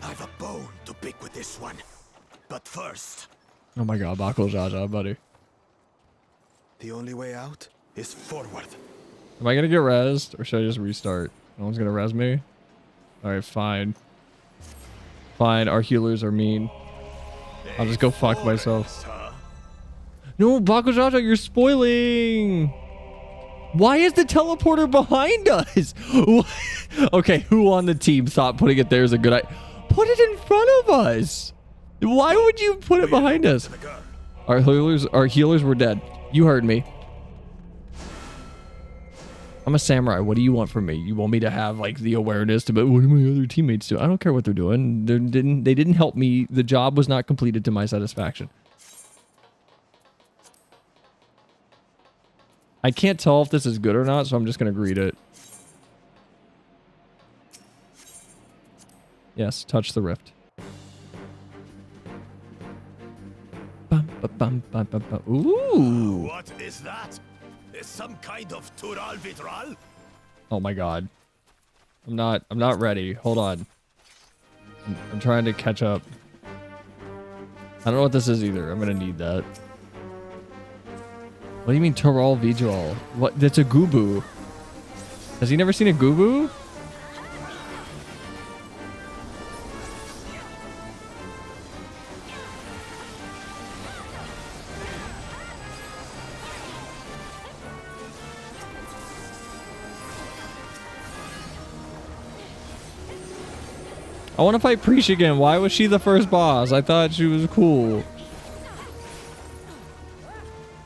I've a bone to pick with this one. But first... Oh my god, Bakul Jaja, buddy. The only way out is forward. Am I gonna get rezzed, or should I just restart? No one's gonna res me? Alright, fine. Fine, our healers are mean. I'll just go fuck myself. No, Bakul Jaja, you're spoiling! Why is the teleporter behind us? Okay, who on the team thought putting it there is a good idea? Put it in front of us! Why would you put it behind us? Our healers were dead. You heard me. I'm a samurai. What do you want from me? You want me to have like the awareness to, but what do my other teammates do? I don't care what they're doing. They didn't help me. The job was not completed to my satisfaction. I can't tell if this is good or not, so I'm just gonna greet it. Yes, touch the rift. Bum, ba, bum, bum, bum, bum. Ooh. What is that? Is some kind of Tural Vitral? Oh my god. I'm not ready. Hold on. I'm trying to catch up. I don't know what this is either. I'm gonna need that. What do you mean Tural Vitral? What? That's a Goobu. Has he never seen a Goobu? I want to fight Preach again. Why was she the first boss? I thought she was cool.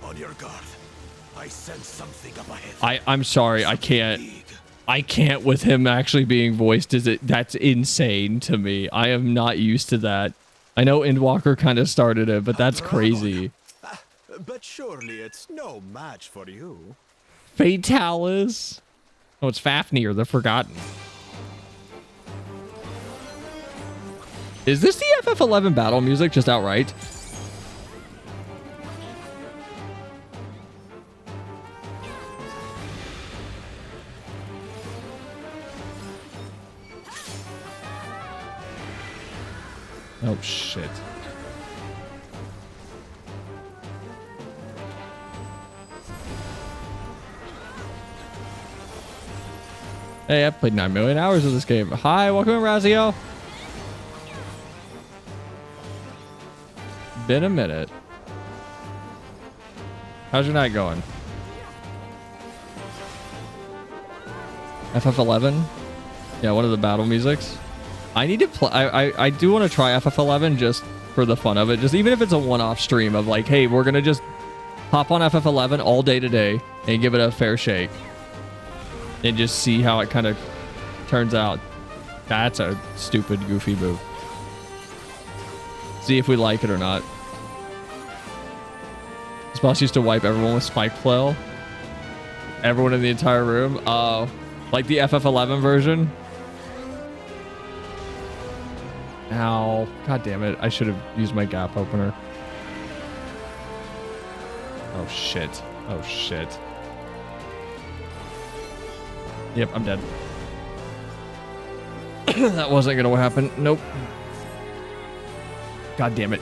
On your guard. I sense something up ahead. I'm sorry. I can't with him actually being voiced. That's insane to me. I am not used to that. I know Endwalker kind of started it, but that's crazy. But surely it's no match for you. Fatalis. Oh, it's Fafnir, the Forgotten. Is this the FF11 battle music just outright? Oh, shit. Hey, I've played 9 million hours of this game. Hi, welcome in, Raziel. Been a minute. How's your night going? FF11? Yeah, one of the battle musics. I need to play. I do want to try FF11 just for the fun of it. Just even if it's a one-off stream of like, hey, we're gonna just hop on FF11 all day today and give it a fair shake and just see how it kind of turns out. That's a stupid, goofy move. See if we like it or not. This boss used to wipe everyone with Spike Flail. Everyone in the entire room. Like the FF11 version. Ow. God damn it. I should have used my gap opener. Oh, shit. Oh, shit. Yep, I'm dead. That wasn't going to happen. Nope. God damn it.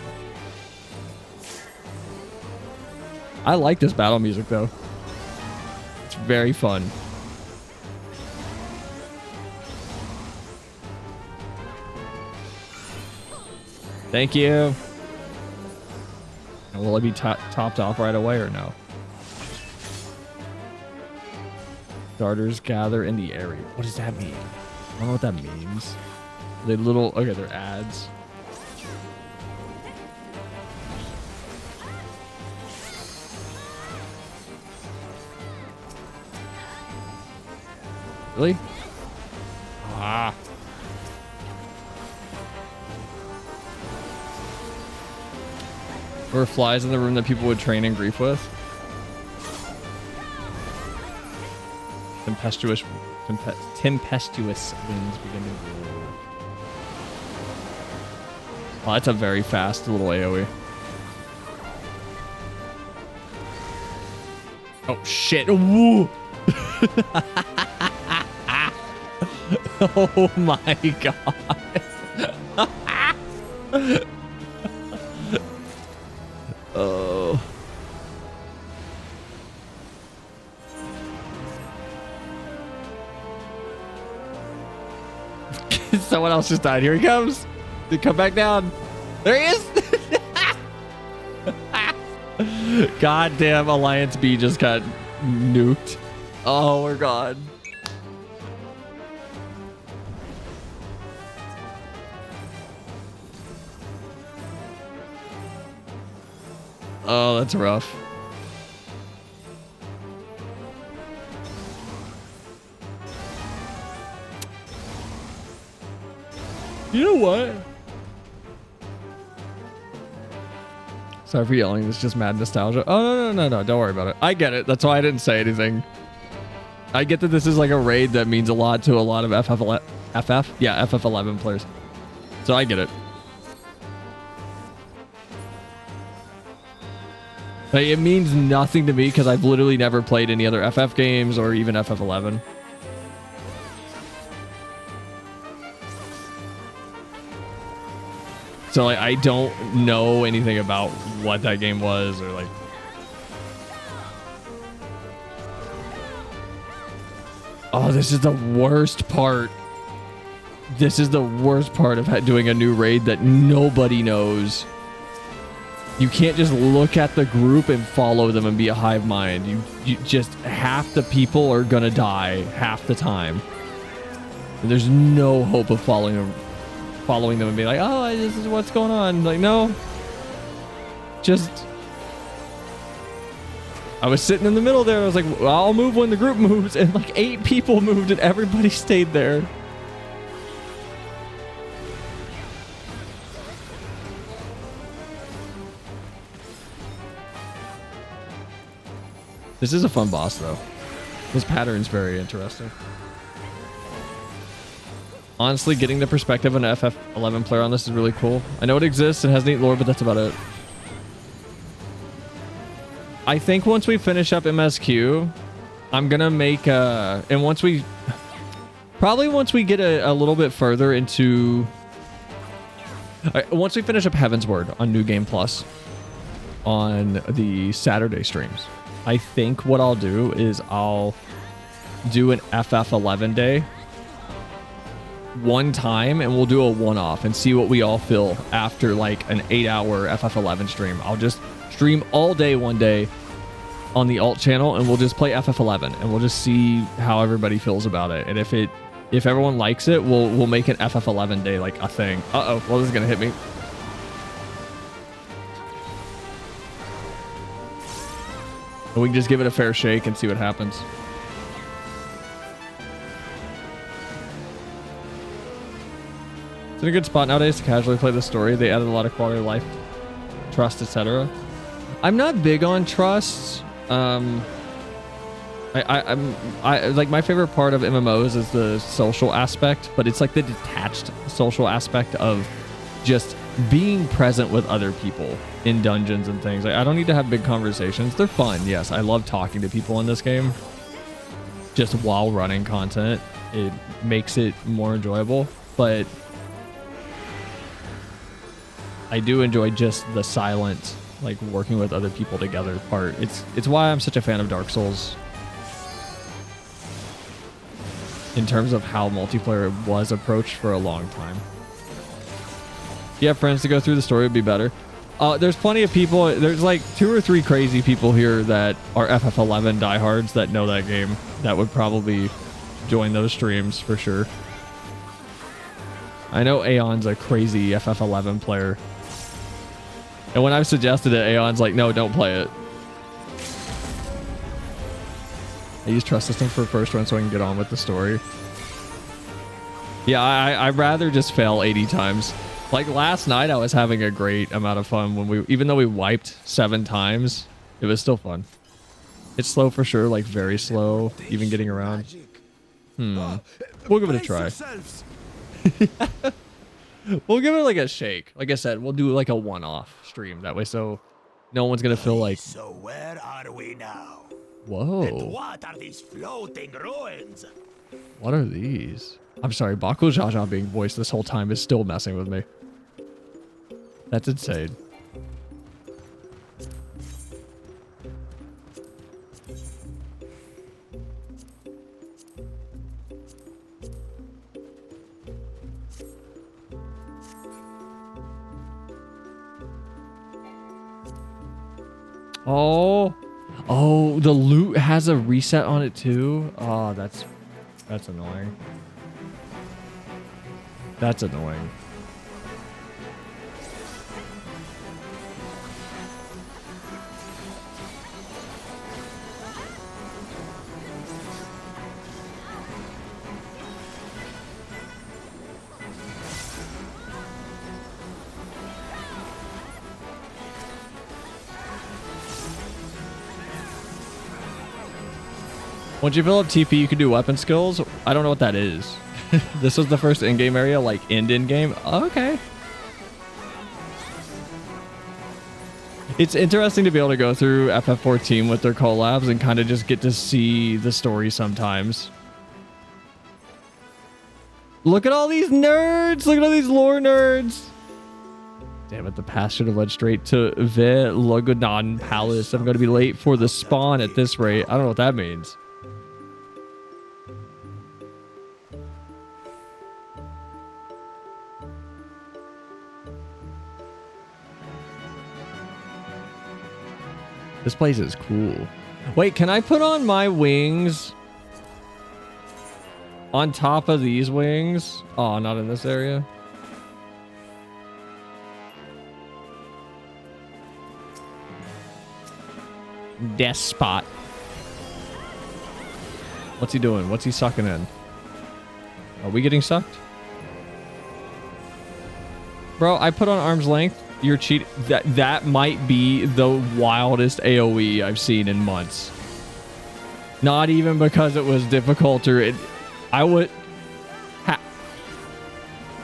I like this battle music, though. It's very fun. Thank you. And will it be topped off right away or no? Starters gather in the area. What does that mean? I don't know what that means. They little... Okay, they're ads. Really? Ah. There were flies in the room that people would train in grief with. Tempestuous winds begin to blow. Oh, that's a very fast little AoE. Oh shit! Woo! Oh my god! Oh. Someone else just died. Here he comes. Come back down. There he is. Goddamn Alliance B just got nuked. Oh, we're gone. Oh, that's rough. You know what? Sorry for yelling. It's just mad nostalgia. Oh, no. Don't worry about it. I get it. That's why I didn't say anything. I get that this is like a raid that means a lot to a lot of FF11 players. So I get it. But it means nothing to me because I've literally never played any other FF games or even FF11. So like I don't know anything about what that game was or like. Oh, this is the worst part. This is the worst part of doing a new raid that nobody knows. You can't just look at the group and follow them and be a hive mind. You just half the people are gonna die half the time. And there's no hope of following them and being like, oh, this is what's going on. Like, no. Just I was sitting in the middle there. I was like, well, I'll move when the group moves. And like 8 people moved and everybody stayed there. This is a fun boss, though. This pattern's very interesting. Honestly, getting the perspective of an FF11 player on this is really cool. I know it exists and has neat lore, but that's about it. I think once we finish up MSQ, I'm gonna make and once we get a little bit further into once we finish up Heaven's Word on New Game Plus on the Saturday streams, I think what I'll do is I'll do an FF11 day one time and we'll do a one-off and see what we all feel after like an 8-hour FF11 stream. I'll just stream all day one day on the alt channel and we'll just play FF11 and we'll just see how everybody feels about it. And if everyone likes it, we'll make an FF11 day like a thing. Uh-oh, well, this is gonna hit me. And we can just give it a fair shake and see what happens. It's in a good spot nowadays to casually play the story. They added a lot of quality of life, trust, etc. I'm not big on trusts. I'm like, my favorite part of MMOs is the social aspect, but it's like the detached social aspect of just being present with other people in dungeons and things. Like, I don't need to have big conversations. They're fun. Yes, I love talking to people in this game. Just while running content, it makes it more enjoyable, but I do enjoy just the silent, like working with other people together part. It's why I'm such a fan of Dark Souls in terms of how multiplayer was approached for a long time. If you have friends to go through the story, would be better. There's plenty of people. There's like 2 or 3 crazy people here that are FF11 diehards that know that game that would probably join those streams for sure. I know Aeon's a crazy FF11 player. And when I've suggested it, Aeon's like, no, don't play it. I use trust system for first run so I can get on with the story. Yeah, I'd rather just fail 80 times. Like last night, I was having a great amount of fun when even though we wiped 7 times, it was still fun. It's slow for sure, like very slow, even getting around. We'll give it a try. We'll give it like a shake. Like I said, we'll do like a one-off stream that way, so no one's gonna feel like. So where are we now? Whoa. And what are these floating ruins? What are these? I'm sorry, Baku Jaja being voiced this whole time is still messing with me. That's insane. Oh, the loot has a reset on it too. Oh, that's annoying. That's annoying. Once you fill up TP, you can do weapon skills. I don't know what that is. This was the first in-game area, like in-game. Okay. It's interesting to be able to go through FF14 with their collabs and kind of just get to see the story sometimes. Look at all these nerds! Look at all these lore nerds! Damn it, the path should have led straight to Ve Logodan Palace. I'm going to be late for the spawn at this rate. I don't know what that means. This place is cool. Wait, can I put on my wings on top of these wings? Oh, not in this area. Despot. What's he doing? What's he sucking in? Are we getting sucked? Bro, I put on arm's length. You're cheating. That might be the wildest AoE I've seen in months. Not even because it was difficult or it. I would.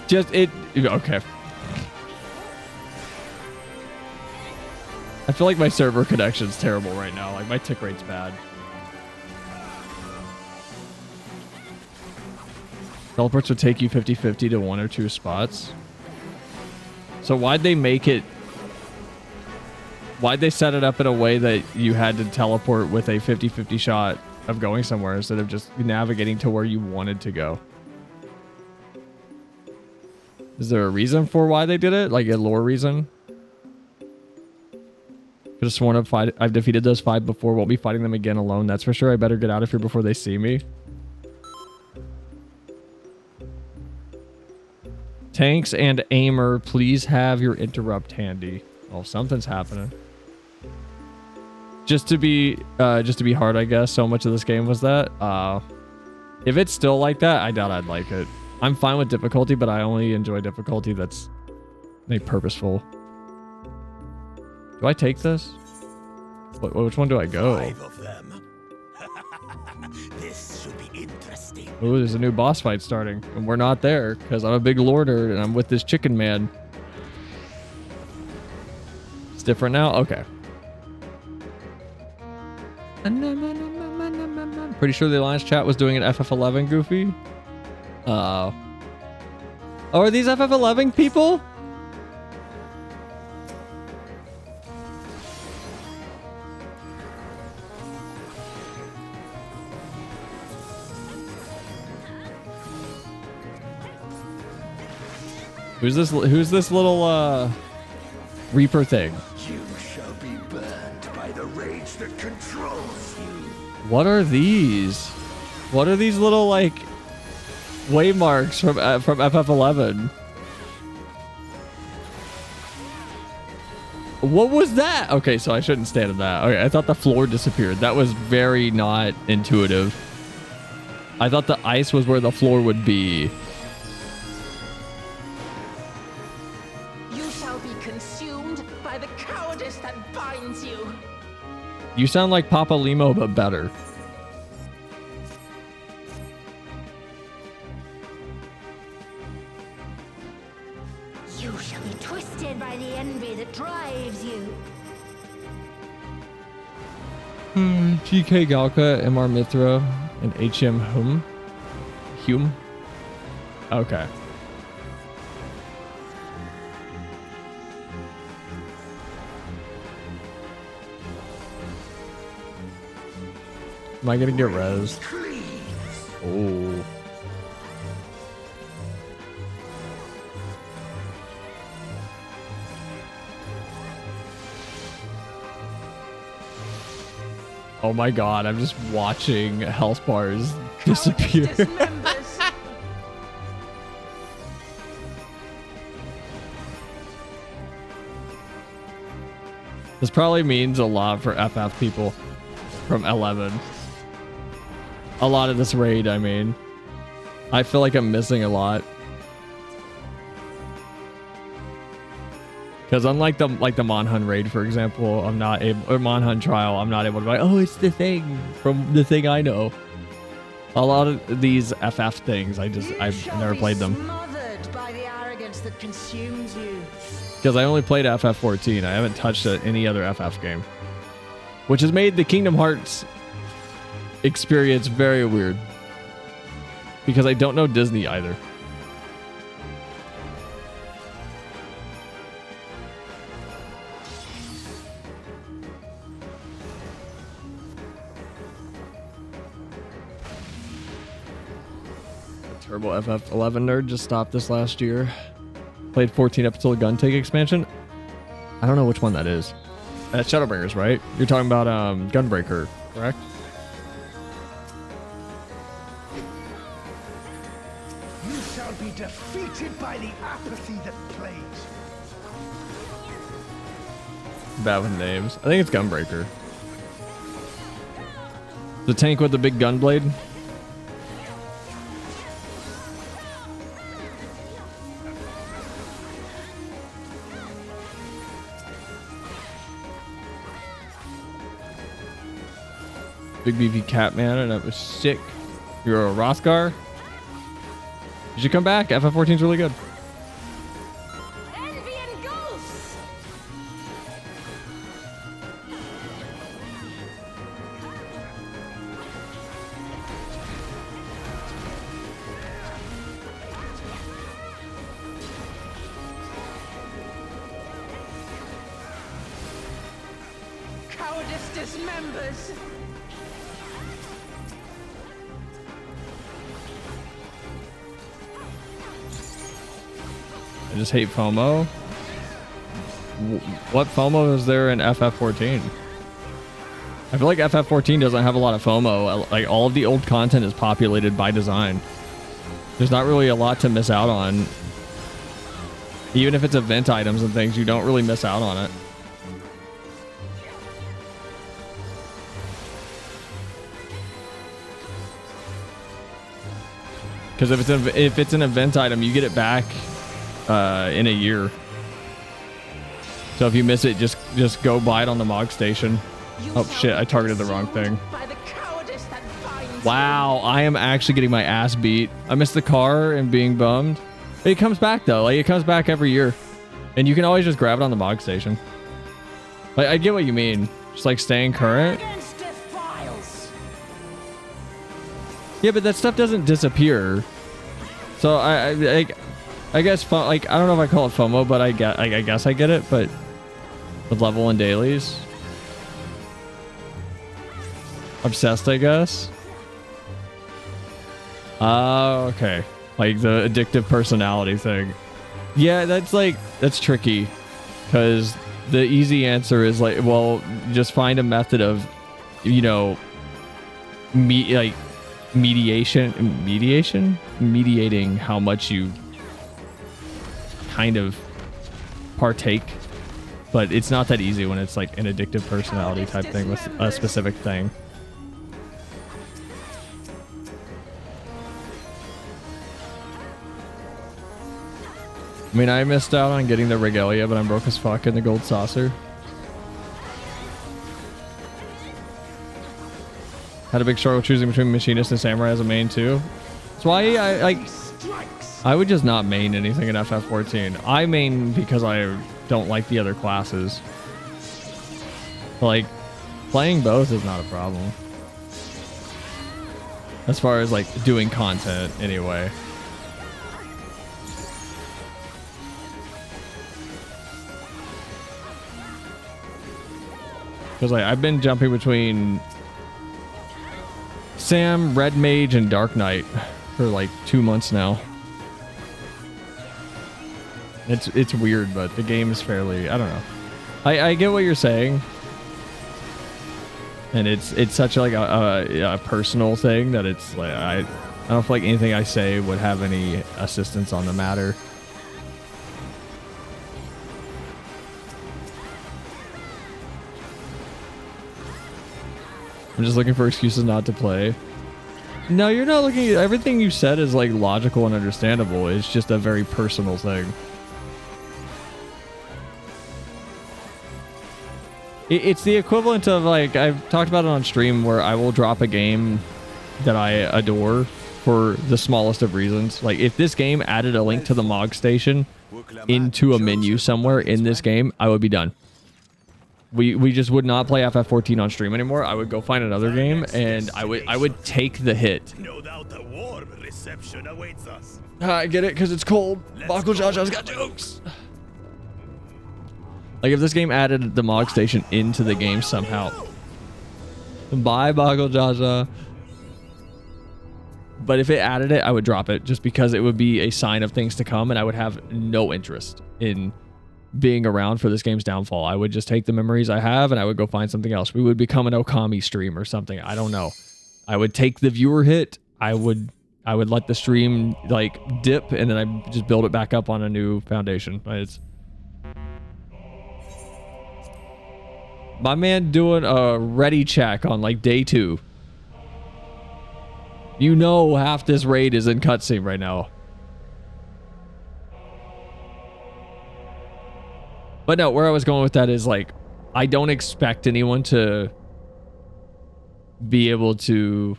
Just it. Okay. I feel like my server connection's terrible right now. Like my tick rate's bad. Teleports would take you 50-50 to one or two spots. So why'd they make it? Why'd they set it up in a way that you had to teleport with a 50-50 shot of going somewhere instead of just navigating to where you wanted to go? Is there a reason for why they did it? Like a lore reason? Could have sworn I've defeated those 5 before. Won't be fighting them again alone. That's for sure. I better get out of here before they see me. Tanks and aimer, please have your interrupt handy. Oh, something's happening. Just to be hard, I guess. So much of this game was that. If it's still like that, I doubt I'd like it. I'm fine with difficulty, but I only enjoy difficulty that's made purposeful. Do I take this? Which one do I go? 5 of them. This should be interesting. Ooh, there's a new boss fight starting, and we're not there because I'm a big lore nerd and I'm with this chicken man. It's different now? Okay. Pretty sure the Alliance chat was doing an FF11 goofy. Oh, are these FF11 people? Who's this little Reaper thing? You shall be burned by the rage that controls you. What are these? What are these little like waymarks from FF11? What was that? Okay, so I shouldn't stand in that. Okay, I thought the floor disappeared. That was very not intuitive. I thought the ice was where the floor would be. You shall be consumed by the cowardice that binds you. You sound like Papa Limo, but better. You shall be twisted by the envy that drives you. GK Galka, MR Mithra, and HM Hume. Okay. Am I gonna get rezzed? Oh. Oh my god, I'm just watching health bars disappear. This probably means a lot for FF people from 11. A lot of this raid, I mean. I feel like I'm missing a lot. Because unlike the Monhun raid, for example, I'm not able, or Monhun trial, I'm not able to be like, oh, it's the thing from the thing I know. A lot of these FF things, I've never played them. Smothered by the arrogance that consumes you. Because I only played FF14. I haven't touched any other FF game. Which has made the Kingdom Hearts experience very weird. Because I don't know Disney either. Turbo FF11 nerd just stopped this last year. Played 14 up until the gun take expansion. I don't know which one that is. That's Shadowbringers, right? You're talking about Gunbreaker, correct? You shall be defeated by the apathy that plays. Bad with names. I think it's Gunbreaker. The tank with the big gun blade. Big beefy cat man, and that was sick. You're a Rothgar. You should come back. FF14 is really good. Envy and ghosts. Cowardice dismembers. I just hate FOMO. What FOMO is there in FF14? I feel like FF14 doesn't have a lot of FOMO. Like, all of the old content is populated by design. There's not really a lot to miss out on. Even if it's event items and things, you don't really miss out on it. Because if it's an event item, you get it back in a year. So if you miss it, just go buy it on the Mog Station. Oh shit, I targeted the wrong thing. Wow, I am actually getting my ass beat. I missed the car and being bummed. It comes back though, like it comes back every year. And you can always just grab it on the Mog Station. Like, I get what you mean. Just like staying current. Yeah, but that stuff doesn't disappear. So I guess, like, I don't know if I call it FOMO, but I guess I get it. But with level and dailies, obsessed, I guess. Oh, okay. Like the addictive personality thing. Yeah, that's tricky, because the easy answer is like, well, just find a method of, you know, mediating how much you kind of partake. But it's not that easy when it's like an addictive personality type thing with a specific thing. I mean, I missed out on getting the regalia, but I'm broke as fuck in the gold saucer. Had a big struggle choosing between machinist and samurai as a main too. That's why I would just not main anything in FF14. I main because I don't like the other classes. Like, playing both is not a problem. As far as like doing content anyway. Because like, I've been jumping between Sam, Red Mage, and Dark Knight for like 2 months now. It's weird, but the game is fairly, I don't know. I get what you're saying. And it's such like a personal thing that it's like, I don't feel like anything I say would have any assistance on the matter. I'm just looking for excuses not to play. No, you're not looking at everything you said is like logical and understandable. It's just a very personal thing. It's the equivalent of like, I've talked about it on stream where I will drop a game that I adore for the smallest of reasons. Like, if this game added a link to the Mog Station into a menu somewhere in this game, I would be done. We just would not play FF14 on stream anymore. I would go find another game, and I would take the hit. No doubt a warm reception awaits us. I get it, because it's cold. Baco Jaja's got jokes. Like, if this game added the Mog Station into the game somehow. Bye, Baco Jaja. But if it added it, I would drop it, just because it would be a sign of things to come, and I would have no interest in being around for this game's downfall. I would just take the memories I have, and I would go find something else. We would become an Okami stream or something. I don't know. I would take the viewer hit. I would let the stream like dip, and then I just build it back up on a new foundation. It's my man doing a ready check on like day 2. You know, half this raid is in cutscene right now. But no, where I was going with that is, like, I don't expect anyone to be able to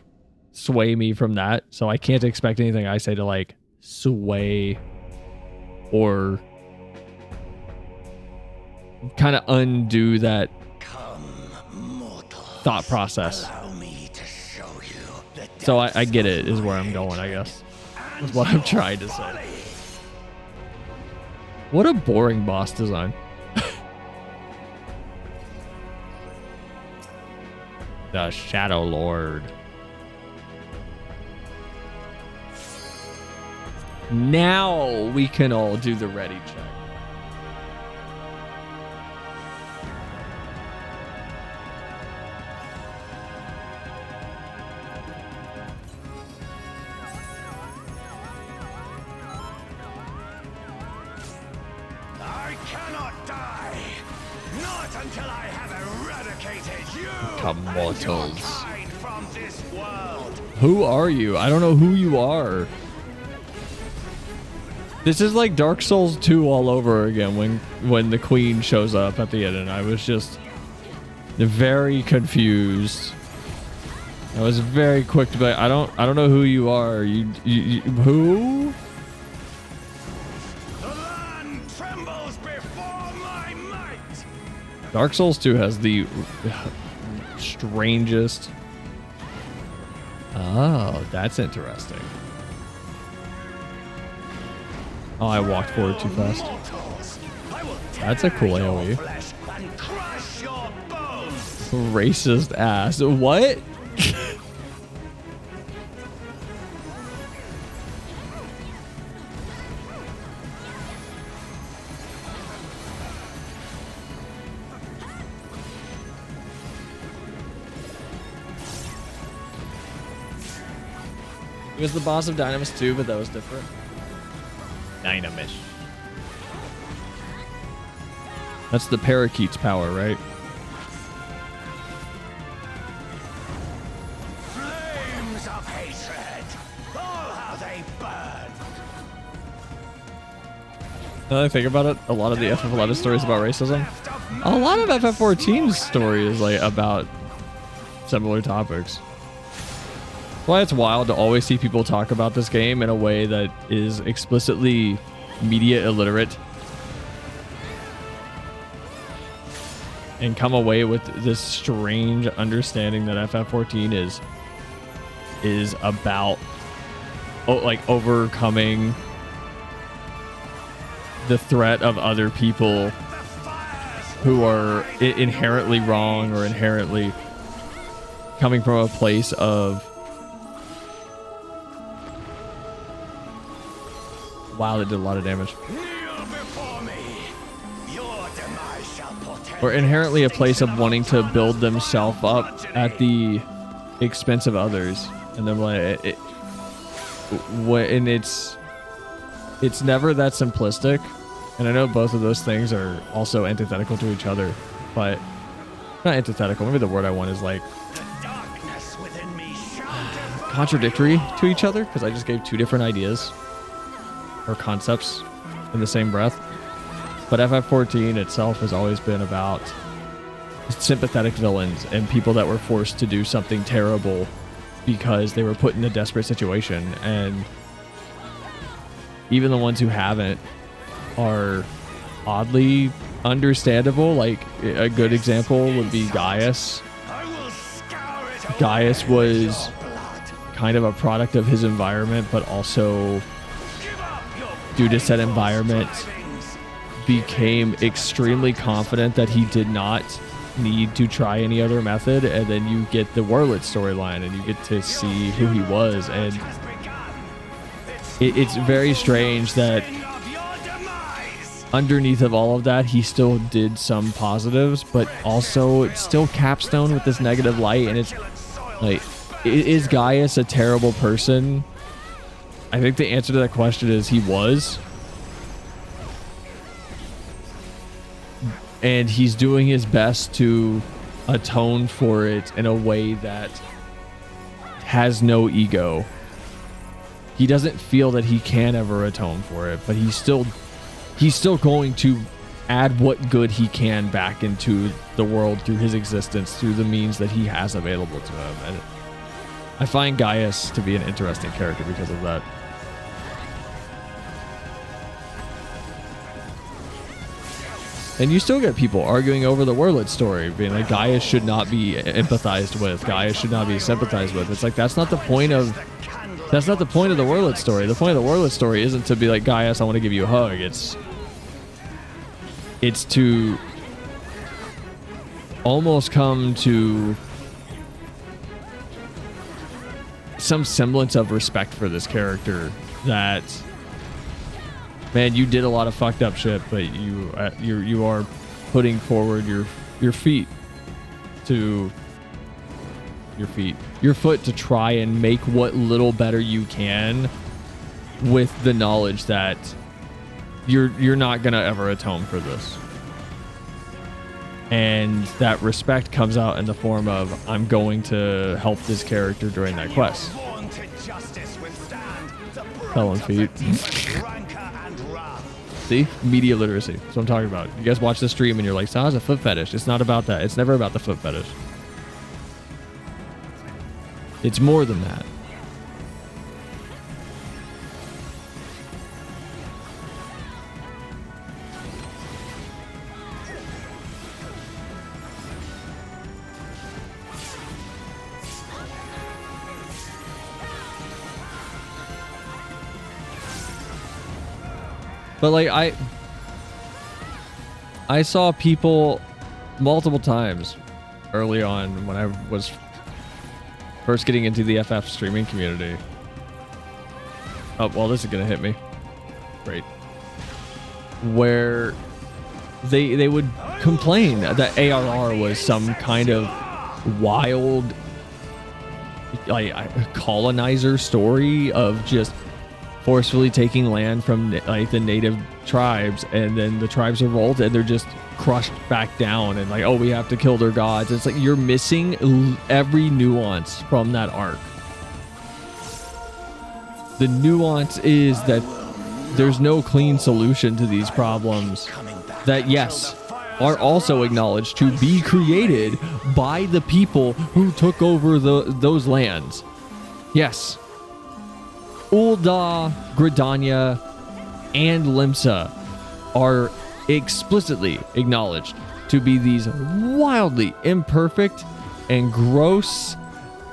sway me from that. So I can't expect anything I say to, like, sway or kind of undo that thought process. So I get it, is where I'm going, I guess. Is what I'm trying to say. What a boring boss design. The Shadow Lord. Now we can all do the ready check. I cannot die. Not until I have eradicated you. Mortals. From this world. Who are you? I don't know who you are. This is like Dark Souls 2 all over again when the queen shows up at the end, and I was just very confused. I was very quick to be like, I don't know who you are. You who? The land trembles before my might. Dark Souls 2 has the strangest. Oh, that's interesting. Oh, I walked forward too fast. That's a cool AoE. Racist ass. What? He was the boss of Dynamis 2, but that was different. Dynamis. That's the parakeet's power, right? Flames of hatred. Oh, how they burn. Now that I think about it, a lot of the FF11 stories about racism. A lot of FF14's story is like about similar topics. Why it's wild to always see people talk about this game in a way that is explicitly media illiterate and come away with this strange understanding that FF14 is about like overcoming the threat of other people who are inherently wrong or inherently coming from a place of wow, that did a lot of damage. Or inherently a place of wanting to build themselves up at the expense of others. And then like and it's never that simplistic. And I know both of those things are also antithetical to each other, but not antithetical. Maybe the word I want is like contradictory to each other, because I just gave two different ideas or concepts in the same breath. But FF14 itself has always been about sympathetic villains and people that were forced to do something terrible because they were put in a desperate situation, and even the ones who haven't are oddly understandable. Like a good example would be Gaius. Gaius was kind of a product of his environment, but also due to said environment became extremely confident that he did not need to try any other method. And then you get the Warlet storyline and you get to see who he was, and it's very strange that underneath of all of that he still did some positives, but also it's still capstone with this negative light. And it's like, is Gaius a terrible person? I think the answer to that question is he was. And he's doing his best to atone for it in a way that has no ego. He doesn't feel that he can ever atone for it, but he's still going to add what good he can back into the world through his existence, through the means that he has available to him. And I find Gaius to be an interesting character because of that. And you still get people arguing over the Warlet story, being like, Gaius should not be empathized with, Gaius should not be sympathized with. It's like, that's not the point of the Warlet story. The point of the Warlet story isn't to be like, Gaius, I want to give you a hug. It's to almost come to some semblance of respect for this character, that, man, you did a lot of fucked up shit, but you are putting forward your foot to try and make what little better you can, with the knowledge that you're not gonna ever atone for this. And that respect comes out in the form of, I'm going to help this character during that quest. Fell on feet. See? Media literacy. That's what I'm talking about. You guys watch the stream and you're like, Saw's a foot fetish. It's not about that. It's never about the foot fetish. It's more than that. But like, I saw people multiple times early on when I was first getting into the FF streaming community. Oh, well, this is gonna hit me. Great. Where they would complain that ARR was some kind of wild, like, colonizer story of just forcefully taking land from like the native tribes, and then the tribes revolt and they're just crushed back down, and like, oh, we have to kill their gods. It's like, you're missing every nuance from that arc. The nuance is that there's no clean solution to these problems that, yes, are also acknowledged to be created by the people who took over those lands. Yes. Ul'dah, Gridania, and Limsa are explicitly acknowledged to be these wildly imperfect and gross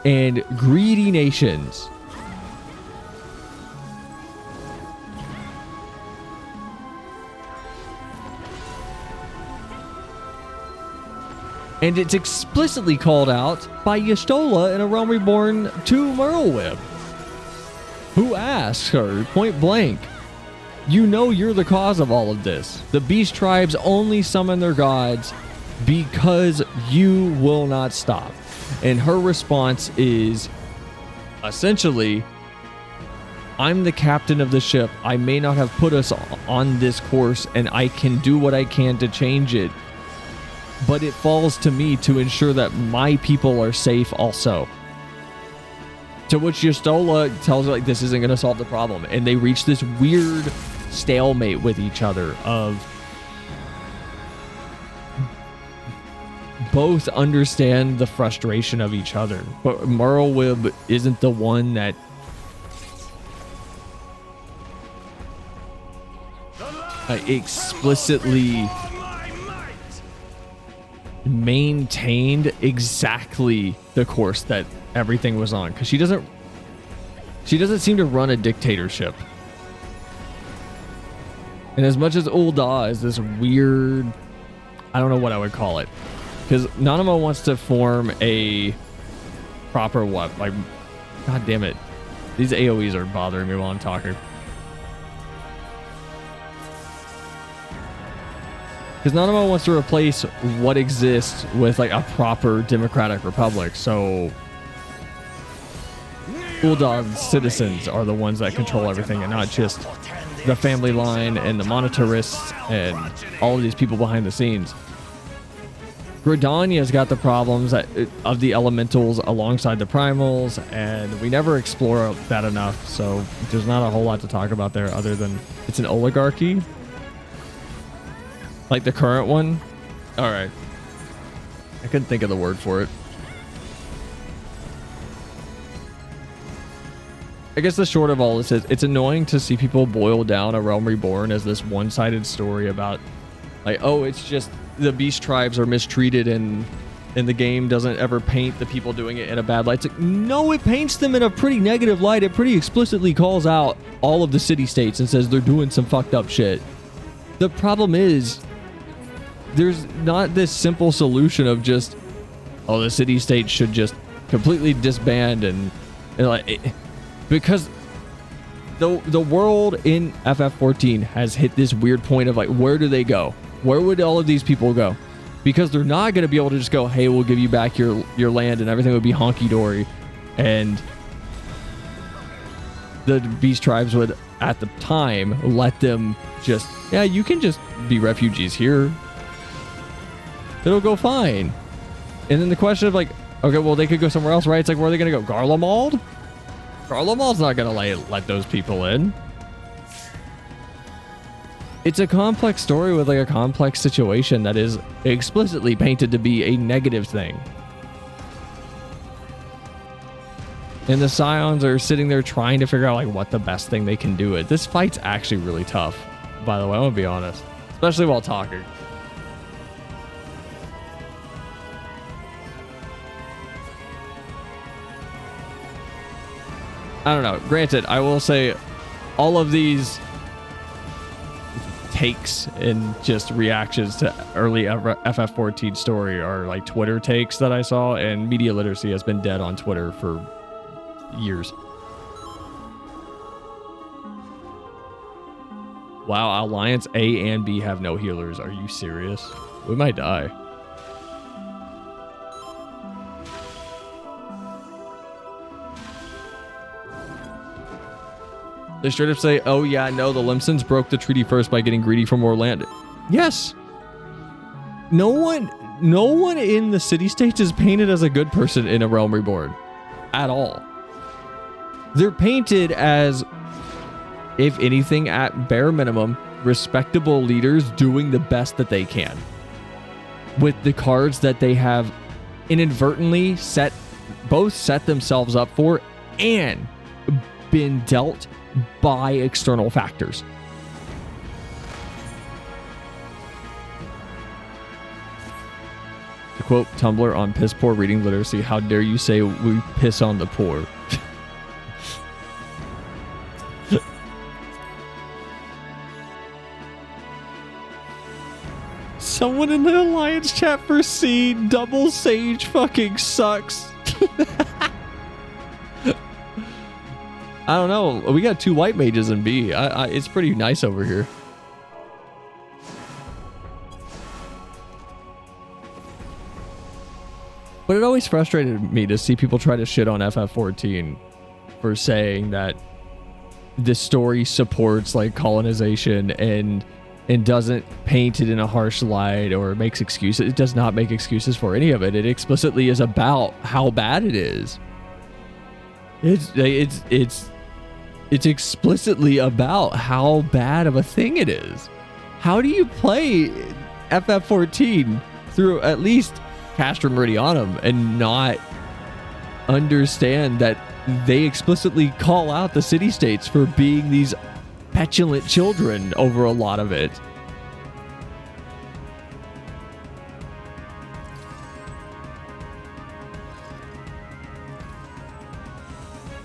and greedy nations. And it's explicitly called out by Y'shtola in A Realm Reborn to Merlewib, who asks her point blank, you know you're the cause of all of this. The beast tribes only summon their gods because you will not stop. And her response is essentially, I'm the captain of the ship. I may not have put us on this course, and I can do what I can to change it, but it falls to me to ensure that my people are safe also. To which Y'shtola tells her, like, this isn't going to solve the problem. And they reach this weird stalemate with each other of both understand the frustration of each other. But Merlwyb isn't the one that explicitly maintained exactly the course that everything was on, because she doesn't seem to run a dictatorship. And as much as Ul'dah is this weird, I don't know what I would call it, because Nanamo wants to form a proper what, like, god damn it, these AoEs are bothering me while I'm talking. Because Nanamo wants to replace what exists with like a proper democratic republic. So Ul'dah's citizens are the ones that control everything, and not just the family line and the monetarists and all of these people behind the scenes. Gridania's got the problems of the elementals alongside the primals, and we never explore that enough. So there's not a whole lot to talk about there other than it's an oligarchy. Like the current one? Alright. I couldn't think of the word for it. I guess the short of all this is, it's annoying to see people boil down A Realm Reborn as this one-sided story about, like, oh, it's just the beast tribes are mistreated and the game doesn't ever paint the people doing it in a bad light. It's like, no, it paints them in a pretty negative light. It pretty explicitly calls out all of the city-states and says they're doing some fucked up shit. The problem is, there's not this simple solution of just, oh, the city-states should just completely disband and like, because the world in FF14 has hit this weird point of like, where do they go? Where would all of these people go? Because they're not going to be able to just go, hey, we'll give you back your land and everything would be honky-dory. And the beast tribes would, at the time, let them just, yeah, you can just be refugees here. It'll go fine. And then the question of like, okay, well, they could go somewhere else, right? It's like, where are they going to go? Garlemald? Garlemald's not going to let those people in. It's a complex story with like a complex situation that is explicitly painted to be a negative thing. And the Scions are sitting there trying to figure out like what the best thing they can do is. This fight's actually really tough, by the way, I'm going to be honest. Especially while talking. I don't know. Granted, I will say all of these takes and just reactions to early FF14 story are like Twitter takes that I saw, and media literacy has been dead on Twitter for years. Wow, Alliance A and B have no healers. Are you serious? We might die. They straight up say, oh yeah, no, the Limsons broke the treaty first by getting greedy for more land. Yes. No one in the city-states is painted as a good person in A Realm Reborn. At all. They're painted as, if anything, at bare minimum, respectable leaders doing the best that they can. With the cards that they have inadvertently set themselves up for and been dealt by external factors. To quote Tumblr on piss poor reading literacy, how dare you say we piss on the poor? Someone in the Alliance chat for C, double Sage fucking sucks. I don't know. We got 2 white mages in B. It's pretty nice over here. But it always frustrated me to see people try to shit on FF14 for saying that this story supports like colonization and doesn't paint it in a harsh light or makes excuses. It does not make excuses for any of it. It explicitly is about how bad it is. It's explicitly about how bad of a thing it is. How do you play FF14 through at least Castra Meridianum and not understand that they explicitly call out the city-states for being these petulant children over a lot of it.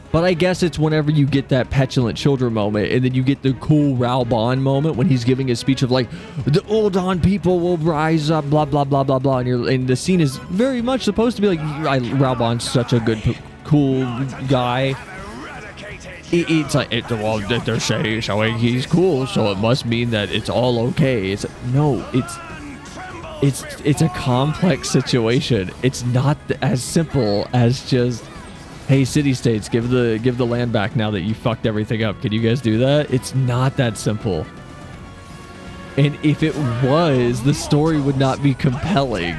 But I guess it's whenever you get that petulant children moment, and then you get the cool Raoban moment when he's giving his speech of like, the Uldan people will rise up, blah blah blah blah blah, and the scene is very much supposed to be like, Raoban's such a good, cool guy. It's like, well, they're showing he's cool, so it must mean that it's all okay. It's no, it's a complex situation. It's not as simple as just, hey, city-states, give the land back now that you fucked everything up. Can you guys do that? It's not that simple. And if it was, the story would not be compelling.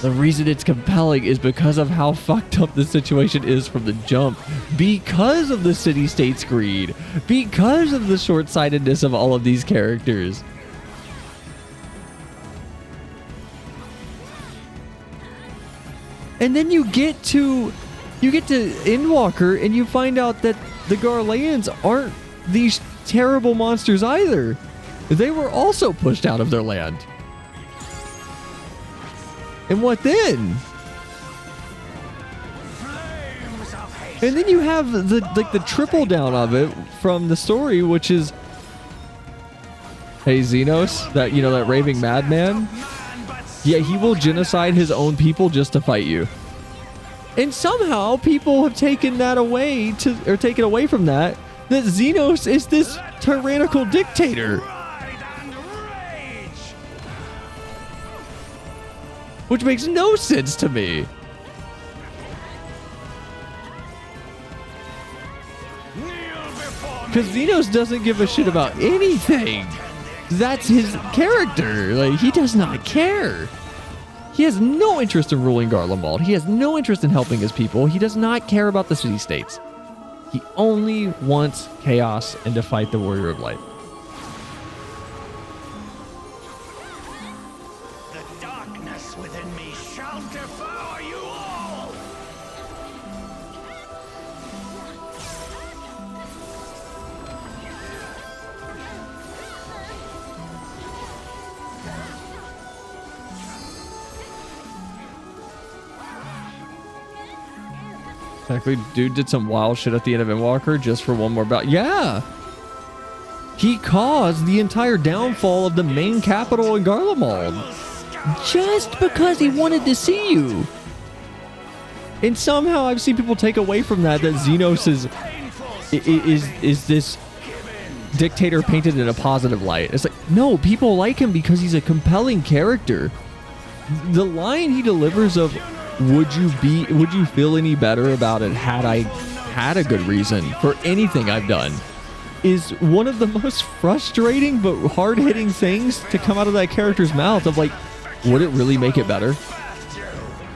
The reason it's compelling is because of how fucked up the situation is from the jump. Because of the city-states greed. Because of the short-sightedness of all of these characters. And then you get to Endwalker and you find out that the Garleans aren't these terrible monsters either. They were also pushed out of their land. And what then? And then you have the triple down of it from the story, which is, hey, Xenos, that that raving madman. Yeah, he will genocide his own people just to fight you. And somehow people have taken that away taken away from that Xenos is this tyrannical dictator. Which makes no sense to me. Because Xenos doesn't give a shit about anything. That's his character. Like, he does not care. He has no interest in ruling Garlemald. He has no interest in helping his people. He does not care about the city-states. He only wants chaos and to fight the Warrior of Light. The darkness within me shall devour you all! Exactly. Dude did some wild shit at the end of Endwalker just for one more bout. Yeah. He caused the entire downfall of the main capital in Garlemald. Just because he wanted to see you. And somehow I've seen people take away from that Xenos is this dictator painted in a positive light. It's like, no, people like him because he's a compelling character. The line he delivers of, would you feel any better about it had I had a good reason for anything I've done, is one of the most frustrating but hard-hitting things to come out of that character's mouth of like, would it really make it better?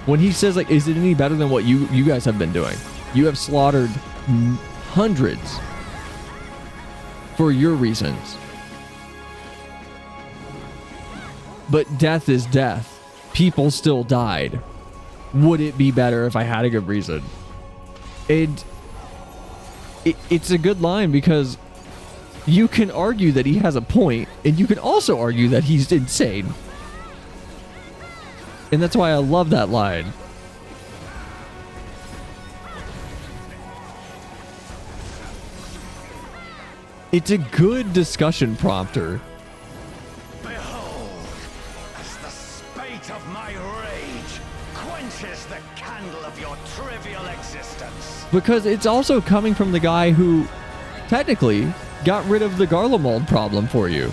When he says like, is it any better than what you guys have been doing? You have slaughtered hundreds for your reasons. But death is death. People still died. Would it be better if I had a good reason? And it's a good line because you can argue that he has a point, and you can also argue that he's insane. And that's why I love that line. It's a good discussion prompter. Behold, as the spate of my rage quenches the candle of your trivial existence. Because it's also coming from the guy who technically got rid of the Garlemald problem for you.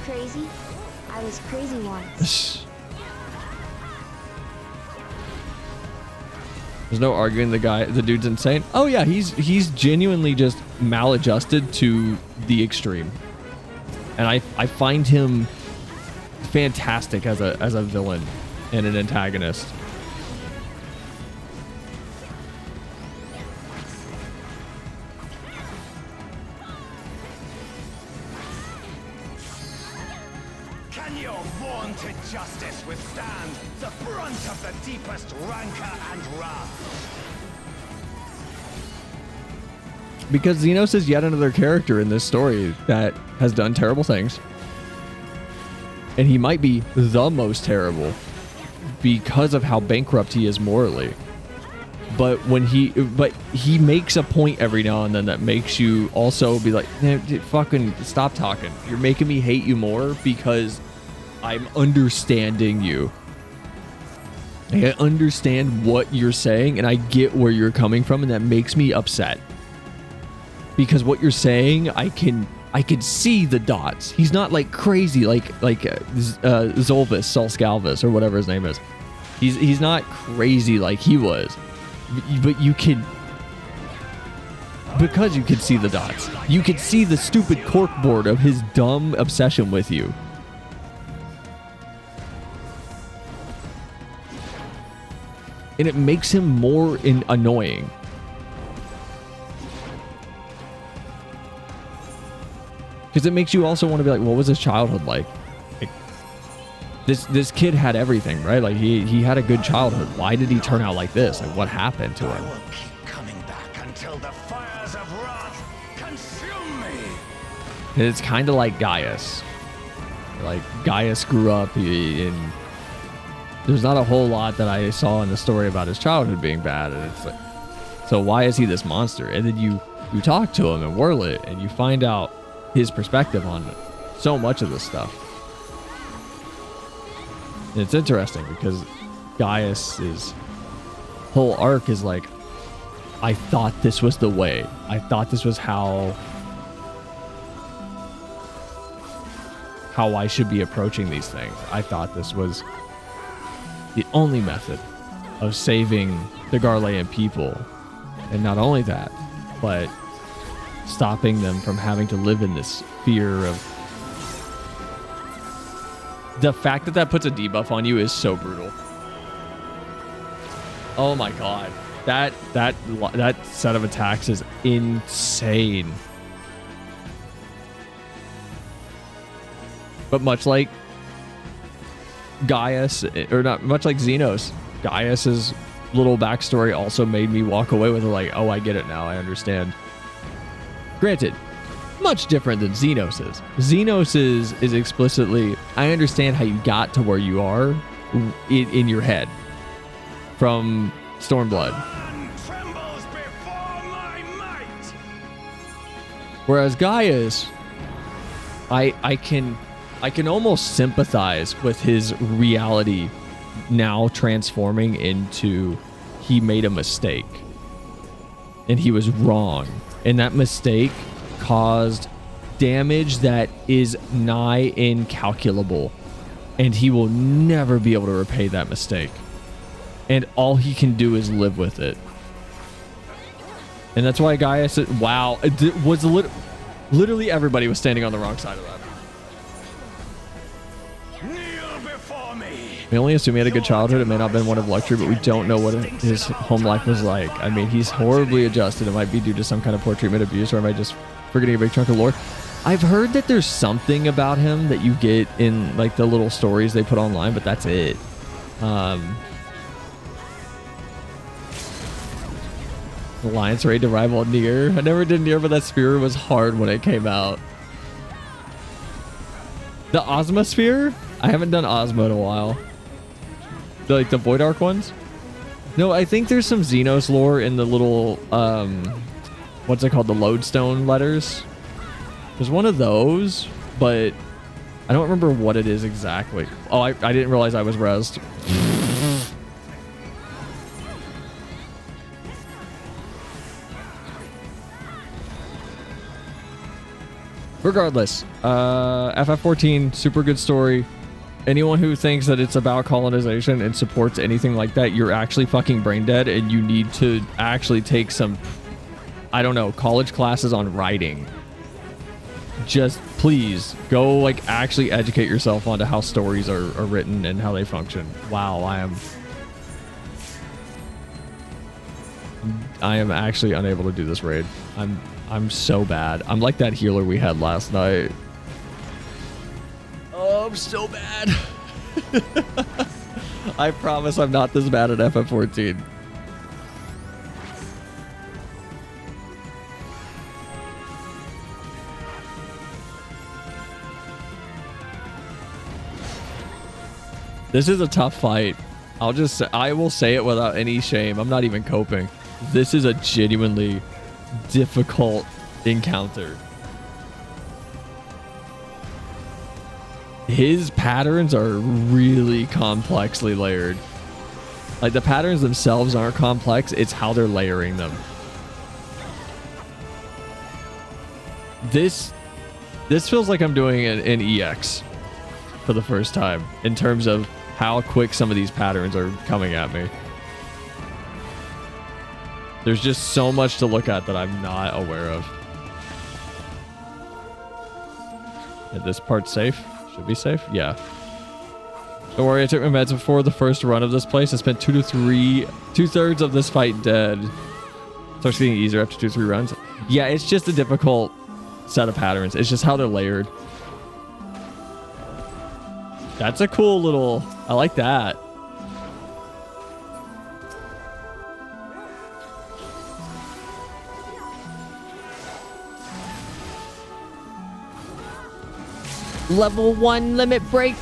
Crazy? I was crazy once. There's no arguing the dude's insane. Oh yeah, he's genuinely just maladjusted to the extreme. And I find him fantastic as a villain and an antagonist. Can your vaunted justice withstand the brunt of the deepest rancor and wrath? Because Xenos is yet another character in this story that has done terrible things. And he might be the most terrible because of how bankrupt he is morally. But he makes a point every now and then that makes you also be like, fucking stop talking. You're making me hate you more because I'm understanding you. I understand what you're saying and I get where you're coming from, and that makes me upset. Because what you're saying, I can see the dots. He's not like crazy like Zolvis, Salscalvis, or whatever his name is. He's not crazy like he was. But you can, because you can see the dots. You can see the stupid corkboard of his dumb obsession with you. And it makes him more annoying. Because it makes you also want to be like, what was his childhood like? This kid had everything, right? Like he had a good childhood. Why did he turn out like this? Like what happened to him? I will keep coming back until the fires of wrath consume me. And it's kind of like Gaius. Like Gaius grew up and there's not a whole lot that I saw in the story about his childhood being bad. And it's like, so why is he this monster? And then you talk to him and whirl it and you find out his perspective on so much of this stuff. And it's interesting because Gaius's whole arc is like, I thought this was the way. I thought this was how I should be approaching these things. I thought this was the only method of saving the Garlean people. And not only that, but stopping them from having to live in this fear of... The fact that puts a debuff on you is so brutal. Oh my god. That set of attacks is insane. But much like Gaius, or not much like Xenos, Gaius's little backstory also made me walk away with it like, oh, I get it now. I understand. Granted, much different than Xenos's. Xenos's is explicitly, I understand how you got to where you are in your head from Stormblood. Whereas Gaius, I can almost sympathize with his reality now transforming into he made a mistake and he was wrong, and that mistake caused damage that is nigh incalculable, and he will never be able to repay that mistake, and all he can do is live with it. And that's why Gaius, wow, it was literally everybody was standing on the wrong side of that. We only assume he had a good childhood. It may not have been one of luxury, but we don't know what his home life was like. I mean, he's horribly adjusted. It might be due to some kind of poor treatment, abuse, or am I just forgetting a big chunk of lore? I've heard that there's something about him that you get in like the little stories they put online, but that's it. Alliance raid to rival Nier. I never did Nier, but that sphere was hard when it came out. The Ozma sphere? I haven't done Ozma in a while. Like the Void Arc ones? No, I think there's some Xenos lore in the little, what's it called? The lodestone letters. There's one of those, but I don't remember what it is exactly. Oh, I didn't realize I was rezzed. Regardless, FF14, super good story. Anyone who thinks that it's about colonization and supports anything like that, you're actually fucking brain dead, and you need to actually take some, I don't know, college classes on writing. Just please go like actually educate yourself onto how stories are written and how they function. Wow, I am actually unable to do this raid. I'm so bad. I'm like that healer we had last night. Oh, Oh, I'm so bad. I promise I'm not this bad at FF14. This is a tough fight. I will say it without any shame. I'm not even coping. This is a genuinely difficult encounter. His patterns are really complexly layered. Like, the patterns themselves aren't complex, it's how they're layering them. This feels like I'm doing an EX for the first time in terms of how quick some of these patterns are coming at me. There's just so much to look at that I'm not aware of. Yeah, this part's safe. Should be safe. Yeah. Don't worry, I took my meds before the first run of this place. I spent 2/3 of this fight dead. Starts getting easier after 2-3 runs. Yeah, it's just a difficult set of patterns. It's just how they're layered. That's a cool little... I like that. Level 1 limit break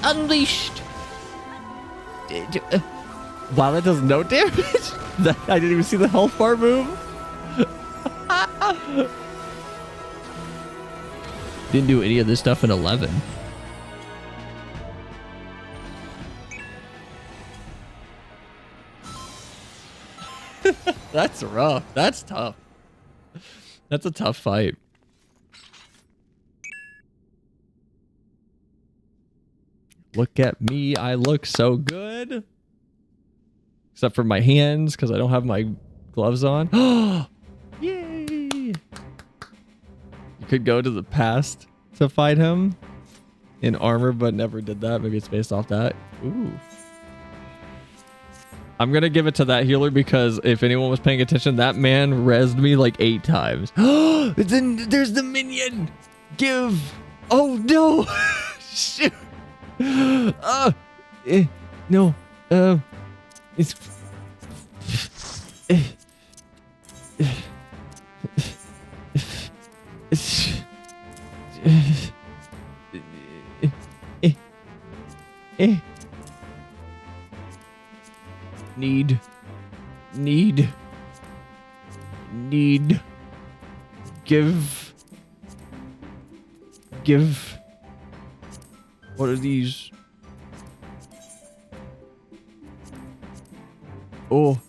unleashed. Wow, that does no damage. I didn't even see the health bar move. Didn't do any of this stuff in 11. That's rough. That's tough. That's a tough fight. Look at me. I look so good. Except for my hands, because I don't have my gloves on. Yay! You could go to the past to fight him in armor, but never did that. Maybe it's based off that. Ooh. I'm going to give it to that healer because if anyone was paying attention, that man rezzed me like 8 times. Then there's the minion. Give. Oh, no. Shoot. No. It's... Need. Give. What are these? Oh,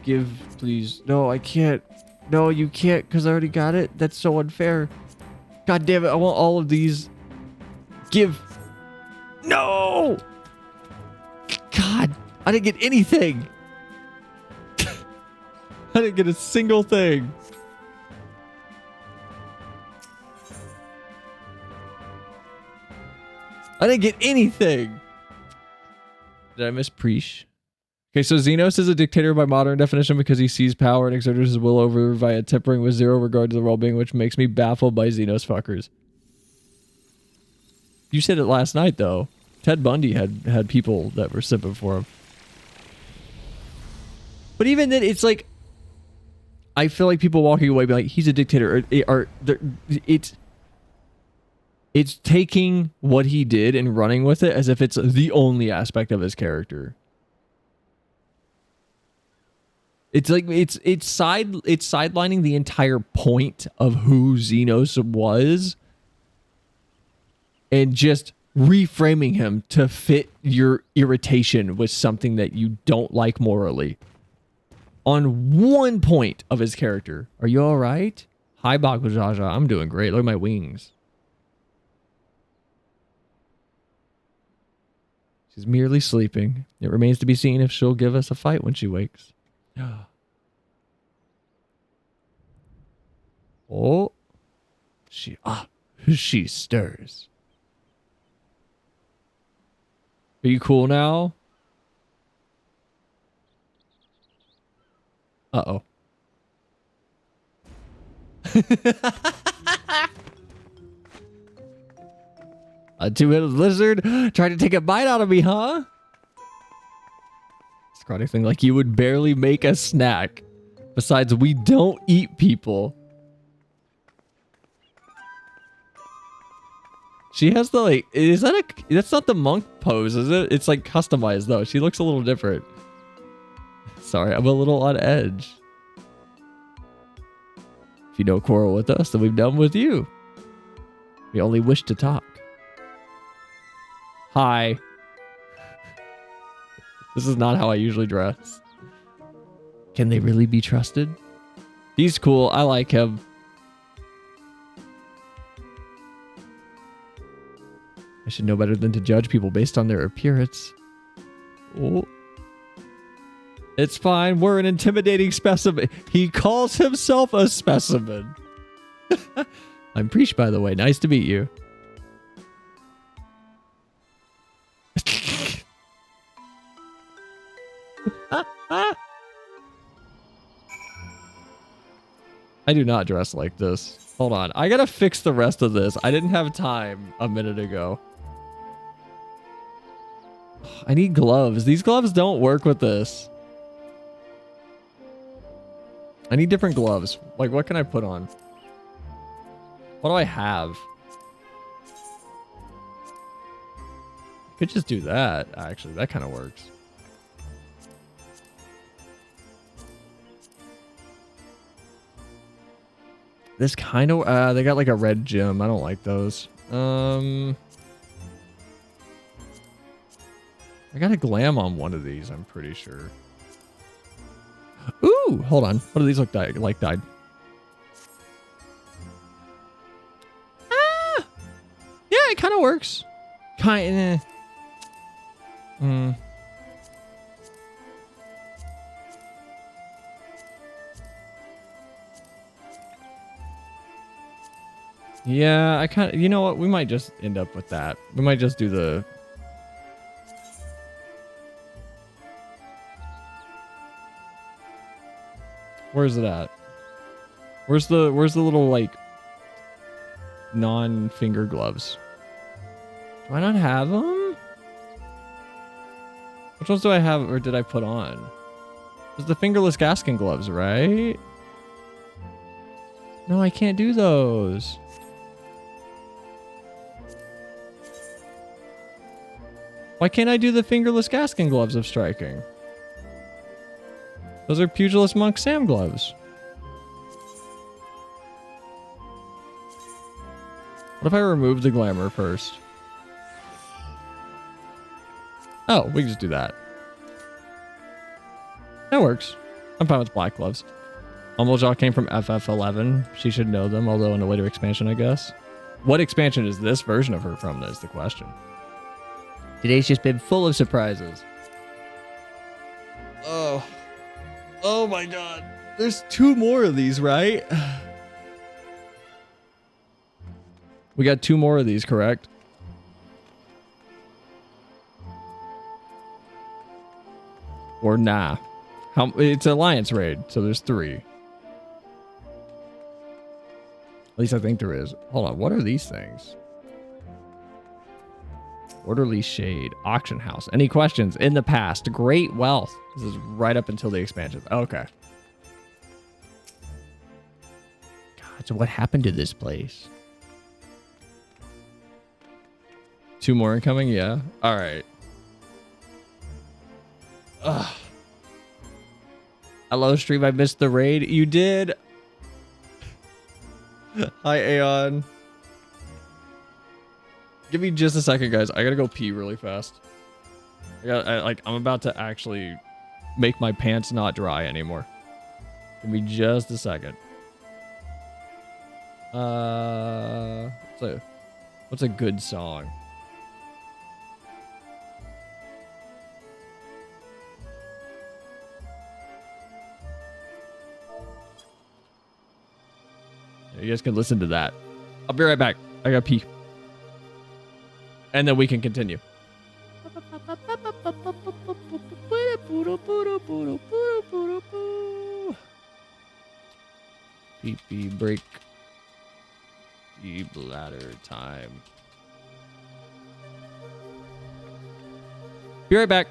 give, please. No, I can't. No, you can't, because I already got it. That's so unfair. God damn it, I want all of these. Give. No! God, I didn't get anything. I didn't get a single thing. I didn't get anything. Did I miss Preesh? Okay, so Xenos is a dictator by modern definition because he sees power and exerts his will over via tempering with zero regard to the well-being, which makes me baffled by Xenos fuckers. You said it last night, though. Ted Bundy had people that were sipping for him. But even then, it's like... I feel like people walking away be like, he's a dictator. It's taking what he did and running with it as if it's the only aspect of his character. It's like it's sidelining the entire point of who Xenos was and just reframing him to fit your irritation with something that you don't like morally. On one point of his character. Are you all right? Hi, Bakujaja. I'm doing great. Look at my wings. She's merely sleeping. It remains to be seen if she'll give us a fight when she wakes. Oh. She stirs. Are you cool now? Uh-oh. A two-headed lizard tried to take a bite out of me, huh? Scrawny thing, like you would barely make a snack. Besides, we don't eat people. She has the like, is that that's not the monk pose, is it? It's like customized though. She looks a little different. Sorry, I'm a little on edge. If you don't quarrel with us, then we've done with you. We only wish to talk. Hi. This is not how I usually dress. Can they really be trusted? He's cool. I like him. I should know better than to judge people based on their appearance. Oh. It's fine. We're an intimidating specimen. He calls himself a specimen. I'm Preach, by the way. Nice to meet you. I do not dress like this. Hold on. I gotta fix the rest of this. I didn't have time a minute ago. I need gloves. These gloves don't work with this. I need different gloves. Like, what can I put on? What do I have? Could just do that, actually. That kind of works. This kind of... they got like a red gem. I don't like those. I got a glam on one of these, I'm pretty sure. Ooh, hold on. What do these look like dyed? Ah! Yeah, it kind of works. Kind of. Yeah, I kind of... You know what? We might just end up with that. We might just do the... Where's it at? Where's the little like non-finger gloves? Do I not have them? Which ones do I have or did I put on? There's the fingerless Gaskin gloves, right? No, I can't do those. Why can't I do the fingerless Gaskin gloves of striking? Those are Pugilist Monk Sam gloves. What if I remove the glamour first? Oh, we can just do that. That works. I'm fine with black gloves. Humblejaw came from FF11. She should know them, although in a later expansion, I guess. What expansion is this version of her from, is the question. Today's just been full of surprises. Oh. Oh my god. There's 2 more of these, right? We got 2 more of these, correct? Or nah. It's Alliance raid, so there's 3. At least I think there is. Hold on, what are these things? Orderly Shade, Auction House. Any questions? In the past, Great Wealth. This is right up until the expansion. Okay. God, so what happened to this place? 2 more incoming? Yeah. All right. Ugh. Hello, stream. I missed the raid. You did. Hi, Aeon. Give me just a second, guys. I gotta go pee really fast. I'm about to actually make my pants not dry anymore. Give me just a second. What's a good song? You guys can listen to that. I'll be right back. I gotta pee. And then we can continue. Pee break. Pee bladder time. Be right back.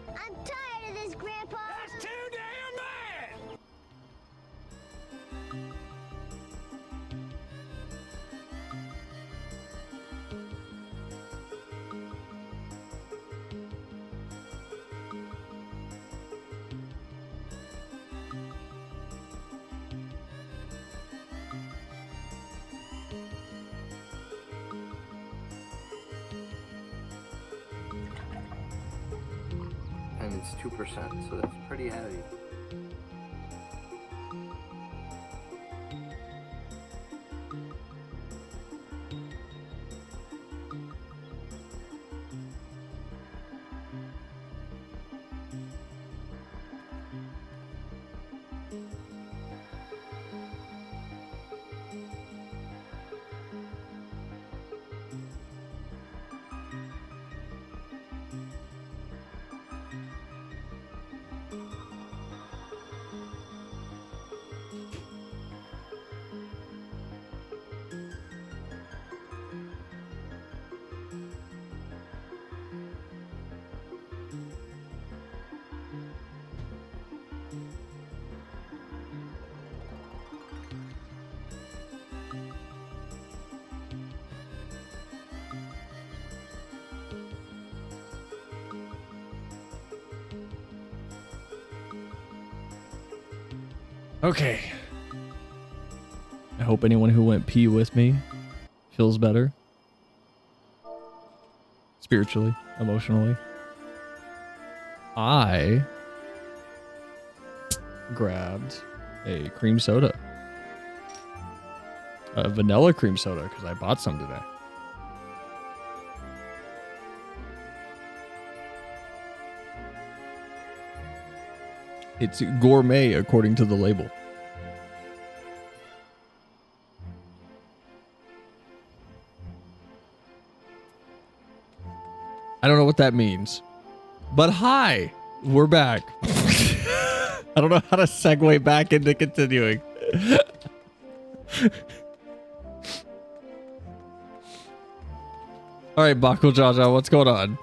I'm tired of this, Grandpa. That's too damn bad! And it's 2%, so that's pretty heavy. Okay. I hope anyone who went pee with me feels better. Spiritually, emotionally. I grabbed a cream soda. A vanilla cream soda, because I bought some today. It's gourmet according to the label. I don't know what that means. But hi, we're back. I don't know how to segue back into continuing. All right, Bakul Jaja, what's going on?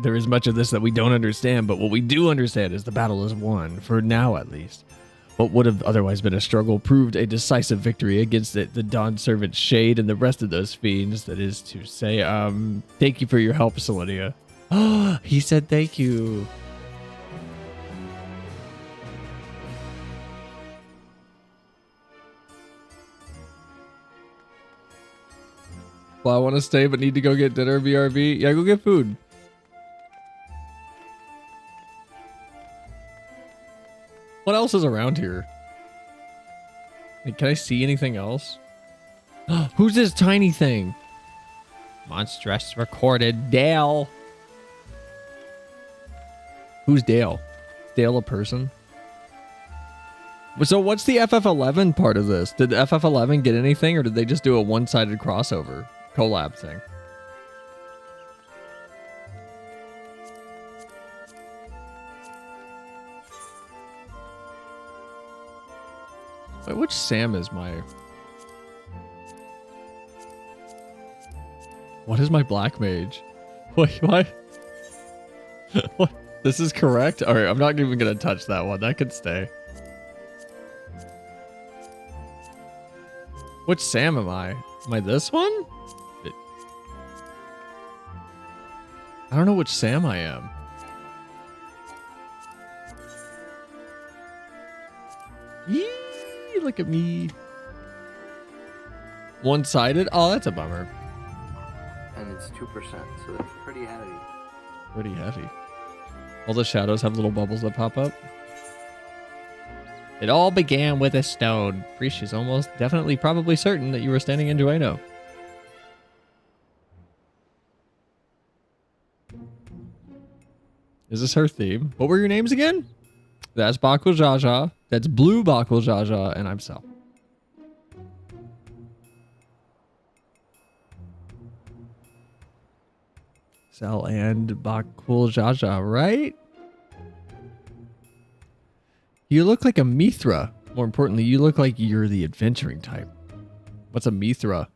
There is much of this that we don't understand, but what we do understand is the battle is won, for now at least. What would have otherwise been a struggle proved a decisive victory against it, the Dawn Servant Shade and the rest of those fiends, that is to say. Thank you for your help, Selenia. Oh, he said thank you. Well, I want to stay, but need to go get dinner, BRB. Yeah, go get food. What else is around here? Like, can I see anything else? Who's this tiny thing? Monstrous recorded. Dale. Who's Dale? Dale a person? So what's the FF11 part of this? Did FF11 get anything, or did they just do a one-sided crossover collab thing? Wait, which Sam is my... What is my black mage? Wait, what? What? This is correct? Alright, I'm not even gonna touch that one. That could stay. Which Sam am I? Am I this one? I don't know which Sam I am. Look at me. One-sided? Oh, that's a bummer. And it's 2%, so that's pretty heavy. Pretty heavy. All the shadows have little bubbles that pop up. It all began with a stone. Preach is almost definitely probably certain that you were standing in Dueno. Is this her theme? What were your names again? That's Bakul Jaja. That's Blue Bakul Jaja. And I'm Sel. Sel and Bakul Jaja, right? You look like a Mithra. More importantly, you look like you're the adventuring type. What's a Mithra?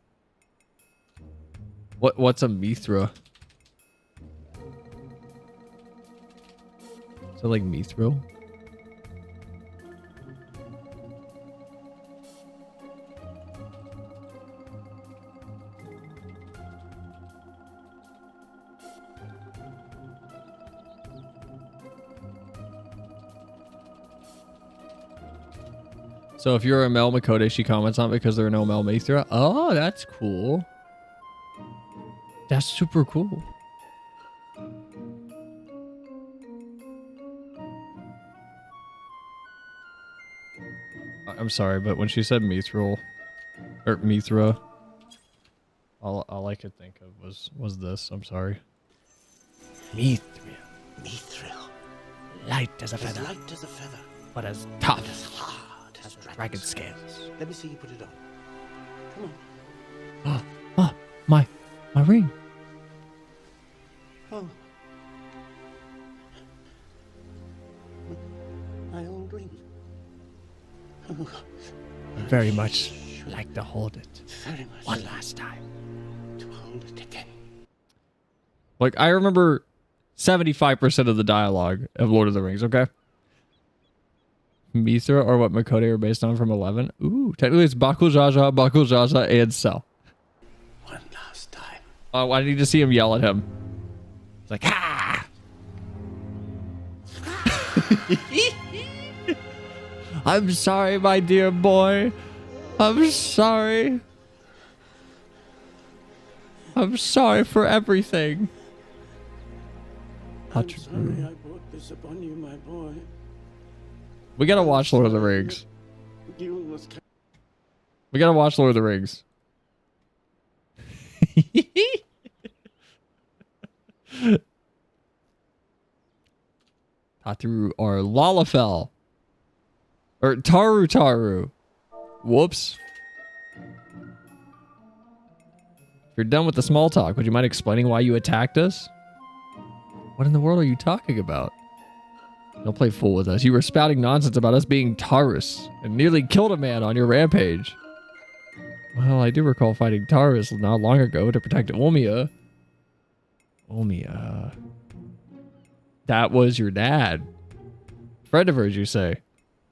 What's a Mithra? Is it like Mithril? So if you're a Mel Makode, she comments on it because there are no Mel Mithra. Oh, that's cool. That's super cool. I'm sorry, but when she said Mithril or Mithra, all I could think of was this. I'm sorry. Mithril. Mithril. Light as a feather. Light as a feather. But as tough as hard as dragon scales. Let me see you put it on. Come on. My ring. Oh. My old ring. Oh. I'd very much like to hold it. Very much. One last time. To hold it again. Like, I remember 75% of the dialogue of Lord of the Rings, okay? Mithra, or what Makode are based on from 11. Ooh, technically it's Bakul Jaja, and Sel. One last time. Oh, I need to see him yell at him. It's like, ah! I'm sorry, my dear boy. I'm sorry. I'm sorry for everything. I'm sorry I brought this upon you, my boy. We gotta watch Lord of the Rings. We gotta watch Lord of the Rings. Tatru or Lalafell. Or Taru. Whoops. If you're done with the small talk, would you mind explaining why you attacked us? What in the world are you talking about? Don't play fool with us. You were spouting nonsense about us being Taurus and nearly killed a man on your rampage. Well, I do recall fighting Taurus not long ago to protect Olmia. Olmia. That was your dad. Friend of hers, you say?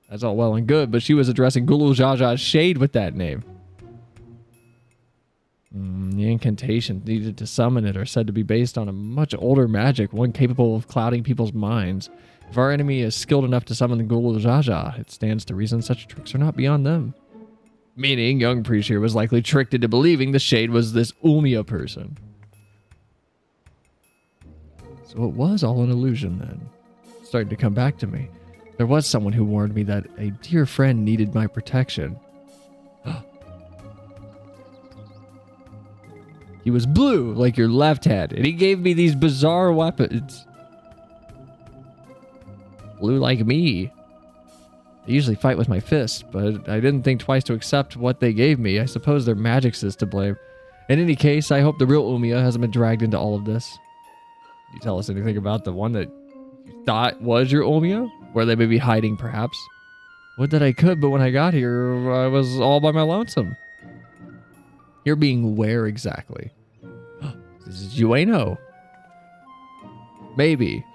That's all well and good, but she was addressing Gulool Jaja's shade with that name. The incantations needed to summon it are said to be based on a much older magic, one capable of clouding people's minds. If our enemy is skilled enough to summon the Gulool Jaja, it stands to reason such tricks are not beyond them. Meaning, young priest here was likely tricked into believing the shade was this Ulmia person. So it was all an illusion then. It's starting to come back to me. There was someone who warned me that a dear friend needed my protection. He was blue, like your left hand, and he gave me these bizarre weapons. Blue like me. I usually fight with my fists, but I didn't think twice to accept what they gave me. I suppose their magic's is to blame. In any case, I hope the real Umia hasn't been dragged into all of this. Can you tell us anything about the one that you thought was your Umia? Where they may be hiding, perhaps? Would that I could, but when I got here, I was all by my lonesome. You're being where exactly? This is Dueno. Maybe.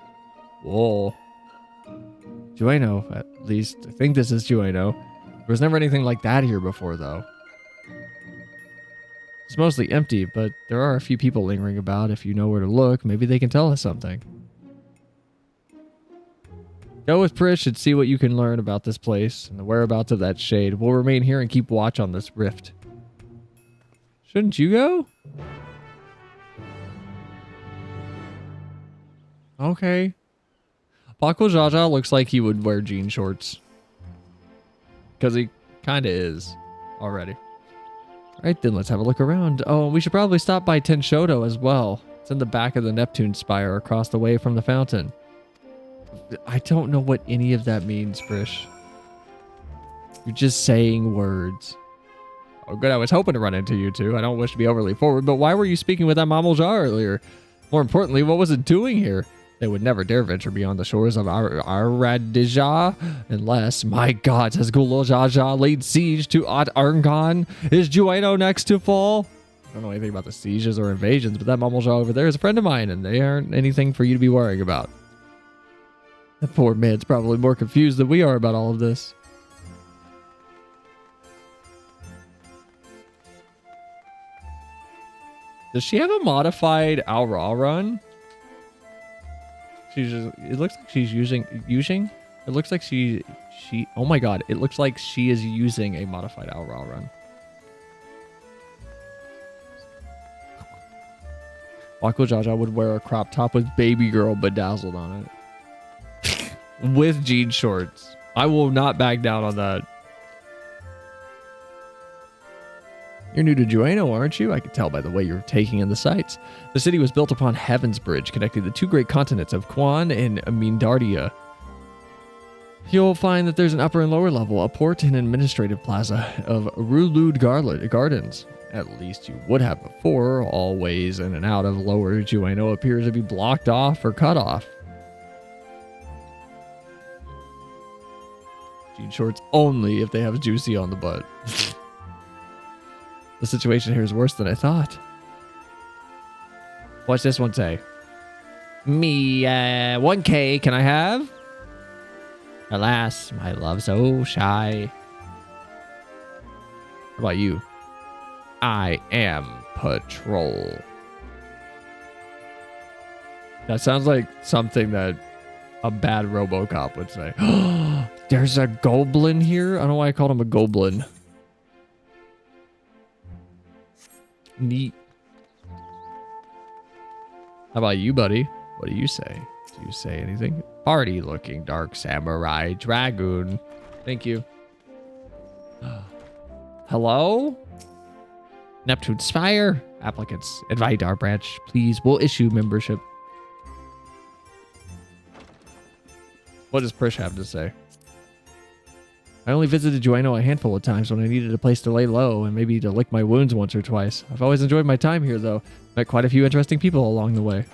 Whoa. Dueno, at least. I think this is Dueno. There was never anything like that here before, though. It's mostly empty, but there are a few people lingering about. If you know where to look, maybe they can tell us something. Go with Prish and see what you can learn about this place and the whereabouts of that shade. We'll remain here and keep watch on this rift. Shouldn't you go? Okay. Bakul Jaja looks like he would wear jean shorts. Because he kind of is already. Alright then, let's have a look around. Oh, we should probably stop by Tenshodo as well. It's in the back of the Neptune Spire across the way from the fountain. I don't know what any of that means, Frish. You're just saying words. Oh, good. I was hoping to run into you two. I don't wish to be overly forward, but why were you speaking with that Mamulja earlier? More importantly, what was it doing here? They would never dare venture beyond the shores of Aradija unless, my God, has Gulool Jaja laid siege to At Arngan? Is Jueno next to fall? I don't know anything about the sieges or invasions, but that Mamulja over there is a friend of mine, and they aren't anything for you to be worrying about. The poor man's probably more confused than we are about all of this. Does she have a modified Al-Ra run? It looks like she's using it looks like she oh my God, it looks like she is using a modified Al-Ra run. Bakul Jaja would wear a crop top with baby girl bedazzled on it. With jean shorts. I will not back down on that. You're new to Jueno, aren't you? I can tell by the way you're taking in the sights. The city was built upon Heaven's Bridge, connecting the two great continents of Quan and Mindardia. You'll find that there's an upper and lower level, a port and administrative plaza of Rulud Gardens. At least you would have before. All ways in and out of lower Jueno appears to be blocked off or cut off. Jean shorts only if they have juicy on the butt. The situation here is worse than I thought. What's this one say? Me, 1K, can I have? Alas, my love's so shy. How about you? I am patrol. That sounds like something that a bad RoboCop would say. There's a goblin here? I don't know why I called him a goblin. Neat. How about you, buddy? What do you say? Do you say anything? Party looking dark samurai dragoon. Thank you. Hello? Neptune Spire. Applicants, invite our branch, please. We'll issue membership. What does Prish have to say? I only visited Jueno a handful of times when I needed a place to lay low and maybe to lick my wounds once or twice. I've always enjoyed my time here, though. Met quite a few interesting people along the way.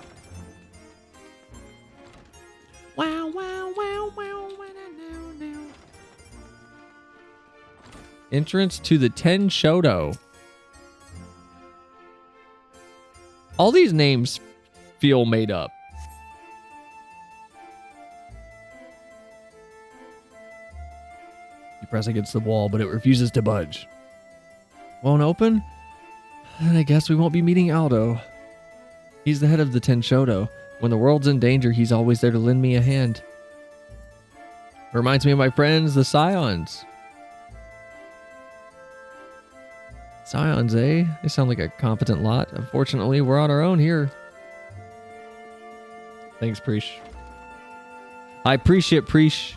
Wow, wow, wow, wow, wow. Entrance to the Tenshodo. All these names feel made up. Press against the wall, but it refuses to budge. Won't open? I guess we won't be meeting Aldo. He's the head of the Tenshodo. When the world's in danger, he's always there to lend me a hand. Reminds me of my friends, the Scions. Scions, eh? They sound like a competent lot. Unfortunately, we're on our own here. Thanks, Preesh. I appreciate Preesh.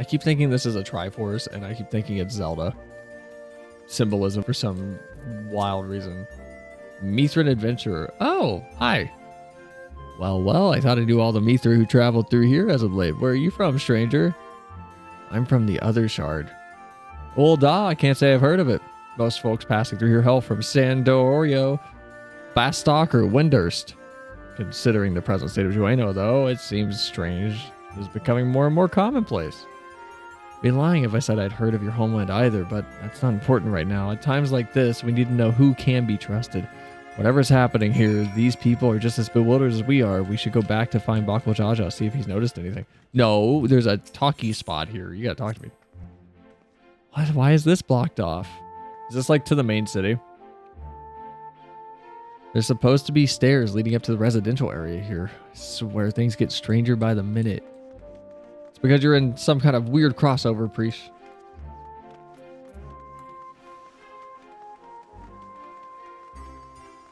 I keep thinking this is a Triforce, and I keep thinking it's Zelda. Symbolism for some wild reason. Mithrin Adventurer. Oh, hi. Well, I thought I knew all the Mithra who traveled through here as of late. Where are you from, stranger? I'm from the other shard. I can't say I've heard of it. Most folks passing through here hail from Sandorio, Bastok, or Windurst. Considering the present state of Jueno, though, it seems strange. It is becoming more and more commonplace. I'd be lying if I said I'd heard of your homeland either, but that's not important right now. At times like this, we need to know who can be trusted. Whatever's happening here, these people are just as bewildered as we are. We should go back to find Bakul Jaja, see if he's noticed anything. No, there's a talkie spot here. You gotta talk to me. What? Why is this blocked off? Is this like to the main city? There's supposed to be stairs leading up to the residential area here. I swear things get stranger by the minute. It's because you're in some kind of weird crossover, Preach.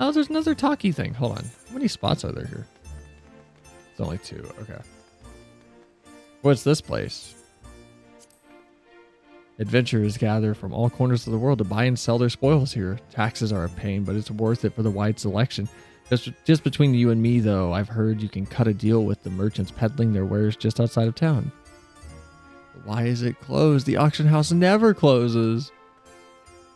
Oh, there's another talkie thing. Hold on. How many spots are there here? It's only 2. Okay. What's this place? Adventurers gather from all corners of the world to buy and sell their spoils here. Taxes are a pain, but it's worth it for the wide selection. Just between you and me, though, I've heard you can cut a deal with the merchants peddling their wares just outside of town. Why is it closed? The auction house never closes.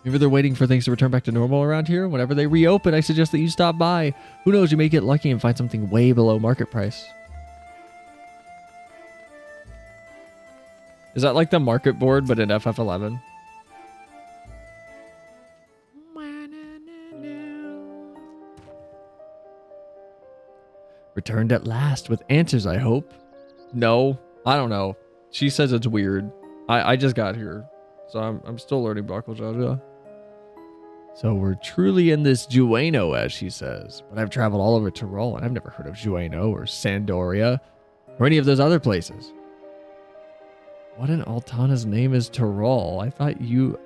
Maybe they're waiting for things to return back to normal around here. Whenever they reopen, I suggest that you stop by. Who knows, you may get lucky and find something way below market price. Is that like the market board, but in FF11? Returned at last with answers, I hope. No, I don't know. She says it's weird. I just got here, so I'm still learning Buckle Jaja. So we're truly in this Jueno, as she says. But I've traveled all over Tyrol, and I've never heard of Jueno or Sandoria or any of those other places. What in Altana's name is Tyrol? I thought you,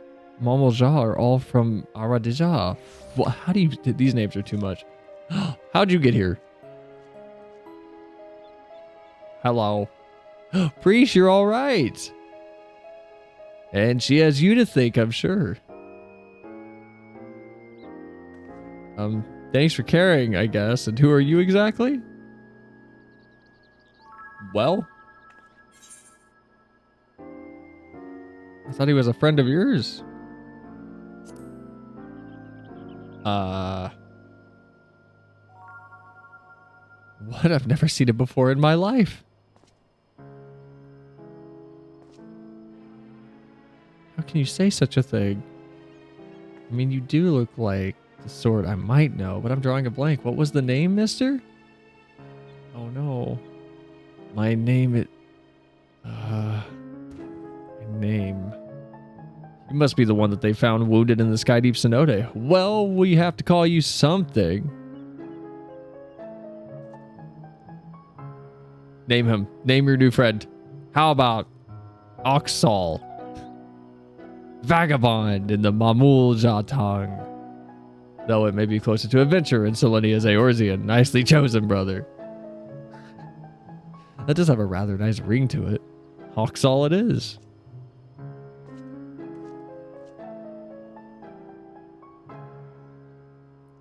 Mamalja, are all from Aradija. Well, how do you... These names are too much. How'd you get here? Hello. Priest, you're all right. And she has you to thank, I'm sure. Thanks for caring, I guess. And who are you exactly? Well, I thought he was a friend of yours. What? I've never seen it before in my life. How can you say such a thing? I mean, you do look like the sort I might know, but I'm drawing a blank. What was the name, mister? Oh no. My name my name. You must be the one that they found wounded in the Skydeep Cenote. Well, we have to call you something. Name him. Name your new friend. How about Oxal? Vagabond in the Mamul Jatang. Though it may be closer to adventure in Selenia's Eorzean. Nicely chosen, brother. That does have a rather nice ring to it. Oxal it is.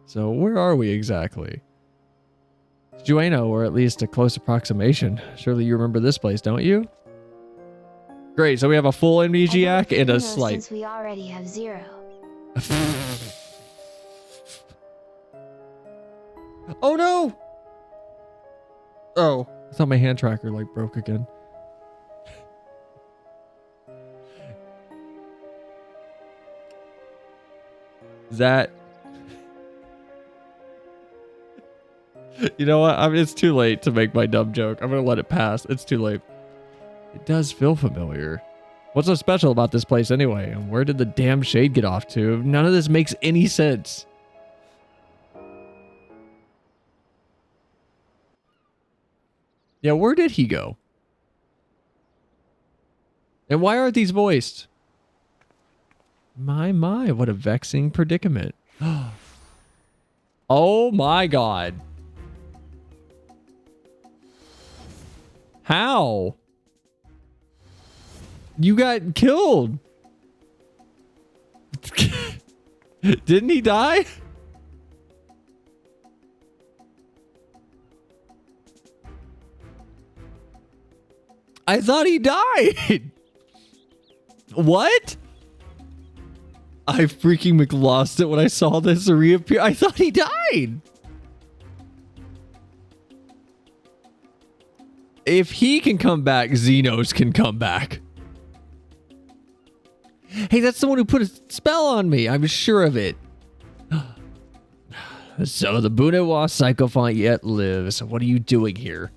So where are we exactly? Jueno, or at least a close approximation. Surely you remember this place, don't you? Great, so we have a full amnesiac and a slight. Since we already have 0. Oh no! Oh, I thought my hand tracker like broke again. That... You know what? I mean, it's too late to make my dumb joke. I'm going to let it pass. It's too late. It does feel familiar. What's so special about this place anyway? And where did the damn shade get off to? None of this makes any sense. Yeah, where did he go? And why aren't these voiced? My, what a vexing predicament. Oh my god. How? You got killed. Didn't he die? I thought he died. What? I freaking lost it when I saw this reappear. I thought he died. If he can come back, Xenos can come back. Hey, that's the one who put a spell on me. I'm sure of it. So the Bunewa Psychophant yet lives. What are you doing here?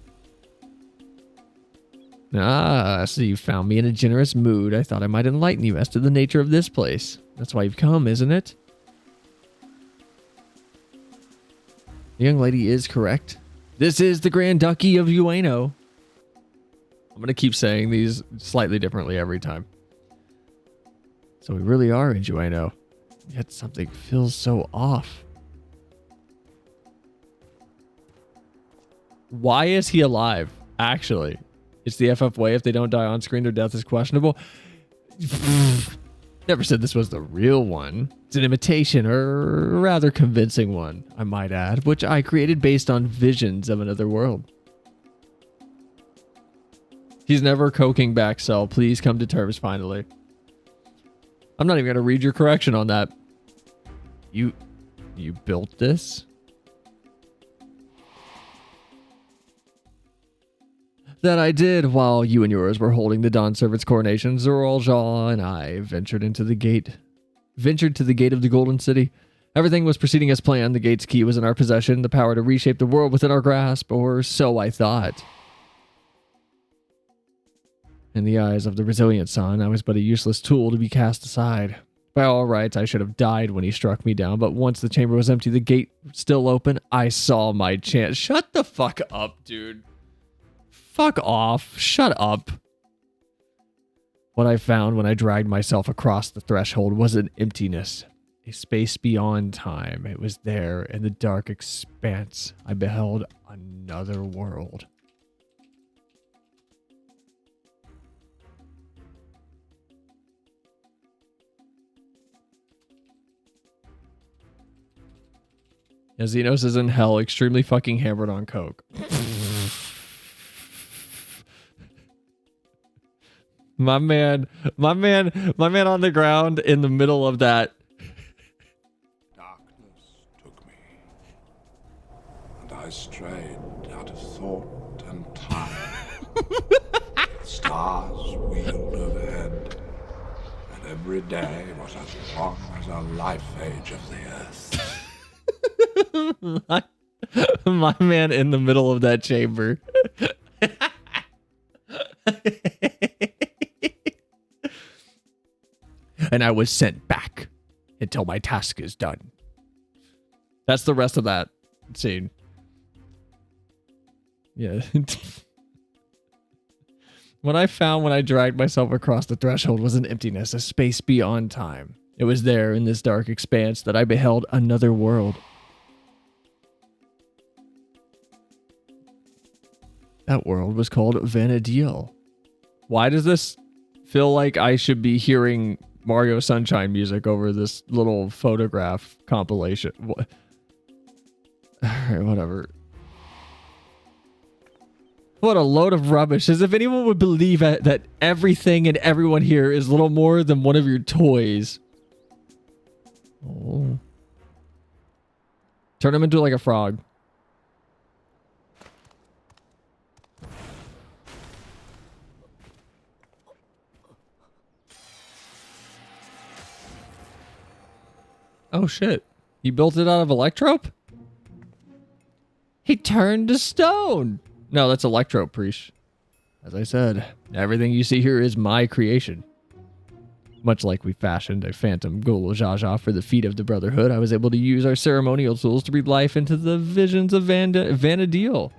Ah, so you found me in a generous mood. I thought I might enlighten you as to the nature of this place. That's why you've come, isn't it? The young lady is correct. This is the Grand Duchy of Ueno. I'm going to keep saying these slightly differently every time. So we really are in Ueno. Yet something feels so off. Why is he alive? Actually, it's the FF way. If they don't die on screen, their death is questionable. Never said this was the real one. It's an imitation, or a rather convincing one, I might add, which I created based on visions of another world. He's never coking back, Cell. Please come to terms finally. I'm not even going to read your correction on that. You built this? That I did while you and yours were holding the Dawn Servant's coronation. Zoraal and I ventured to the gate of the Golden City. Everything was proceeding as planned. The gate's key was in our possession, the power to reshape the world within our grasp, or so I thought. In the eyes of the resilient son, I was but a useless tool to be cast aside. By all rights, I should have died when he struck me down, but once the chamber was empty, the gate still open, I saw my chance. Shut the fuck up, dude. Fuck off. Shut up. What I found when I dragged myself across the threshold was an emptiness, a space beyond time. It was there in the dark expanse. I beheld another world. Xenos is in hell, extremely fucking hammered on coke. My man on the ground in the middle of that. Darkness took me, and I strayed out of thought and time. Stars wheeled overhead, and every day was as long as a life age of the earth. my man in the middle of that chamber. And I was sent back until my task is done. That's the rest of that scene. Yeah. What I found when I dragged myself across the threshold was an emptiness, a space beyond time. It was there in this dark expanse that I beheld another world. That world was called Vanadil. Why does this feel like I should be hearing Mario Sunshine music over this little photograph compilation? What? Alright, whatever. What a load of rubbish. As if anyone would believe that everything and everyone here is little more than one of your toys. Oh. Turn him into like a frog. Oh shit. He built it out of electrope? He turned to stone. No, that's electrope, Preach. As I said, everything you see here is my creation. Much like we fashioned a phantom Gulool for the feet of the Brotherhood, I was able to use our ceremonial tools to breathe life into the visions of Vanadil.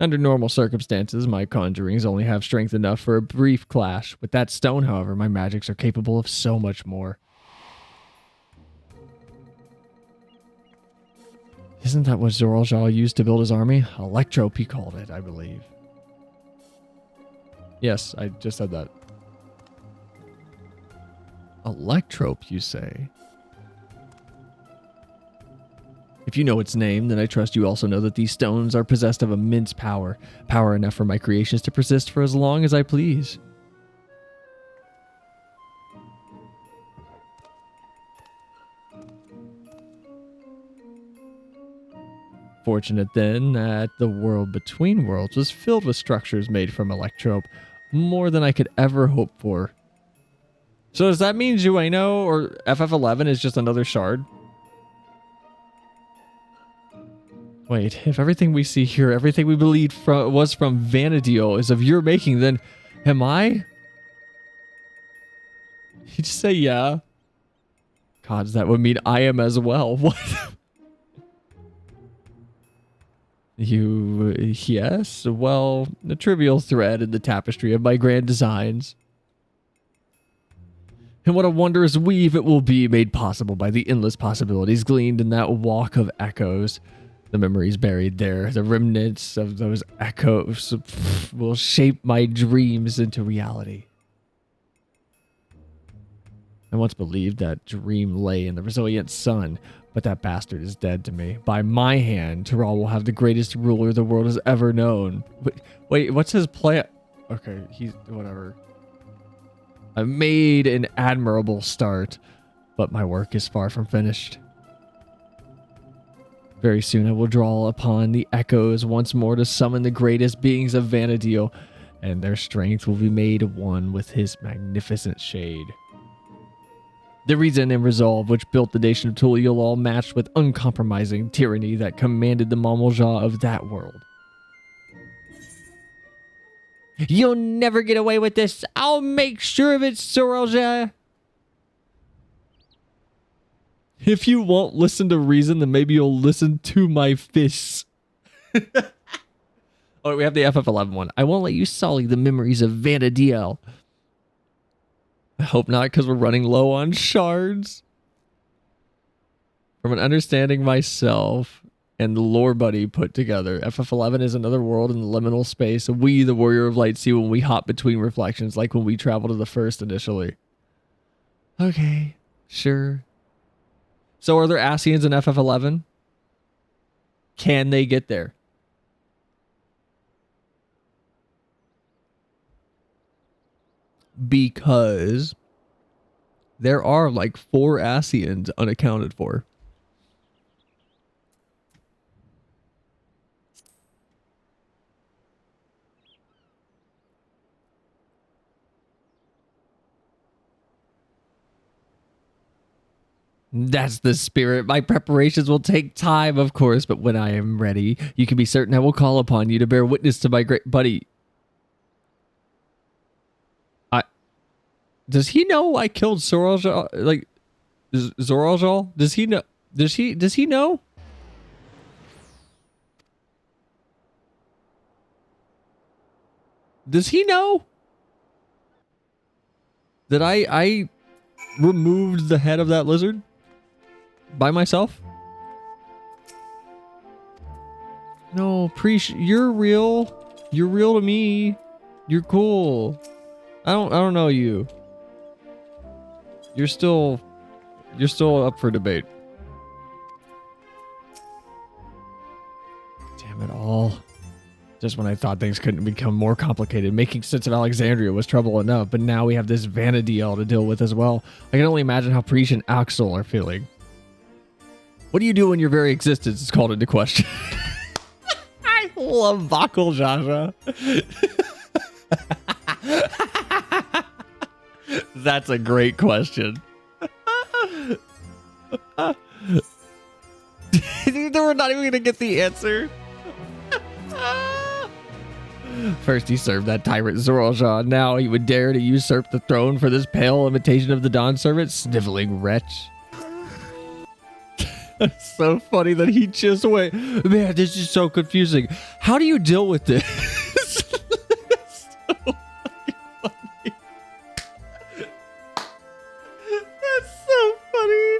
Under normal circumstances, my conjurings only have strength enough for a brief clash. With that stone, however, my magics are capable of so much more. Isn't that what Zoraal used to build his army? Electrope, he called it, I believe. Yes, I just said that. Electrope, you say? If you know its name, then I trust you also know that these stones are possessed of immense power. Power enough for my creations to persist for as long as I please. Fortunate then that the world between worlds was filled with structures made from electrope, more than I could ever hope for. So does that mean Ueno or FF11 is just another shard? Wait, if everything we see here, everything we believed was from Vanadil is of your making, then am I? You just say yeah. Gods, that would mean I am as well. What? Yes, well, a trivial thread in the tapestry of my grand designs. And what a wondrous weave it will be, made possible by the endless possibilities gleaned in that walk of echoes. The memories buried there, the remnants of those echoes will shape my dreams into reality. I once believed that dream lay in the resilient sun, but that bastard is dead to me. By my hand, Zoraal will have the greatest ruler the world has ever known. Wait, what's his plan? Okay, he's whatever. I made an admirable start, but my work is far from finished. Very soon I will draw upon the echoes once more to summon the greatest beings of Vana'diel, and their strength will be made one with his magnificent shade. The reason and resolve which built the nation of Gulool matched with uncompromising tyranny that commanded the Mamalja of that world. You'll never get away with this. I'll make sure of it, Zoraal. If you won't listen to reason, then maybe you'll listen to my fists. Oh, we have the FF11 one. I won't let you sully the memories of Vana'diel. I hope not, because we're running low on shards. From an understanding myself and the lore buddy put together, FF11 is another world in the liminal space. We, the Warrior of Light, see when we hop between reflections, like when we travel to the first initially. Okay, sure. So are there Ascians in FF11? Can they get there? Because there are like 4 Ascians unaccounted for. That's the spirit. My preparations will take time, of course, but when I am ready, you can be certain I will call upon you to bear witness to my great buddy. Does he know I killed Zoraal? Like, Zoraal? Does he know? Does he know? Does he know that I removed the head of that lizard by myself? No, you're real. You're real to me. You're cool. I don't know you. You're still up for debate. Damn it all. Just when I thought things couldn't become more complicated, making sense of Alexandria was trouble enough, but now we have this Vana'diel to deal with as well. I can only imagine how Preach and Axel are feeling. What do you do when your very existence is called into question? I love Vakul Jaja. That's a great question. We're not even gonna get the answer. First he served that tyrant Zoraal, now he would dare to usurp the throne for this pale imitation of the Dawn Servant, sniveling wretch. It's so funny that he just went, man, this is so confusing. How do you deal with this? It's so fucking funny. That's so funny.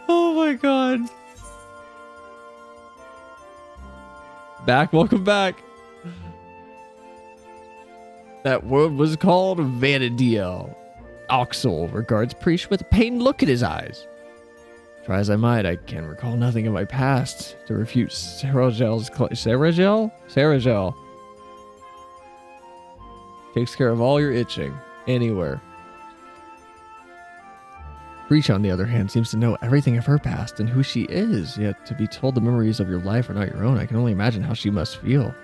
Oh my god. Back, welcome back. That world was called Vana'diel. Axel regards Preach with a pained look in his eyes. Try as I might, I can recall nothing of my past to refute Saragel takes care of all your itching, anywhere. Preach, on the other hand, seems to know everything of her past and who she is, yet to be told the memories of your life are not your own, I can only imagine how she must feel.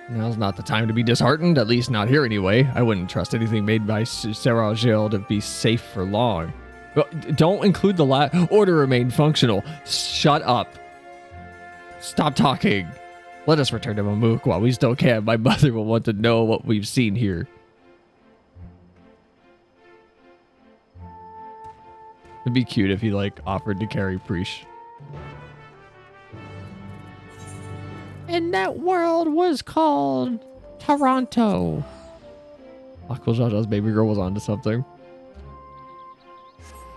Now's not the time to be disheartened, at least not here anyway. I wouldn't trust anything made by Saragel to be safe for long. Don't include the order remain functional. Shut up. Stop talking. Let us return to Mamook while we still can. My mother will want to know what we've seen here. It'd be cute if he, like, offered to carry Preesh. And that world was called Toronto. Aqua Jaja's baby girl was onto something.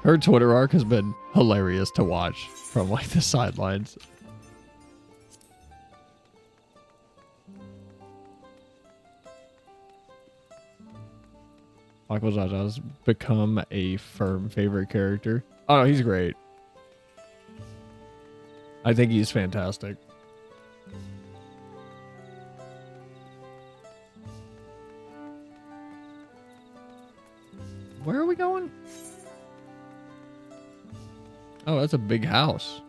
Her Twitter arc has been hilarious to watch from, like, the sidelines. Aqua Jaja's become a firm favorite character. Oh no, he's great. I think he's fantastic. Where are we going? Oh, that's a big house.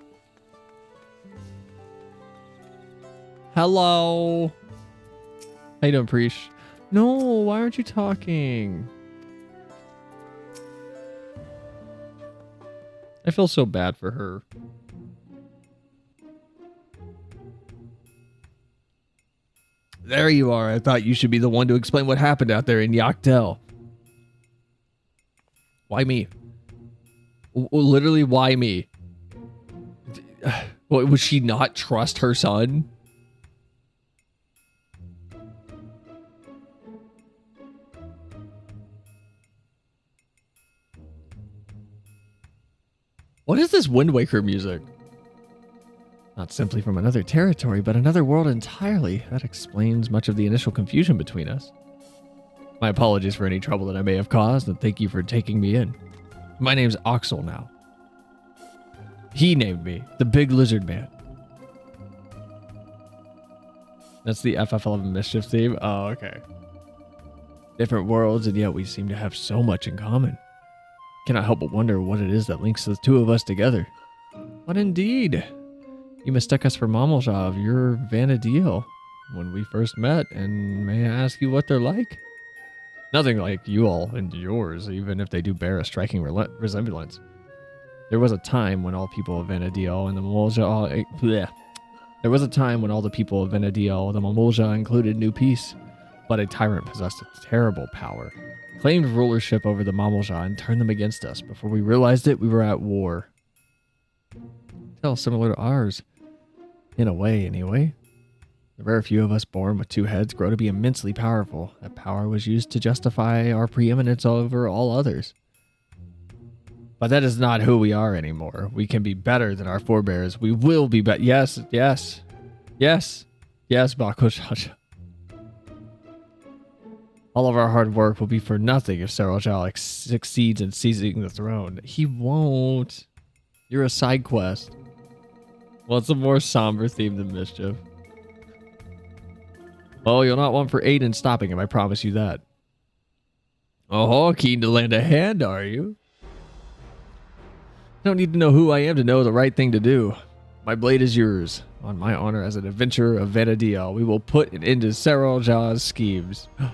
Hello. How you doing, Preesh? No, why aren't you talking? I feel so bad for her. There you are. I thought you should be the one to explain what happened out there in Yaktel. Why me? Literally, why me? Would she not trust her son? What is this Wind Waker music? Not simply from another territory, but another world entirely. That explains much of the initial confusion between us. My apologies for any trouble that I may have caused, and thank you for taking me in. My name's Oxel now. He named me, the Big Lizard Man. That's the FF11 Mischief theme? Oh, okay. Different worlds, and yet we seem to have so much in common. Cannot help but wonder what it is that links the two of us together. What indeed? You mistook us for Mamalja of your Vanadil when we first met, and may I ask you what they're like? Nothing like you all and yours, even if they do bear a striking resemblance. There was a time when all people of Vanadil and the Mamalja... There was a time when all the people of Vanadil, the Mamalja, included New Peace, but a tyrant possessed a terrible power, claimed rulership over the Mamalja and turned them against us. Before we realized it, we were at war. Tale similar to ours. In a way, anyway. The rare few of us born with two heads grow to be immensely powerful. That power was used to justify our preeminence over all others. But that is not who we are anymore. We can be better than our forebears. We will be better. Yes, yes. Yes. Yes, Bakushaja. All of our hard work will be for nothing if Zoraal succeeds in seizing the throne. He won't. You're a side quest. Well, it's a more somber theme than Mischief. Oh, you'll not want for aid in stopping him, I promise you that. Oh, keen to lend a hand, are you? Don't need to know who I am to know the right thing to do. My blade is yours. On my honor as an adventurer of Vanadil, we will put an end to Zoraal's schemes. If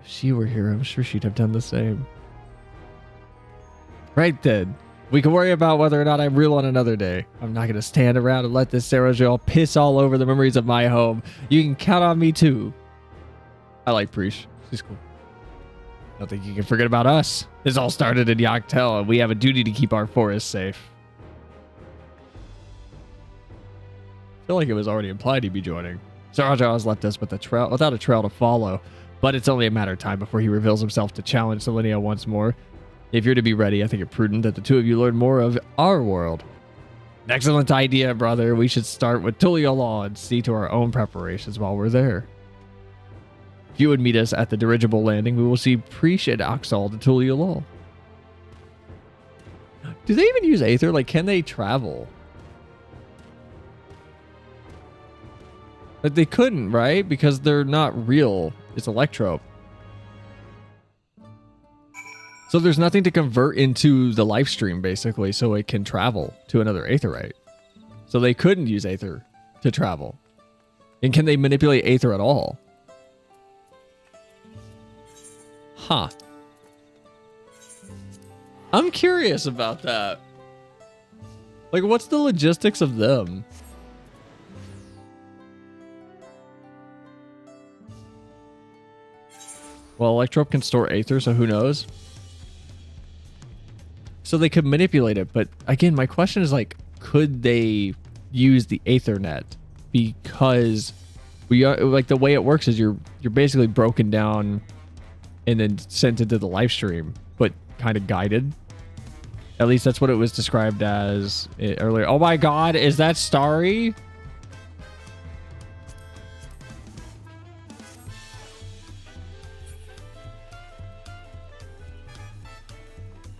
she were here, I'm sure she'd have done the same. Right then. We can worry about whether or not I'm real on another day. I'm not going to stand around and let this Zoraal piss all over the memories of my home. You can count on me too. I like Preesh. She's cool. I don't think you can forget about us. This all started in Yaktel, and we have a duty to keep our forest safe. I feel like it was already implied he'd be joining. Zoraal has left us with without a trail to follow, but it's only a matter of time before he reveals himself to challenge Selenia once more. If you're to be ready, I think it prudent that the two of you learn more of our world. An excellent idea, brother. We should start with Gulool and see to our own preparations while we're there. If you would meet us at the dirigible landing, we will see Preesh and Oxal to Gulool. Do they even use Aether? Like, can they travel? But they couldn't, right? Because they're not real. It's Electro. So there's nothing to convert into the live stream, basically, so it can travel to another Aetherite. So they couldn't use Aether to travel. And can they manipulate Aether at all? Huh. I'm curious about that. Like, what's the logistics of them? Well, Electrope can store Aether, so who knows? So they could manipulate it, but again, my question is like, could they use the Aethernet? Because we are like the way it works is you're basically broken down and then sent into the live stream, but kind of guided. At least that's what it was described as earlier. Oh my God, is that Starry?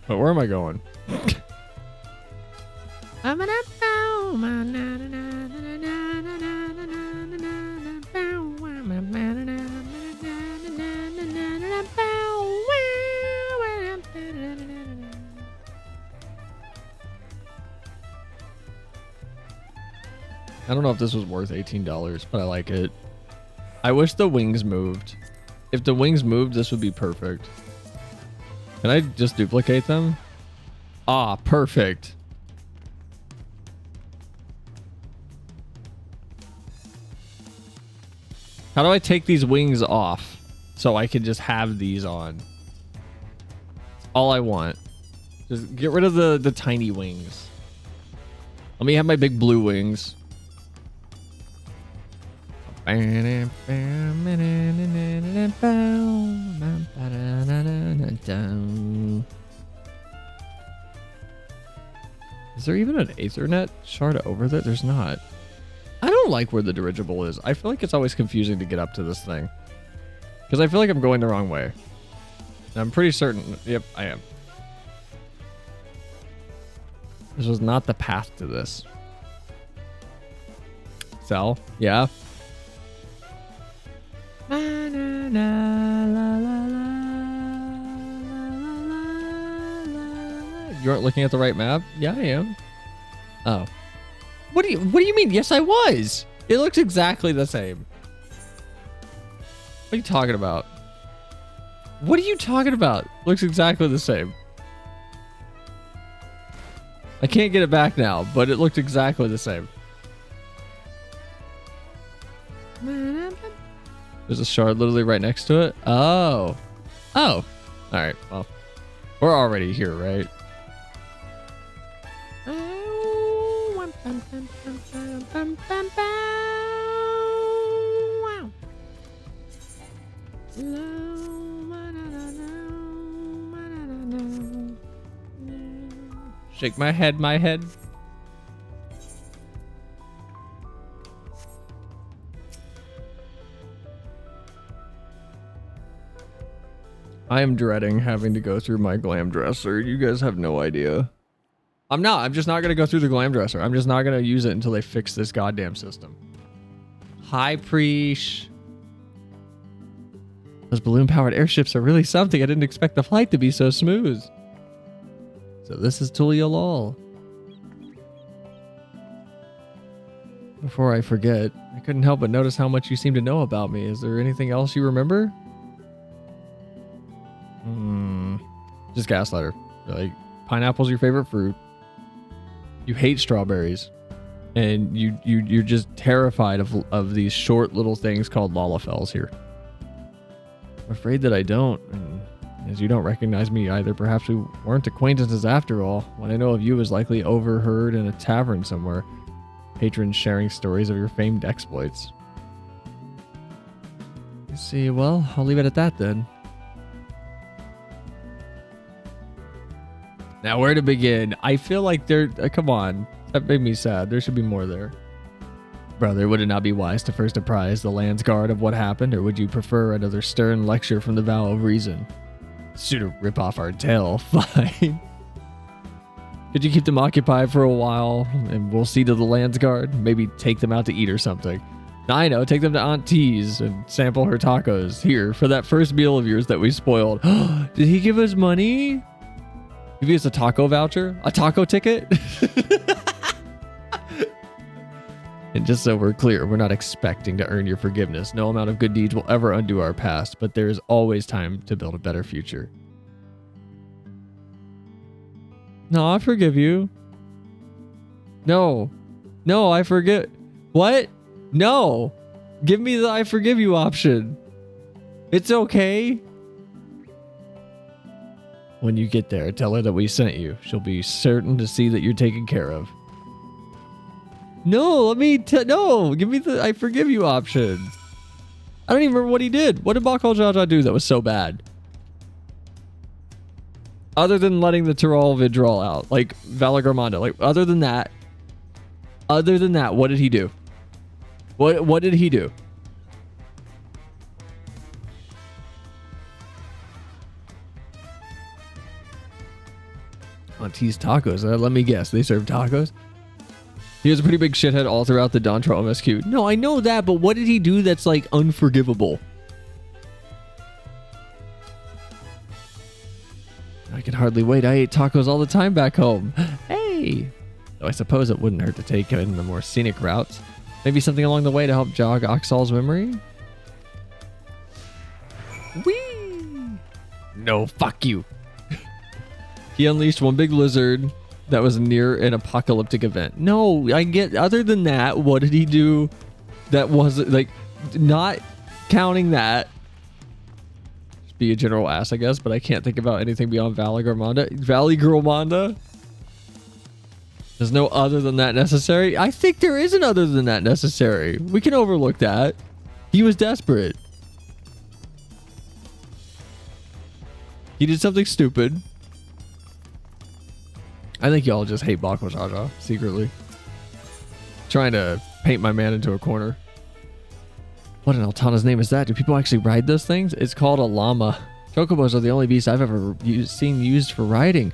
But where am I going? I don't know if this was worth $18, but I like it. I wish the wings moved. If the wings moved, this would be perfect. Can I just duplicate them? Ah, perfect. How do I take these wings off so I can just have these on? That's all I want. Just get rid of the tiny wings. Let me have my big blue wings. Is there even an Aethernet shard over there? There's not. I don't like where the dirigible is. I feel like it's always confusing to get up to this thing. Because I feel like I'm going the wrong way. And I'm pretty certain... Yep, I am. This was not the path to this. Sal? Yeah? You aren't looking at the right map? Yeah, I am. Oh. What do you mean? Yes, I was. It looks exactly the same. What are you talking about? What are you talking about? Looks exactly the same. I can't get it back now, but it looked exactly the same. There's a shard literally right next to it. Oh. Oh. All right. Well, we're already here, right? Shake my head, my head. I am dreading having to go through my glam dresser. You guys have no idea. I'm not. I'm just not going to go through the glam dresser. I'm just not going to use it until they fix this goddamn system. Hi, Preesh. Those balloon-powered airships are really something. I didn't expect the flight to be so smooth. So this is Tulia Lol. Before I forget, I couldn't help but notice how much you seem to know about me. Is there anything else you remember? Just Gaslighter. Like, pineapple's your favorite fruit. You hate strawberries. And you're just terrified of these short little things called Lalafels here. I'm afraid that I don't. And as you don't recognize me either, perhaps we weren't acquaintances after all. What I know of you is likely overheard in a tavern somewhere. Patrons sharing stories of your famed exploits. You see, well, I'll leave it at that then. Now, where to begin? I feel like come on. That made me sad. There should be more there. Brother, would it not be wise to first apprise the land's guard of what happened, or would you prefer another stern lecture from the vow of reason? Sooner rip off our tail. Fine. Could you keep them occupied for a while, and we'll see to the land's guard? Maybe take them out to eat or something. I know, take them to Aunt T's and sample her tacos. Here, for that first meal of yours that we spoiled. Did he give us money? Give us a taco voucher? A taco ticket? And just so we're clear, we're not expecting to earn your forgiveness. No amount of good deeds will ever undo our past, but there is always time to build a better future. No, I forgive you. No. No, I forget. What? No. Give me the I forgive you option. It's okay. When you get there, tell her that we sent you. She'll be certain to see that you're taken care of. No, no, give me the I forgive you option. I don't even remember what he did. What did Bakal Jaja do that was so bad? Other than letting the Tyrol Vidrol out, like Valagramanda, like other than that, what did he do? What did he do? Auntie's Tacos. Let me guess. They serve tacos? He was a pretty big shithead all throughout the Dontro MSQ. No, I know that, but what did he do that's like unforgivable? I can hardly wait. I ate tacos all the time back home. Hey! Though I suppose it wouldn't hurt to take in the more scenic routes. Maybe something along the way to help jog Oxal's memory? Whee! No, fuck you. He unleashed one big lizard that was near an apocalyptic event. No, I get, other than that, what did he do that wasn't, like, not counting that? Just be a general ass, I guess, but I can't think about anything beyond Valley Girlmanda? There's no other than that necessary? I think there is an other than that necessary. We can overlook that. He was desperate. He did something stupid. I think y'all just hate Bakal Jaja secretly. Trying to paint my man into a corner. What in Altana's name is that? Do people actually ride those things? It's called a llama. Chocobos are the only beasts I've ever seen used for riding.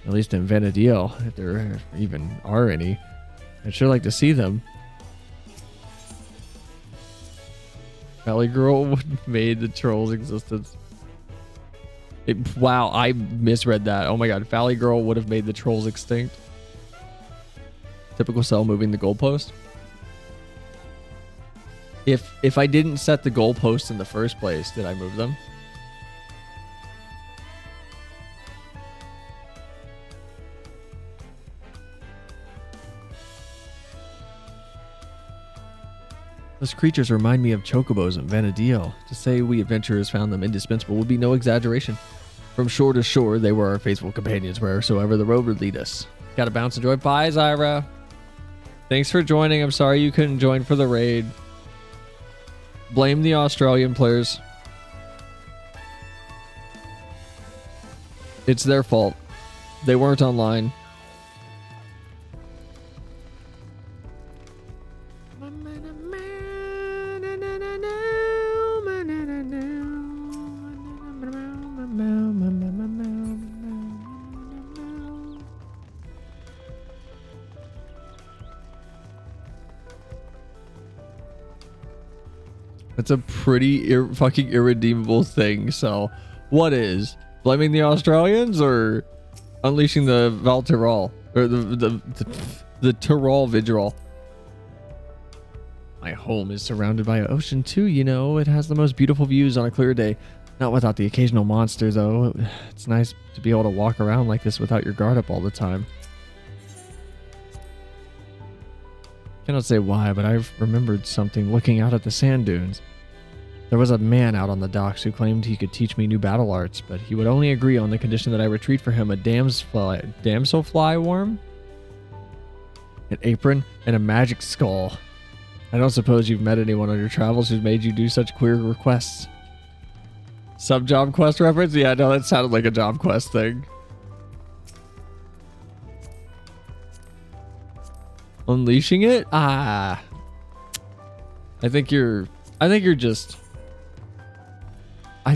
At least in Vanadil, if there even are any. I'd sure like to see them. Valley Girl made the troll's existence. Wow, I misread that. Oh my god, Valley Girl would have made the trolls extinct. Typical Cell moving the goalpost. If I didn't set the goalpost in the first place, did I move them? Those creatures remind me of chocobos in Vanadil. To say we adventurers found them indispensable would be no exaggeration. From shore to shore, they were our faithful companions wheresoever the road would lead us. Gotta bounce and joy. Bye, Zyra. Thanks for joining. I'm sorry you couldn't join for the raid. Blame the Australian players. It's their fault. They weren't online. It's a pretty fucking irredeemable thing. So, what is blaming the Australians or unleashing the Val Tyrol or the Tyrol Vidrol? My home is surrounded by an ocean too. You know, it has the most beautiful views on a clear day. Not without the occasional monster, though. It's nice to be able to walk around like this without your guard up all the time. Cannot say why, but I've remembered something looking out at the sand dunes. There was a man out on the docks who claimed he could teach me new battle arts, but he would only agree on the condition that I retrieve for him a damselfly worm, an apron, and a magic skull. I don't suppose you've met anyone on your travels who's made you do such queer requests. Sub-job quest reference? Yeah, no, that sounded like a job quest thing. Unleashing it? I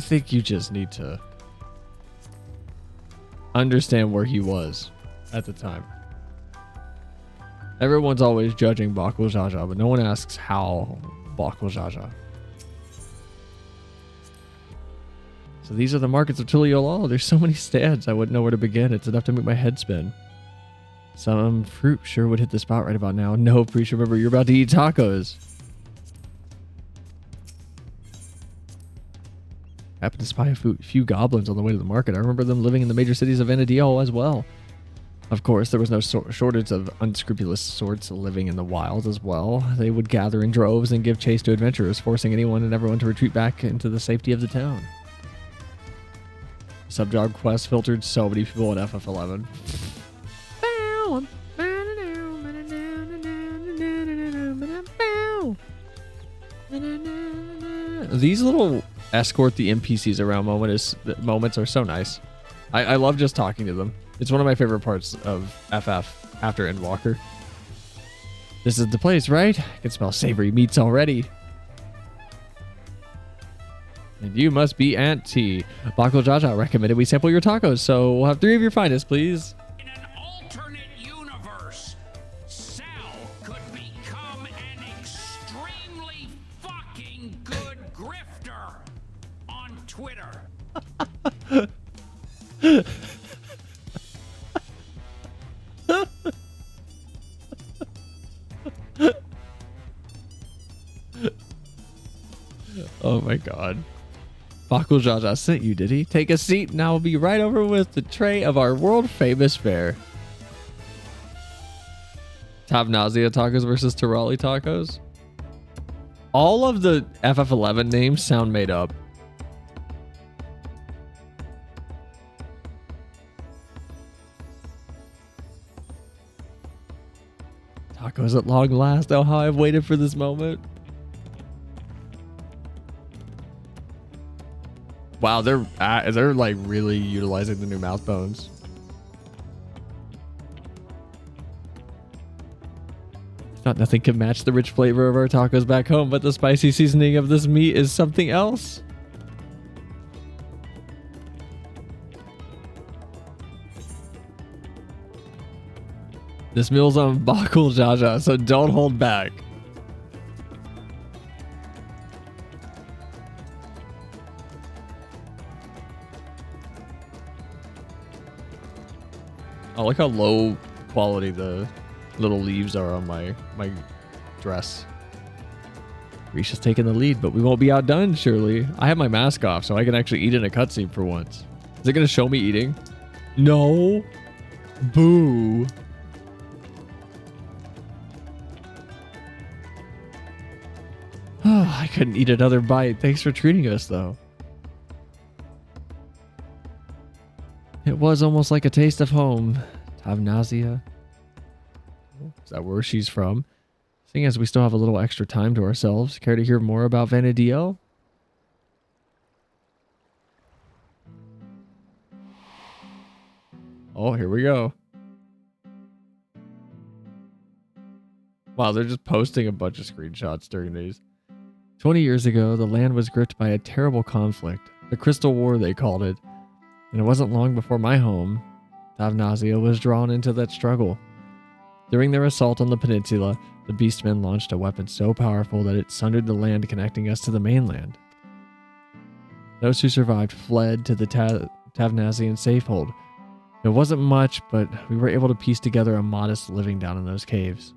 think you just need to understand where he was at the time. Everyone's always judging Bakal Jaja, but no one asks how Bakal Jaja. So these are the markets of Tuliolol. There's so many stands, I wouldn't know where to begin. It's enough to make my head spin. Some fruit sure would hit the spot right about now. No, Preach, remember, you're about to eat tacos. Happened to spy a few goblins on the way to the market. I remember them living in the major cities of Vanadil as well. Of course, there was no shortage of unscrupulous sorts living in the wild as well. They would gather in droves and give chase to adventurers, forcing anyone and everyone to retreat back into the safety of the town. Subjob quest filtered so many people in FF11. These little escort the NPCs around moments are so nice. I love just talking to them. It's one of my favorite parts of FF after Endwalker. This is the place, right? I can smell savory meats already. And you must be Aunt T. Bako Jaja recommended we sample your tacos, so we'll have 3 of your finest, please. In an alternate universe, Sal could become an extremely fucking good grifter on Twitter. Oh my god. Bakul Jaja sent you, did he? Take a seat and I will be right over with the tray of our world famous fare. Tabnazia tacos versus Tirali tacos. All of the FF11 names sound made up. Tacos at long last. Oh, how I've waited for this moment. Wow, they're like really utilizing the new mouth bones. Thought nothing could match the rich flavor of our tacos back home, but the spicy seasoning of this meat is something else. This meal's on Bakul Jaja, so don't hold back. I like how low quality the little leaves are on my dress. Risha's taking the lead, but we won't be outdone, surely. I have my mask off, so I can actually eat in a cutscene for once. Is it going to show me eating? No. Boo. I couldn't eat another bite. Thanks for treating us, though. It was almost like a taste of home. Tabnazia. Is that where she's from? Seeing as we still have a little extra time to ourselves, care to hear more about Vanadil? Oh, here we go. Wow, they're just posting a bunch of screenshots during these. 20 years ago, the land was gripped by a terrible conflict. The Crystal War, they called it. And it wasn't long before my home, Tabnazia, was drawn into that struggle. During their assault on the peninsula, the Beastmen launched a weapon so powerful that it sundered the land connecting us to the mainland. Those who survived fled to the Tabnazian safehold. It wasn't much, but we were able to piece together a modest living down in those caves.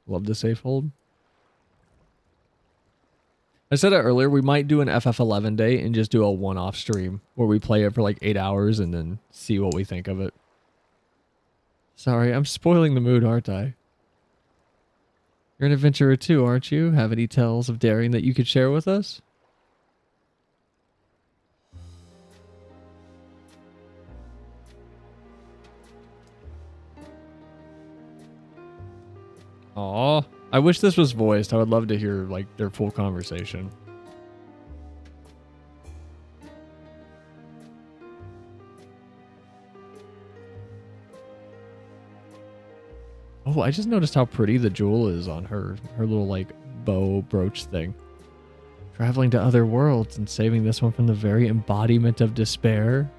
Love the safehold. I said it earlier, we might do an FF11 day and just do a one-off stream where we play it for like 8 hours and then see what we think of it. Sorry, I'm spoiling the mood, aren't I? You're an adventurer too, aren't you? Have any tales of daring that you could share with us? Aw, I wish this was voiced. I would love to hear like their full conversation. Oh, I just noticed how pretty the jewel is on her little like bow brooch thing. Traveling to other worlds and saving this one from the very embodiment of despair.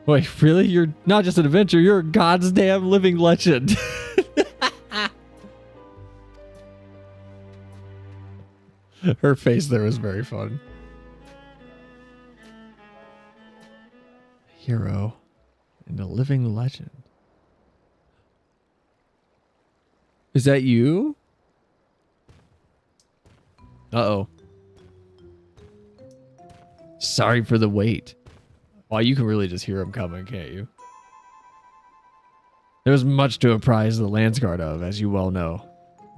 Wait, really? You're not just an adventurer, you're a goddamn living legend. Her face there was very fun. Hero and a living legend. Is that you? Uh-oh. Sorry for the wait. Wow, you can really just hear him coming, can't you? There was much to apprise the Landsguard of, as you well know.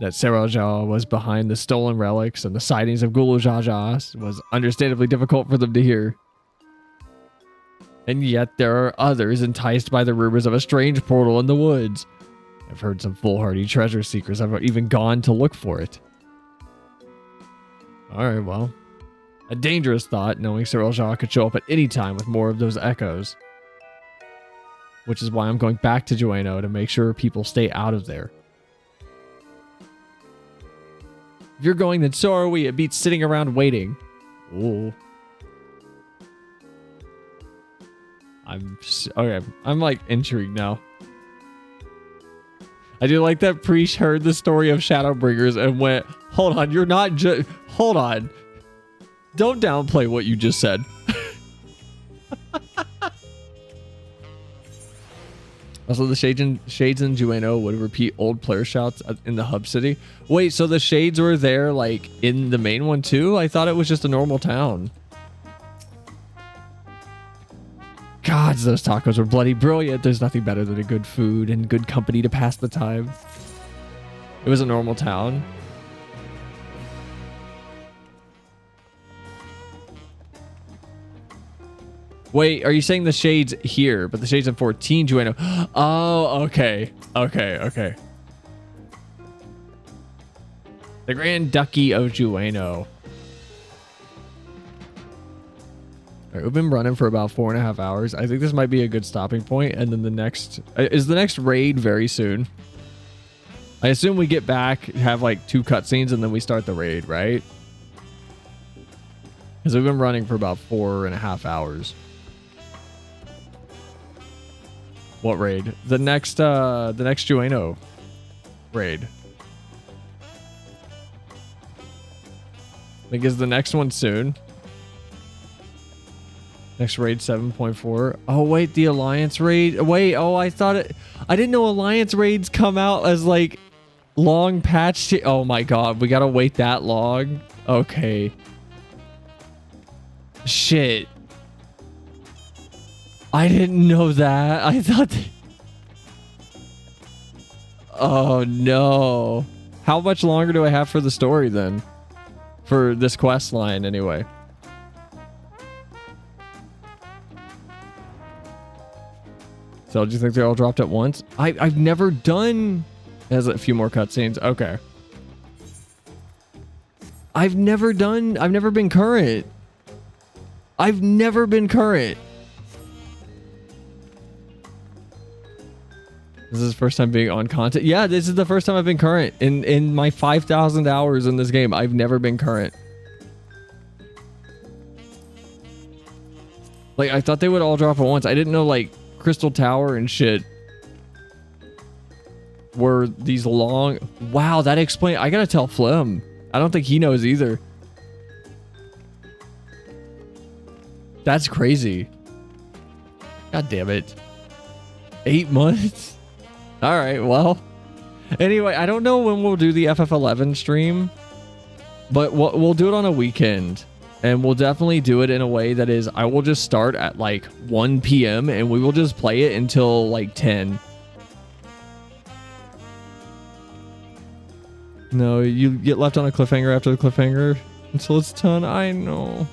That Zoraal was behind the stolen relics and the sightings of Gulool was understandably difficult for them to hear. And yet there are others enticed by the rumors of a strange portal in the woods. I've heard some foolhardy treasure seekers have even gone to look for it. Alright, well. A dangerous thought, knowing Zoraal could show up at any time with more of those echoes. Which is why I'm going back to Jueno to make sure people stay out of there. If you're going, then so are we. It beats sitting around waiting. Ooh. Okay, I'm like intrigued now. I do like that Preach heard the story of Shadowbringers and went, hold on, you're not just... Hold on. Don't downplay what you just said. Also, the shades in Jueno would repeat old player shouts in the hub city. Wait, so the shades were there, like, in the main one too? I thought it was just a normal town. Gods, those tacos were bloody brilliant. There's nothing better than a good food and good company to pass the time. It was a normal town. Wait, are you saying the shades here, but the shades in 14 Jueno? Oh, okay. Okay. The Grand Duchy of Jueno. All right, we've been running for about 4.5 hours. I think this might be a good stopping point. And then the next... Is the next raid very soon? I assume we get back, have like 2 cutscenes, and then we start the raid, right? Because we've been running for about 4.5 hours. What raid? The next Jueno raid. I think is the next one soon. Next raid 7.4. Oh wait, the Alliance raid. Wait, oh I didn't know Alliance raids come out as like long patch. Oh my god, we gotta wait that long. Okay. Shit. I didn't know that. I thought... Oh no. How much longer do I have for the story then? For this quest line anyway. So do you think they all dropped at once? I've never done... Has a few more cutscenes. Okay. I've never been current. I've never been current. This is the first time being on content. Yeah, this is the first time I've been current. In my 5,000 hours in this game, I've never been current. Like, I thought they would all drop at once. I didn't know, like, Crystal Tower and shit were these long... Wow, that explains... I gotta tell Flim. I don't think he knows either. That's crazy. God damn it. 8 months? Alright, well. Anyway, I don't know when we'll do the FF11 stream, but we'll do it on a weekend. And we'll definitely do it in a way that is, I will just start at like 1 p.m. and we will just play it until like 10. No, you get left on a cliffhanger after the cliffhanger until it's done. I know.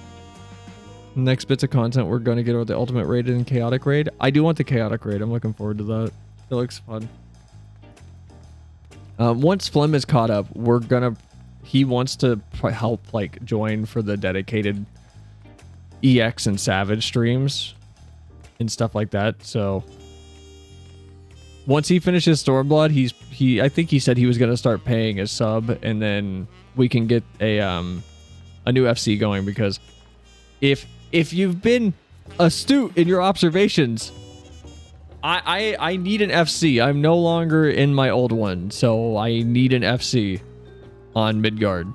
Next bits of content we're going to get are the Ultimate Raid and Chaotic Raid. I do want the Chaotic Raid. I'm looking forward to that. It looks fun. Once Flim is caught up, we're going to... He wants to help like join for the dedicated EX and Savage streams and stuff like that. So once he finishes Stormblood, I think he said he was going to start paying his sub, and then we can get a new FC going, because if you've been astute in your observations, I need an FC. I'm no longer in my old one, so I need an FC on Midgard.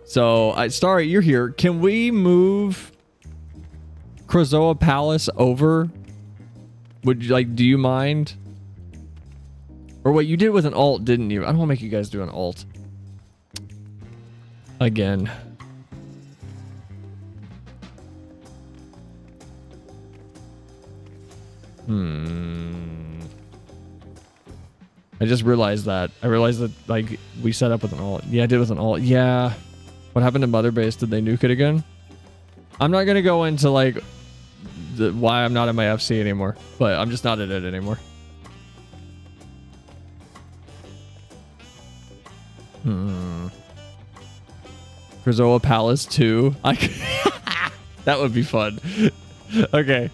So, Starry, you're here. Can we move Krazoa Palace over Would you like? Do you mind? Or what you did with an alt, didn't you? I don't want to make you guys do an alt again. I just realized that. I realized that like we set up with an alt. Yeah, I did with an alt. Yeah. What happened to Mother Base? Did they nuke it again? I'm not gonna go into like why I'm not in my FC anymore, but I'm just not in it anymore. Krazoa Palace 2. That would be fun. Okay.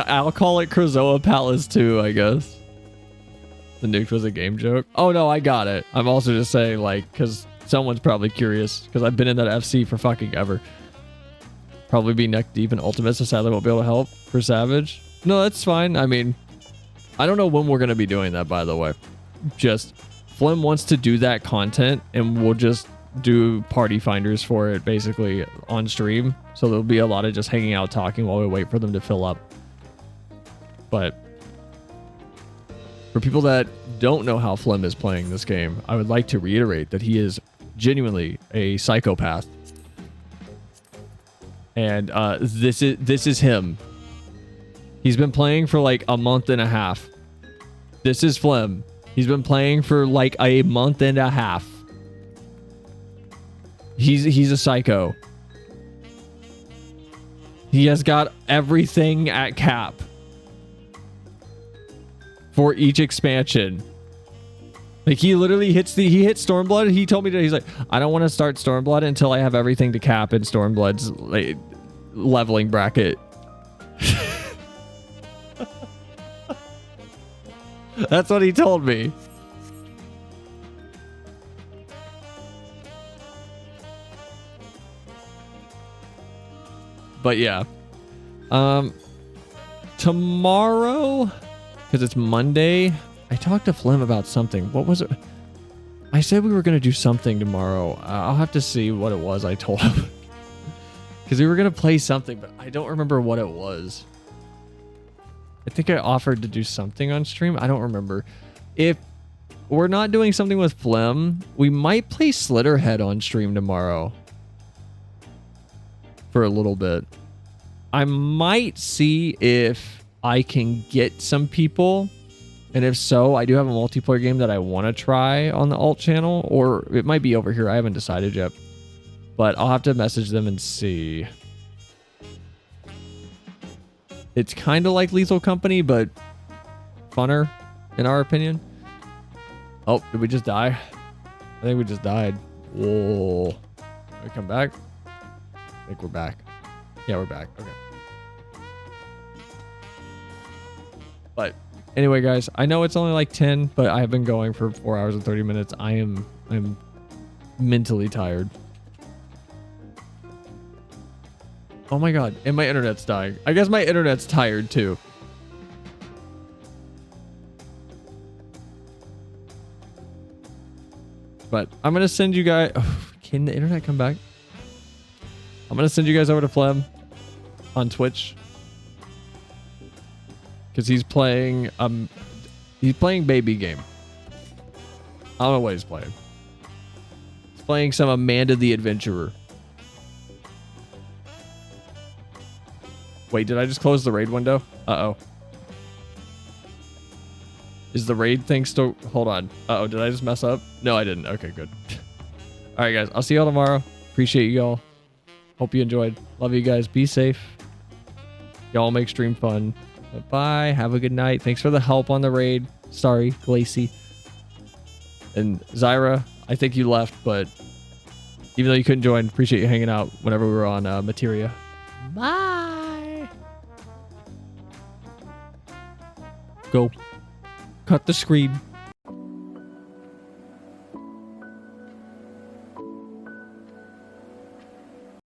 I'll call it Krazoa Palace 2, I guess. The nuke was a game joke. Oh no, I got it. I'm also just saying, like, because someone's probably curious, because I've been in that FC for fucking ever. Probably be neck deep in Ultimate, so sadly won't be able to help for Savage. No, that's fine. I mean, I don't know when we're going to be doing that, by the way. Just, Flim wants to do that content, and we'll just do party finders for it, basically, on stream. So there'll be a lot of just hanging out, talking while we wait for them to fill up. But for people that don't know how Flim is playing this game, I would like to reiterate that he is genuinely a psychopath. And this is him. He's been playing for like a month and a half. This is Flim. He's been playing for like a month and a half. He's a psycho. He has got everything at cap for each expansion. Like he literally hits Stormblood. He told me today, he's like, I don't want to start Stormblood until I have everything to cap in Stormblood's like, leveling bracket. That's what he told me. But yeah. Tomorrow, because it's Monday, I talked to Flim about something. What was it? I said we were going to do something tomorrow. I'll have to see what it was I told him. Because we were going to play something, but I don't remember what it was. I think I offered to do something on stream. I don't remember. If we're not doing something with Flim, we might play Slitterhead on stream tomorrow. For a little bit. I might see if I can get some people. And if so, I do have a multiplayer game that I want to try on the alt channel. Or it might be over here. I haven't decided yet. But I'll have to message them and see. It's kind of like Lethal Company, but funner, in our opinion. Oh, did we just die? I think we just died. Whoa. Can we come back? I think we're back. Yeah, we're back. Okay. But anyway, guys, I know it's only like 10, but I have been going for 4 hours and 30 minutes. I'm mentally tired. Oh my god, and my internet's dying. I guess my internet's tired too. But I'm gonna send you guys. Oh, can the internet come back? I'm gonna send you guys over to Flem on Twitch because he's playing baby game. I don't know what he's playing. He's playing some Amanda the Adventurer. Wait, did I just close the raid window? Uh-oh. Is the raid thing still... Hold on. Uh-oh, did I just mess up? No, I didn't. Okay, good. All right, guys. I'll see y'all tomorrow. Appreciate you all. Hope you enjoyed. Love you guys. Be safe. Y'all make stream fun. Bye. Have a good night. Thanks for the help on the raid. Sorry, Glacy. And Zyra, I think you left, but even though you couldn't join, appreciate you hanging out whenever we were on Materia. Bye. Go. Cut the screen.